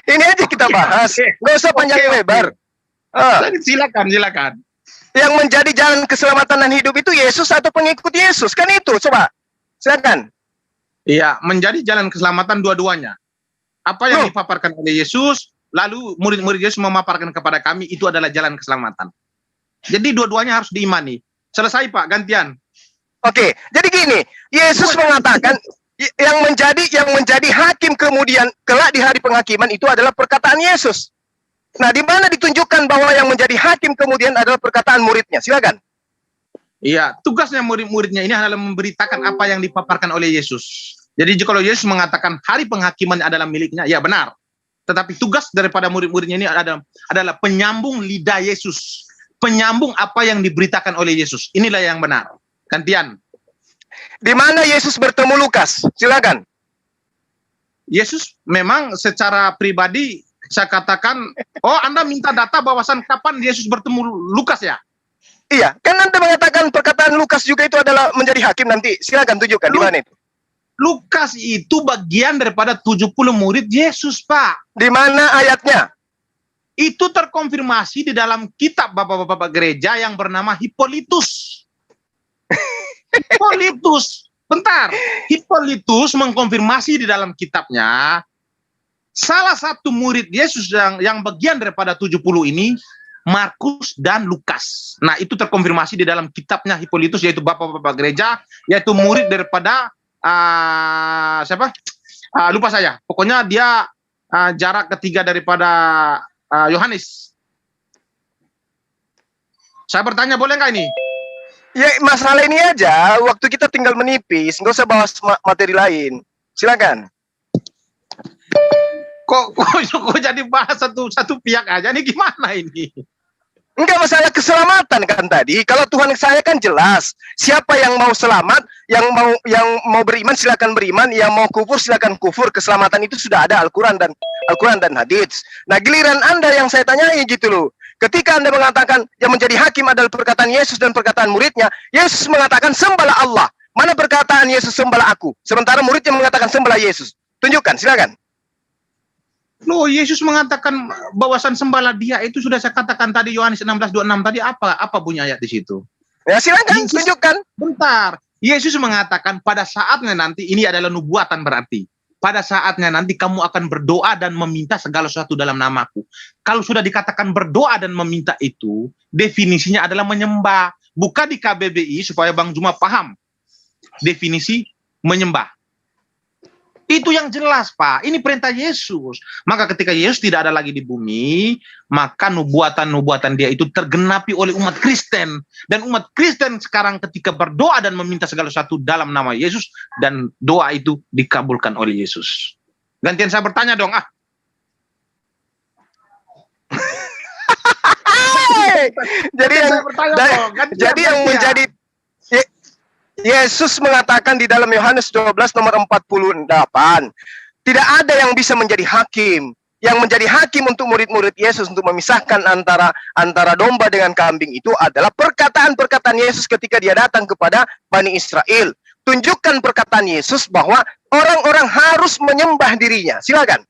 Ini aja kita bahas. Nggak usah panjang lebar. Silakan. Yang menjadi jalan keselamatan dan hidup itu Yesus atau pengikut Yesus? Kan itu, coba. Silakan. Iya, menjadi jalan keselamatan dua-duanya. Apa yang dipaparkan oleh Yesus, lalu murid-murid Yesus memaparkan kepada kami, itu adalah jalan keselamatan. Jadi dua-duanya harus diimani. Selesai, Pak, gantian. Oke, jadi gini, Yesus mengatakan yang menjadi hakim kemudian kelak di hari penghakiman itu adalah perkataan Yesus. Nah, di mana ditunjukkan bahwa yang menjadi hakim kemudian adalah perkataan muridnya? Silakan. Iya, tugasnya murid-muridnya ini adalah memberitakan apa yang dipaparkan oleh Yesus. Jadi kalau Yesus mengatakan hari penghakiman adalah miliknya, ya benar. Tetapi tugas daripada murid-muridnya ini adalah penyambung lidah Yesus. Penyambung apa yang diberitakan oleh Yesus. Inilah yang benar. Gantian. Di mana Yesus bertemu Lukas? Silakan. Yesus memang secara pribadi saya katakan, Anda minta data bahwasan kapan Yesus bertemu Lukas ya? Iya, kan Anda mengatakan perkataan Lukas juga itu adalah menjadi hakim nanti. Silakan tunjukkan di mana itu. Lukas itu bagian daripada 70 murid Yesus, Pak. Di mana ayatnya? Itu terkonfirmasi di dalam kitab bapak-bapak gereja yang bernama Hippolytus. Hippolytus mengkonfirmasi di dalam kitabnya salah satu murid Yesus yang bagian daripada 70 ini Markus dan Lukas. Nah, itu terkonfirmasi di dalam kitabnya Hippolytus, yaitu bapak-bapak gereja, yaitu murid daripada siapa? Lupa saya. Pokoknya dia jarak ketiga daripada Yohanes. Saya bertanya, boleh nggak ini? Ya, masalah ini aja, waktu kita tinggal menipis, nggak usah bahas materi lain. Silakan. Kok jadi bahas satu pihak aja, ini gimana ini? Enggak, masalah keselamatan kan tadi. Kalau Tuhan saya kan jelas, siapa yang mau selamat, yang mau beriman silakan beriman, yang mau kufur silakan kufur. Keselamatan itu sudah ada Al-Qur'an dan hadits. Nah, giliran Anda yang saya tanyai gitu loh. Ketika Anda mengatakan yang menjadi hakim adalah perkataan Yesus dan perkataan muridnya, Yesus mengatakan sembahlah Allah. Mana perkataan Yesus sembahlah aku? Sementara muridnya mengatakan sembahlah Yesus. Tunjukkan, silakan. Loh, Yesus mengatakan bahwasan sembahlah dia, itu sudah saya katakan tadi Yohanes 16:26 tadi apa bunyi ayat di situ? Ya silakan, tunjukkan. Bentar. Yesus mengatakan pada saatnya nanti, ini adalah nubuatan berarti. Pada saatnya nanti kamu akan berdoa dan meminta segala sesuatu dalam namaku. Kalau sudah dikatakan berdoa dan meminta itu, definisinya adalah menyembah. Buka di KBBI supaya Bang Juma paham definisi menyembah. Itu yang jelas, Pak. Ini perintah Yesus. Maka ketika Yesus tidak ada lagi di bumi, maka nubuatan-nubuatan dia itu tergenapi oleh umat Kristen. Dan umat Kristen sekarang ketika berdoa dan meminta segala sesuatu dalam nama Yesus, dan doa itu dikabulkan oleh Yesus. Gantian saya bertanya dong, Jadi yang menjadi Yesus mengatakan di dalam Yohanes 12 nomor 48, tidak ada yang bisa menjadi hakim. Yang menjadi hakim untuk murid-murid Yesus untuk memisahkan antara domba dengan kambing itu adalah perkataan-perkataan Yesus ketika dia datang kepada Bani Israel. Tunjukkan perkataan Yesus bahwa orang-orang harus menyembah dirinya. Silakan.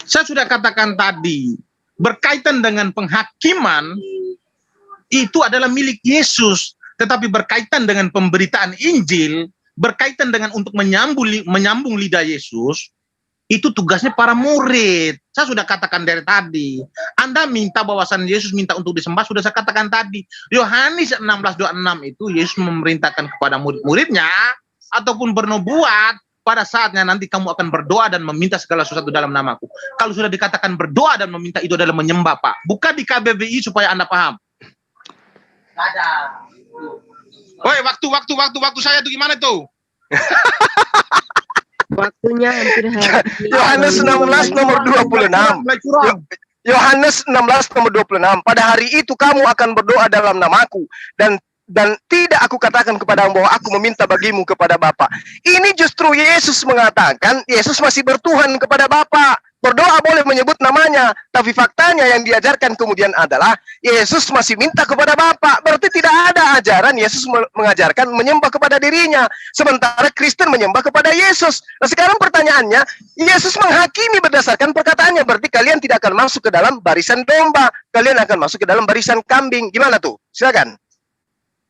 Saya sudah katakan tadi, berkaitan dengan penghakiman, itu adalah milik Yesus. Tetapi berkaitan dengan pemberitaan Injil, berkaitan dengan untuk menyambung lidah Yesus, itu tugasnya para murid. Saya sudah katakan dari tadi. Anda minta bahwasan Yesus minta untuk disembah, sudah saya katakan tadi. Yohanes 16:26 itu Yesus memerintahkan kepada murid-muridnya, ataupun bernubuat, pada saatnya nanti kamu akan berdoa dan meminta segala sesuatu dalam namaku. Kalau sudah dikatakan berdoa dan meminta, itu adalah menyembah, Pak. Bukan di KBBI supaya Anda paham. Ada. Woi, waktu saya itu gimana tuh? Waktunya hampir habis. Yohanes 16 nomor 26. Yohanes 16 nomor 26. Pada hari itu kamu akan berdoa dalam namaku, dan tidak aku katakan kepadamu bahwa aku meminta bagimu kepada Bapa. Ini justru Yesus mengatakan Yesus masih bertuhan kepada Bapa. Berdoa boleh menyebut namanya, tapi faktanya yang diajarkan kemudian adalah Yesus masih minta kepada Bapa. Berarti tidak ada ajaran Yesus mengajarkan menyembah kepada dirinya, sementara Kristen menyembah kepada Yesus. Nah, sekarang pertanyaannya, Yesus menghakimi berdasarkan perkataannya, berarti kalian tidak akan masuk ke dalam barisan domba, kalian akan masuk ke dalam barisan kambing. Gimana tuh? Silakan.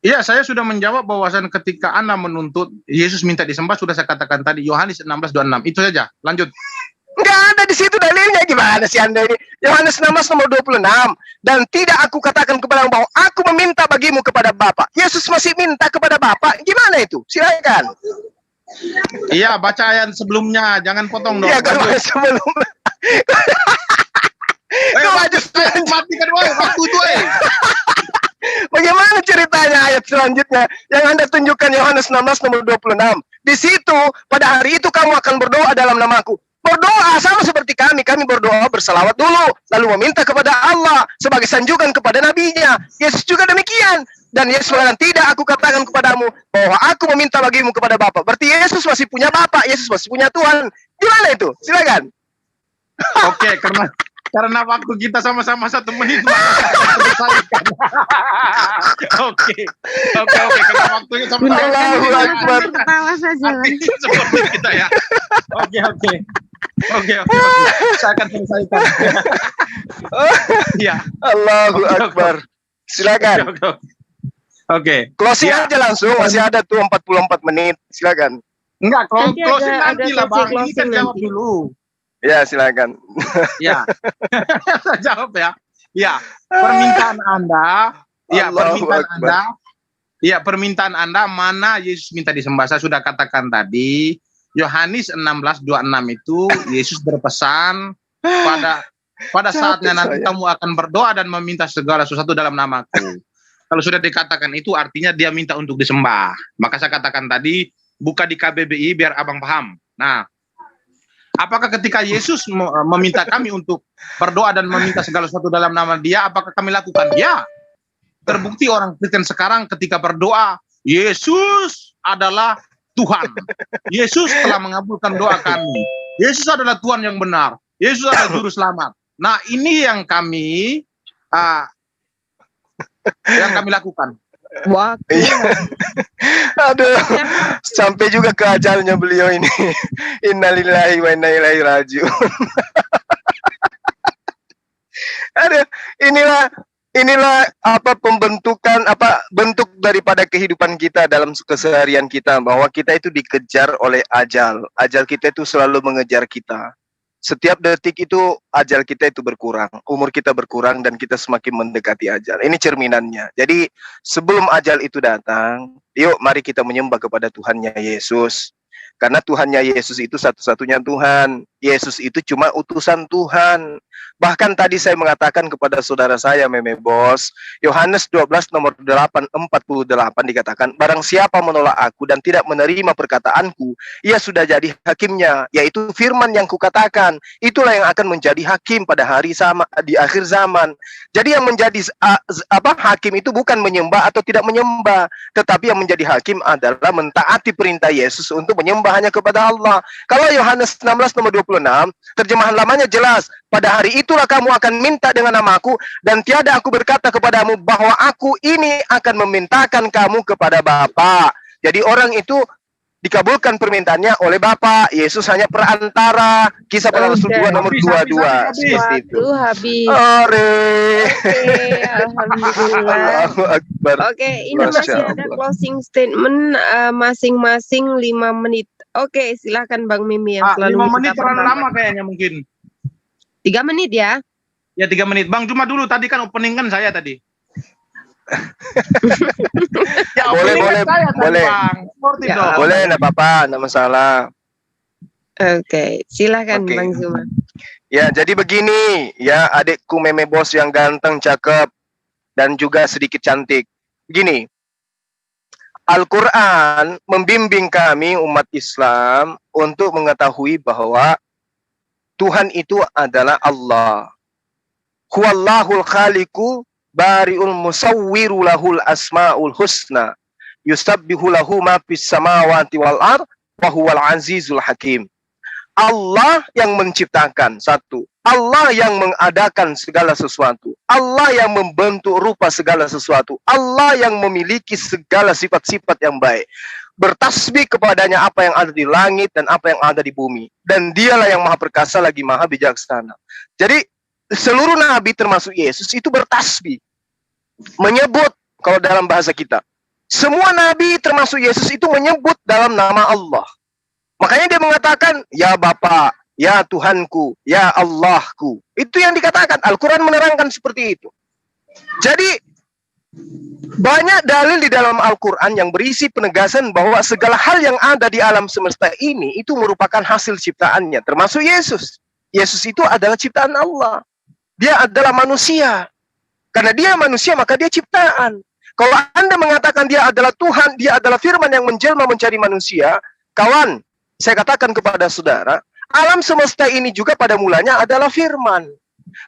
Iya, saya sudah menjawab bahwasan ketika Anda menuntut Yesus minta disembah, sudah saya katakan tadi, Yohanes 16:26. Itu saja. Lanjut. Nggak ada di situ dalilnya. Gimana sih Anda ini? Yohanes 16 nomor 26. Dan tidak aku katakan kepadamu bahwa aku meminta bagimu kepada Bapa. Yesus masih minta kepada Bapa. Gimana itu? Silakan. Iya, baca ayat sebelumnya. Jangan potong dong. Iya, kalau sebelum. Matikan waktu itu. Bagaimana ceritanya ayat selanjutnya yang Anda tunjukkan Yohanes 16 nomor 26. Di situ pada hari itu kamu akan berdoa dalam namaku. Berdoa sama seperti kami berdoa bersalawat dulu, lalu meminta kepada Allah sebagai sanjungan kepada nabinya. Yesus juga demikian. Dan Yesus mengatakan, tidak aku katakan kepadamu bahwa aku meminta bagimu kepada Bapa. Berarti Yesus masih punya Bapa, Yesus masih punya Tuhan. Gimana itu? Silakan. Oke, karena waktu kita sama-sama 1 menit, Oke. Karena waktunya sama-sama. Allahu Akbar. Ketawa saja. Seperti kita ya. Oke. Saya akan selesaikan. Iya. Allahu Akbar. Silakan. Oke. Closing aja langsung, masih ada tuh 44 menit. Silakan. Enggak, closing ada nanti lah, Bang. Ini kan closing jawab nanti. dulu. Ya, silakan. Ya. Saya jawab ya. Ya, permintaan Anda, permintaan Anda mana Yesus minta disembah. Saya sudah katakan tadi, Yohanes 16:26 itu Yesus berpesan pada saatnya nanti kamu akan berdoa dan meminta segala sesuatu dalam namaku. Kalau sudah dikatakan itu artinya dia minta untuk disembah. Maka saya katakan tadi, buka di KBBI biar abang paham. Nah, apakah ketika Yesus meminta kami untuk berdoa dan meminta segala sesuatu dalam nama Dia, apakah kami lakukan? Ya. Terbukti orang Kristen sekarang ketika berdoa, Yesus adalah Tuhan. Yesus telah mengabulkan doa kami. Yesus adalah Tuhan yang benar. Yesus adalah juru selamat. Nah, ini yang kami lakukan. Waktu. Aduh, sampai juga ke ajalnya beliau ini. Innalillahi wa inna ilaihi raji'un. Aduh, inilah bentuk daripada kehidupan kita dalam keseharian kita, bahwa kita itu dikejar oleh ajal. Ajal kita itu selalu mengejar kita. Setiap detik itu ajal kita itu berkurang, umur kita berkurang, dan kita semakin mendekati ajal. Ini cerminannya. Jadi sebelum ajal itu datang, yuk mari kita menyembah kepada Tuhannya Yesus. Karena Tuhannya Yesus itu satu-satunya Tuhan. Yesus itu cuma utusan Tuhan. Bahkan tadi saya mengatakan kepada saudara saya, Meme Bos, Yohanes 12 nomor 48 dikatakan, barang siapa menolak aku dan tidak menerima perkataanku, ia sudah jadi hakimnya, yaitu firman yang kukatakan. Itulah yang akan menjadi hakim pada hari di akhir zaman. Jadi yang menjadi hakim itu bukan menyembah atau tidak menyembah, tetapi yang menjadi hakim adalah mentaati perintah Yesus untuk menyembah hanya kepada Allah. Kalau Yohanes 16 nomor 26, terjemahan lamanya jelas, pada hari itulah kamu akan minta dengan namaku, dan tiada aku berkata kepadamu bahwa aku ini akan memintakan kamu kepada Bapa. Jadi orang itu dikabulkan permintaannya oleh Bapa. Yesus hanya perantara. Kisah Para Rasul 2 nomor 22. Waktu habis. Alhamdulillah. Allahu Akbar. Oke, ini masih ada closing statement masing-masing 5 menit. Oke, silakan Bang Mimi yang selalu 5 menit terlalu lama kayaknya mungkin. 3 menit ya. Ya 3 menit. Bang Juma dulu, tadi kan opening kan saya tadi. Ya, boleh. Bang. Ya, boleh, enggak apa-apa, enggak masalah. Oke, silakan Bang Zuma. Ya, jadi begini, ya adikku Meme Bos yang ganteng, cakep, dan juga sedikit cantik. Begini, Al-Quran membimbing kami umat Islam untuk mengetahui bahwa Tuhan itu adalah Allah. Huwallahul khaliqu bari'ul musawwiru lahul asma'ul husna. Yusabbihu lahu ma fis samawati wal ard wa huwal azizul hakim. Allah yang menciptakan, satu. Allah yang mengadakan segala sesuatu. Allah yang membentuk rupa segala sesuatu. Allah yang memiliki segala sifat-sifat yang baik. Bertasbih kepadanya apa yang ada di langit dan apa yang ada di bumi. Dan dialah yang maha perkasa lagi maha bijaksana. Jadi seluruh nabi termasuk Yesus itu bertasbih. Menyebut, kalau dalam bahasa kita, semua nabi termasuk Yesus itu menyebut dalam nama Allah. Makanya dia mengatakan, ya Bapa, ya Tuhanku, ya Allahku. Itu yang dikatakan. Al-Quran menerangkan seperti itu. Jadi banyak dalil di dalam Al-Quran yang berisi penegasan bahwa segala hal yang ada di alam semesta ini itu merupakan hasil ciptaannya, termasuk Yesus. Yesus itu adalah ciptaan Allah. Dia adalah manusia. Karena dia manusia, maka dia ciptaan. Kalau Anda mengatakan dia adalah Tuhan, dia adalah firman yang menjelma mencari manusia, kawan, saya katakan kepada saudara, alam semesta ini juga pada mulanya adalah firman.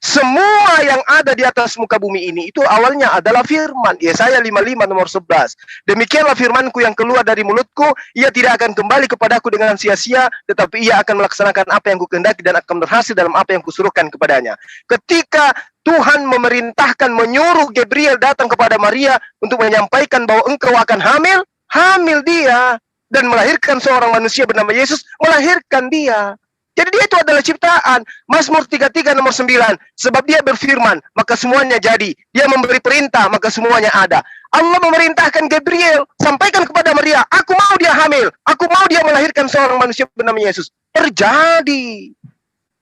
Semua yang ada di atas muka bumi ini itu awalnya adalah firman. Yesaya 55 nomor 11. Demikianlah firmanku yang keluar dari mulutku, ia tidak akan kembali kepadaku dengan sia-sia, tetapi ia akan melaksanakan apa yang kukehendaki dan akan berhasil dalam apa yang kusuruhkan kepadanya. Ketika Tuhan memerintahkan, menyuruh Gabriel datang kepada Maria untuk menyampaikan bahwa engkau akan hamil dia dan melahirkan seorang manusia bernama Yesus, melahirkan dia. Jadi dia itu adalah ciptaan. Mazmur 33 nomor 9. Sebab dia berfirman, maka semuanya jadi. Dia memberi perintah, maka semuanya ada. Allah memerintahkan Gabriel, sampaikan kepada Maria, aku mau dia hamil. Aku mau dia melahirkan seorang manusia bernama Yesus. Terjadi.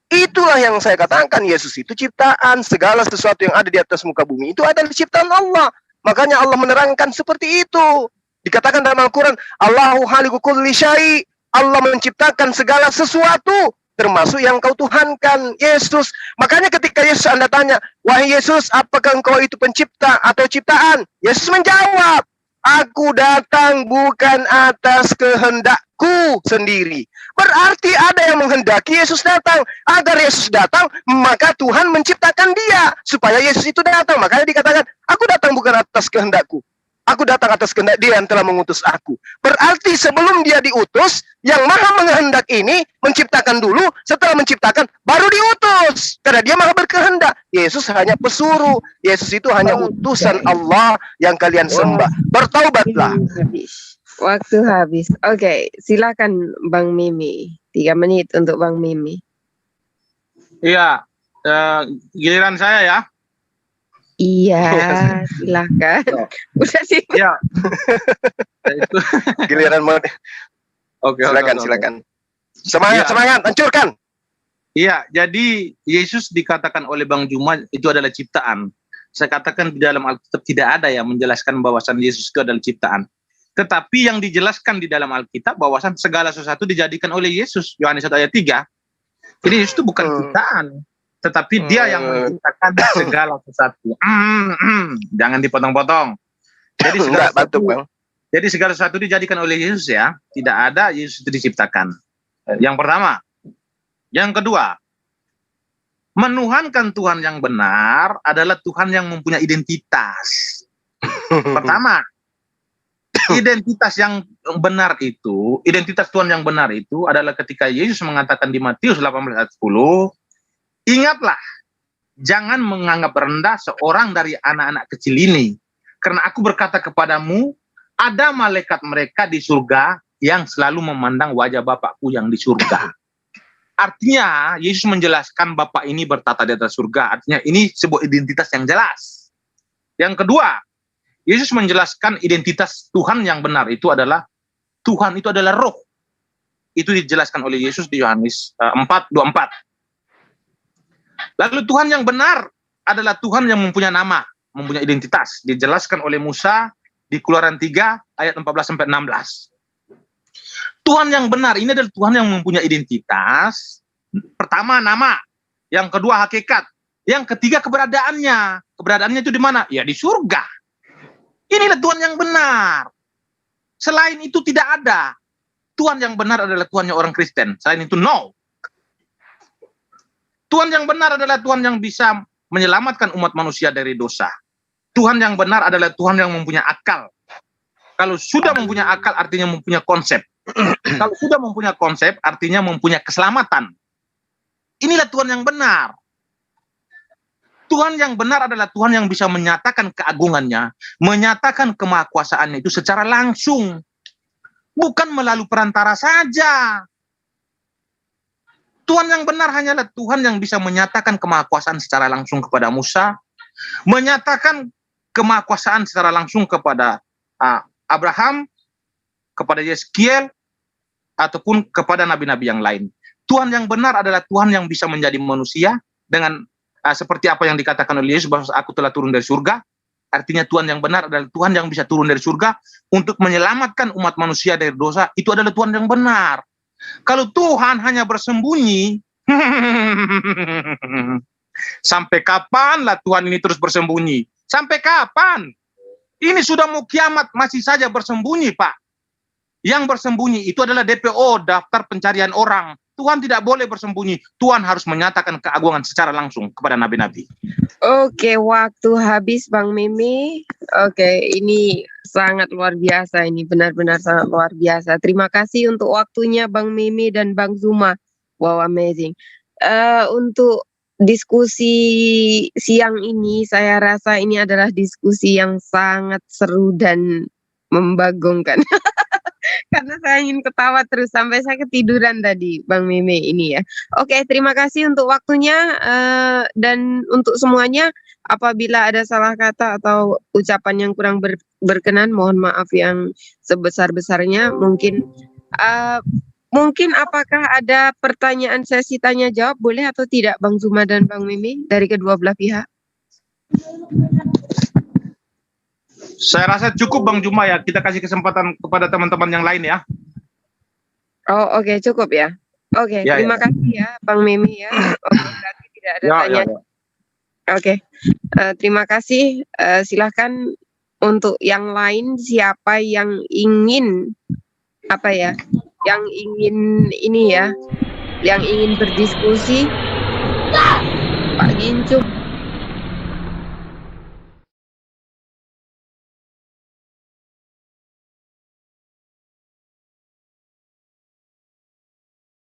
Itulah yang saya katakan, Yesus itu ciptaan. Segala sesuatu yang ada di atas muka bumi itu adalah ciptaan Allah. Makanya Allah menerangkan seperti itu. Dikatakan dalam Al-Quran, Allahu khaliqu kulli syai'. Allah menciptakan segala sesuatu, termasuk yang kau tuhankan, Yesus. Makanya ketika Yesus Anda tanya, wahai Yesus, apakah engkau itu pencipta atau ciptaan? Yesus menjawab, aku datang bukan atas kehendakku sendiri. Berarti ada yang menghendaki Yesus datang. Agar Yesus datang, maka Tuhan menciptakan dia, supaya Yesus itu datang. Makanya dikatakan, aku datang bukan atas kehendakku. Aku datang atas kehendak dia yang telah mengutus aku. Berarti sebelum dia diutus, yang maha menghendak ini menciptakan dulu, setelah menciptakan, baru diutus. Karena dia maha berkehendak. Yesus hanya pesuruh. Yesus itu hanya utusan Allah yang kalian sembah. Bertaubatlah. Waktu habis. Oke, silakan Bang Mimi. 3 menit untuk Bang Mimi. Iya, giliran saya ya. Iya, silakan. Udah sih. Iya. Giliran mau. Oke, silakan. Semangat, hancurkan. Iya, jadi Yesus dikatakan oleh Bang Juma itu adalah ciptaan. Saya katakan di dalam Alkitab tidak ada yang menjelaskan bahwasan Yesus itu adalah ciptaan. Tetapi yang dijelaskan di dalam Alkitab bahwasan segala sesuatu dijadikan oleh Yesus, Yohanes 1 ayat 3. Jadi Yesus itu bukan ciptaan, tetapi dia yang menciptakan segala sesuatu. Jangan dipotong-potong. Jadi segala sesuatu, jadi segala sesuatu dijadikan oleh Yesus ya. Tidak ada Yesus itu diciptakan. Yang pertama. Yang kedua, menuhankan Tuhan yang benar adalah Tuhan yang mempunyai identitas. Pertama, identitas yang benar itu, identitas Tuhan yang benar itu adalah ketika Yesus mengatakan di Matius 18 ayat 10, ingatlah, jangan menganggap rendah seorang dari anak-anak kecil ini. Karena aku berkata kepadamu, ada malaikat mereka di surga yang selalu memandang wajah Bapakku yang di surga. Artinya, Yesus menjelaskan Bapa ini bertata di atas surga. Artinya ini sebuah identitas yang jelas. Yang kedua, Yesus menjelaskan identitas Tuhan yang benar itu adalah Tuhan itu adalah roh. Itu dijelaskan oleh Yesus di Yohanes 4:24. Lalu Tuhan yang benar adalah Tuhan yang mempunyai nama, mempunyai identitas. Dijelaskan oleh Musa di Keluaran 3 ayat 14-16. Tuhan yang benar ini adalah Tuhan yang mempunyai identitas. Pertama nama, yang kedua hakikat, yang ketiga keberadaannya. Keberadaannya itu di mana? Ya di surga. Inilah Tuhan yang benar. Selain itu tidak ada. Tuhan yang benar adalah Tuhannya orang Kristen. Selain itu no. Tuhan yang benar adalah Tuhan yang bisa menyelamatkan umat manusia dari dosa. Tuhan yang benar adalah Tuhan yang mempunyai akal. Kalau sudah mempunyai akal artinya mempunyai konsep. Kalau sudah mempunyai konsep artinya mempunyai keselamatan. Inilah Tuhan yang benar. Tuhan yang benar adalah Tuhan yang bisa menyatakan keagungannya, menyatakan kemahakuasaannya itu secara langsung. Bukan melalui perantara saja. Tuhan yang benar hanyalah Tuhan yang bisa menyatakan kemahakuasaan secara langsung kepada Musa, menyatakan kemahakuasaan secara langsung kepada Abraham, kepada Yeskiel, ataupun kepada nabi-nabi yang lain. Tuhan yang benar adalah Tuhan yang bisa menjadi manusia dengan seperti apa yang dikatakan oleh Yesus bahwa aku telah turun dari surga. Artinya Tuhan yang benar adalah Tuhan yang bisa turun dari surga untuk menyelamatkan umat manusia dari dosa. Itu adalah Tuhan yang benar. Kalau Tuhan hanya bersembunyi, sampai kapanlah Tuhan ini terus bersembunyi? Sampai kapan? Ini sudah mau kiamat masih saja bersembunyi, Pak. Yang bersembunyi itu adalah DPO, daftar pencarian orang. Tuhan tidak boleh bersembunyi. Tuhan harus menyatakan keagungan secara langsung kepada nabi-nabi. Oke, waktu habis Bang Mimi. Oke, ini sangat luar biasa. Ini benar-benar sangat luar biasa. Terima kasih untuk waktunya Bang Mimi dan Bang Zuma. Wow, amazing. Untuk diskusi siang ini, saya rasa ini adalah diskusi yang sangat seru dan membagongkan. Karena saya ingin ketawa terus sampai saya ketiduran tadi Bang Meme ini ya. Oke, terima kasih untuk waktunya dan untuk semuanya. Apabila ada salah kata atau ucapan yang kurang berkenan, mohon maaf yang sebesar-besarnya. Mungkin apakah ada pertanyaan sesi tanya jawab, boleh atau tidak Bang Zuma dan Bang Meme dari kedua belah pihak? Saya rasa cukup Bang Zuma ya, kita kasih kesempatan kepada teman-teman yang lain ya. Oh oke, cukup ya. Oke, Ya, terima kasih ya Bang Meme ya. Oke, berarti tidak ada tanya. Oke, terima kasih. Silahkan untuk yang lain, siapa yang ingin yang ingin ini ya, yang ingin berdiskusi, Pak Gincup.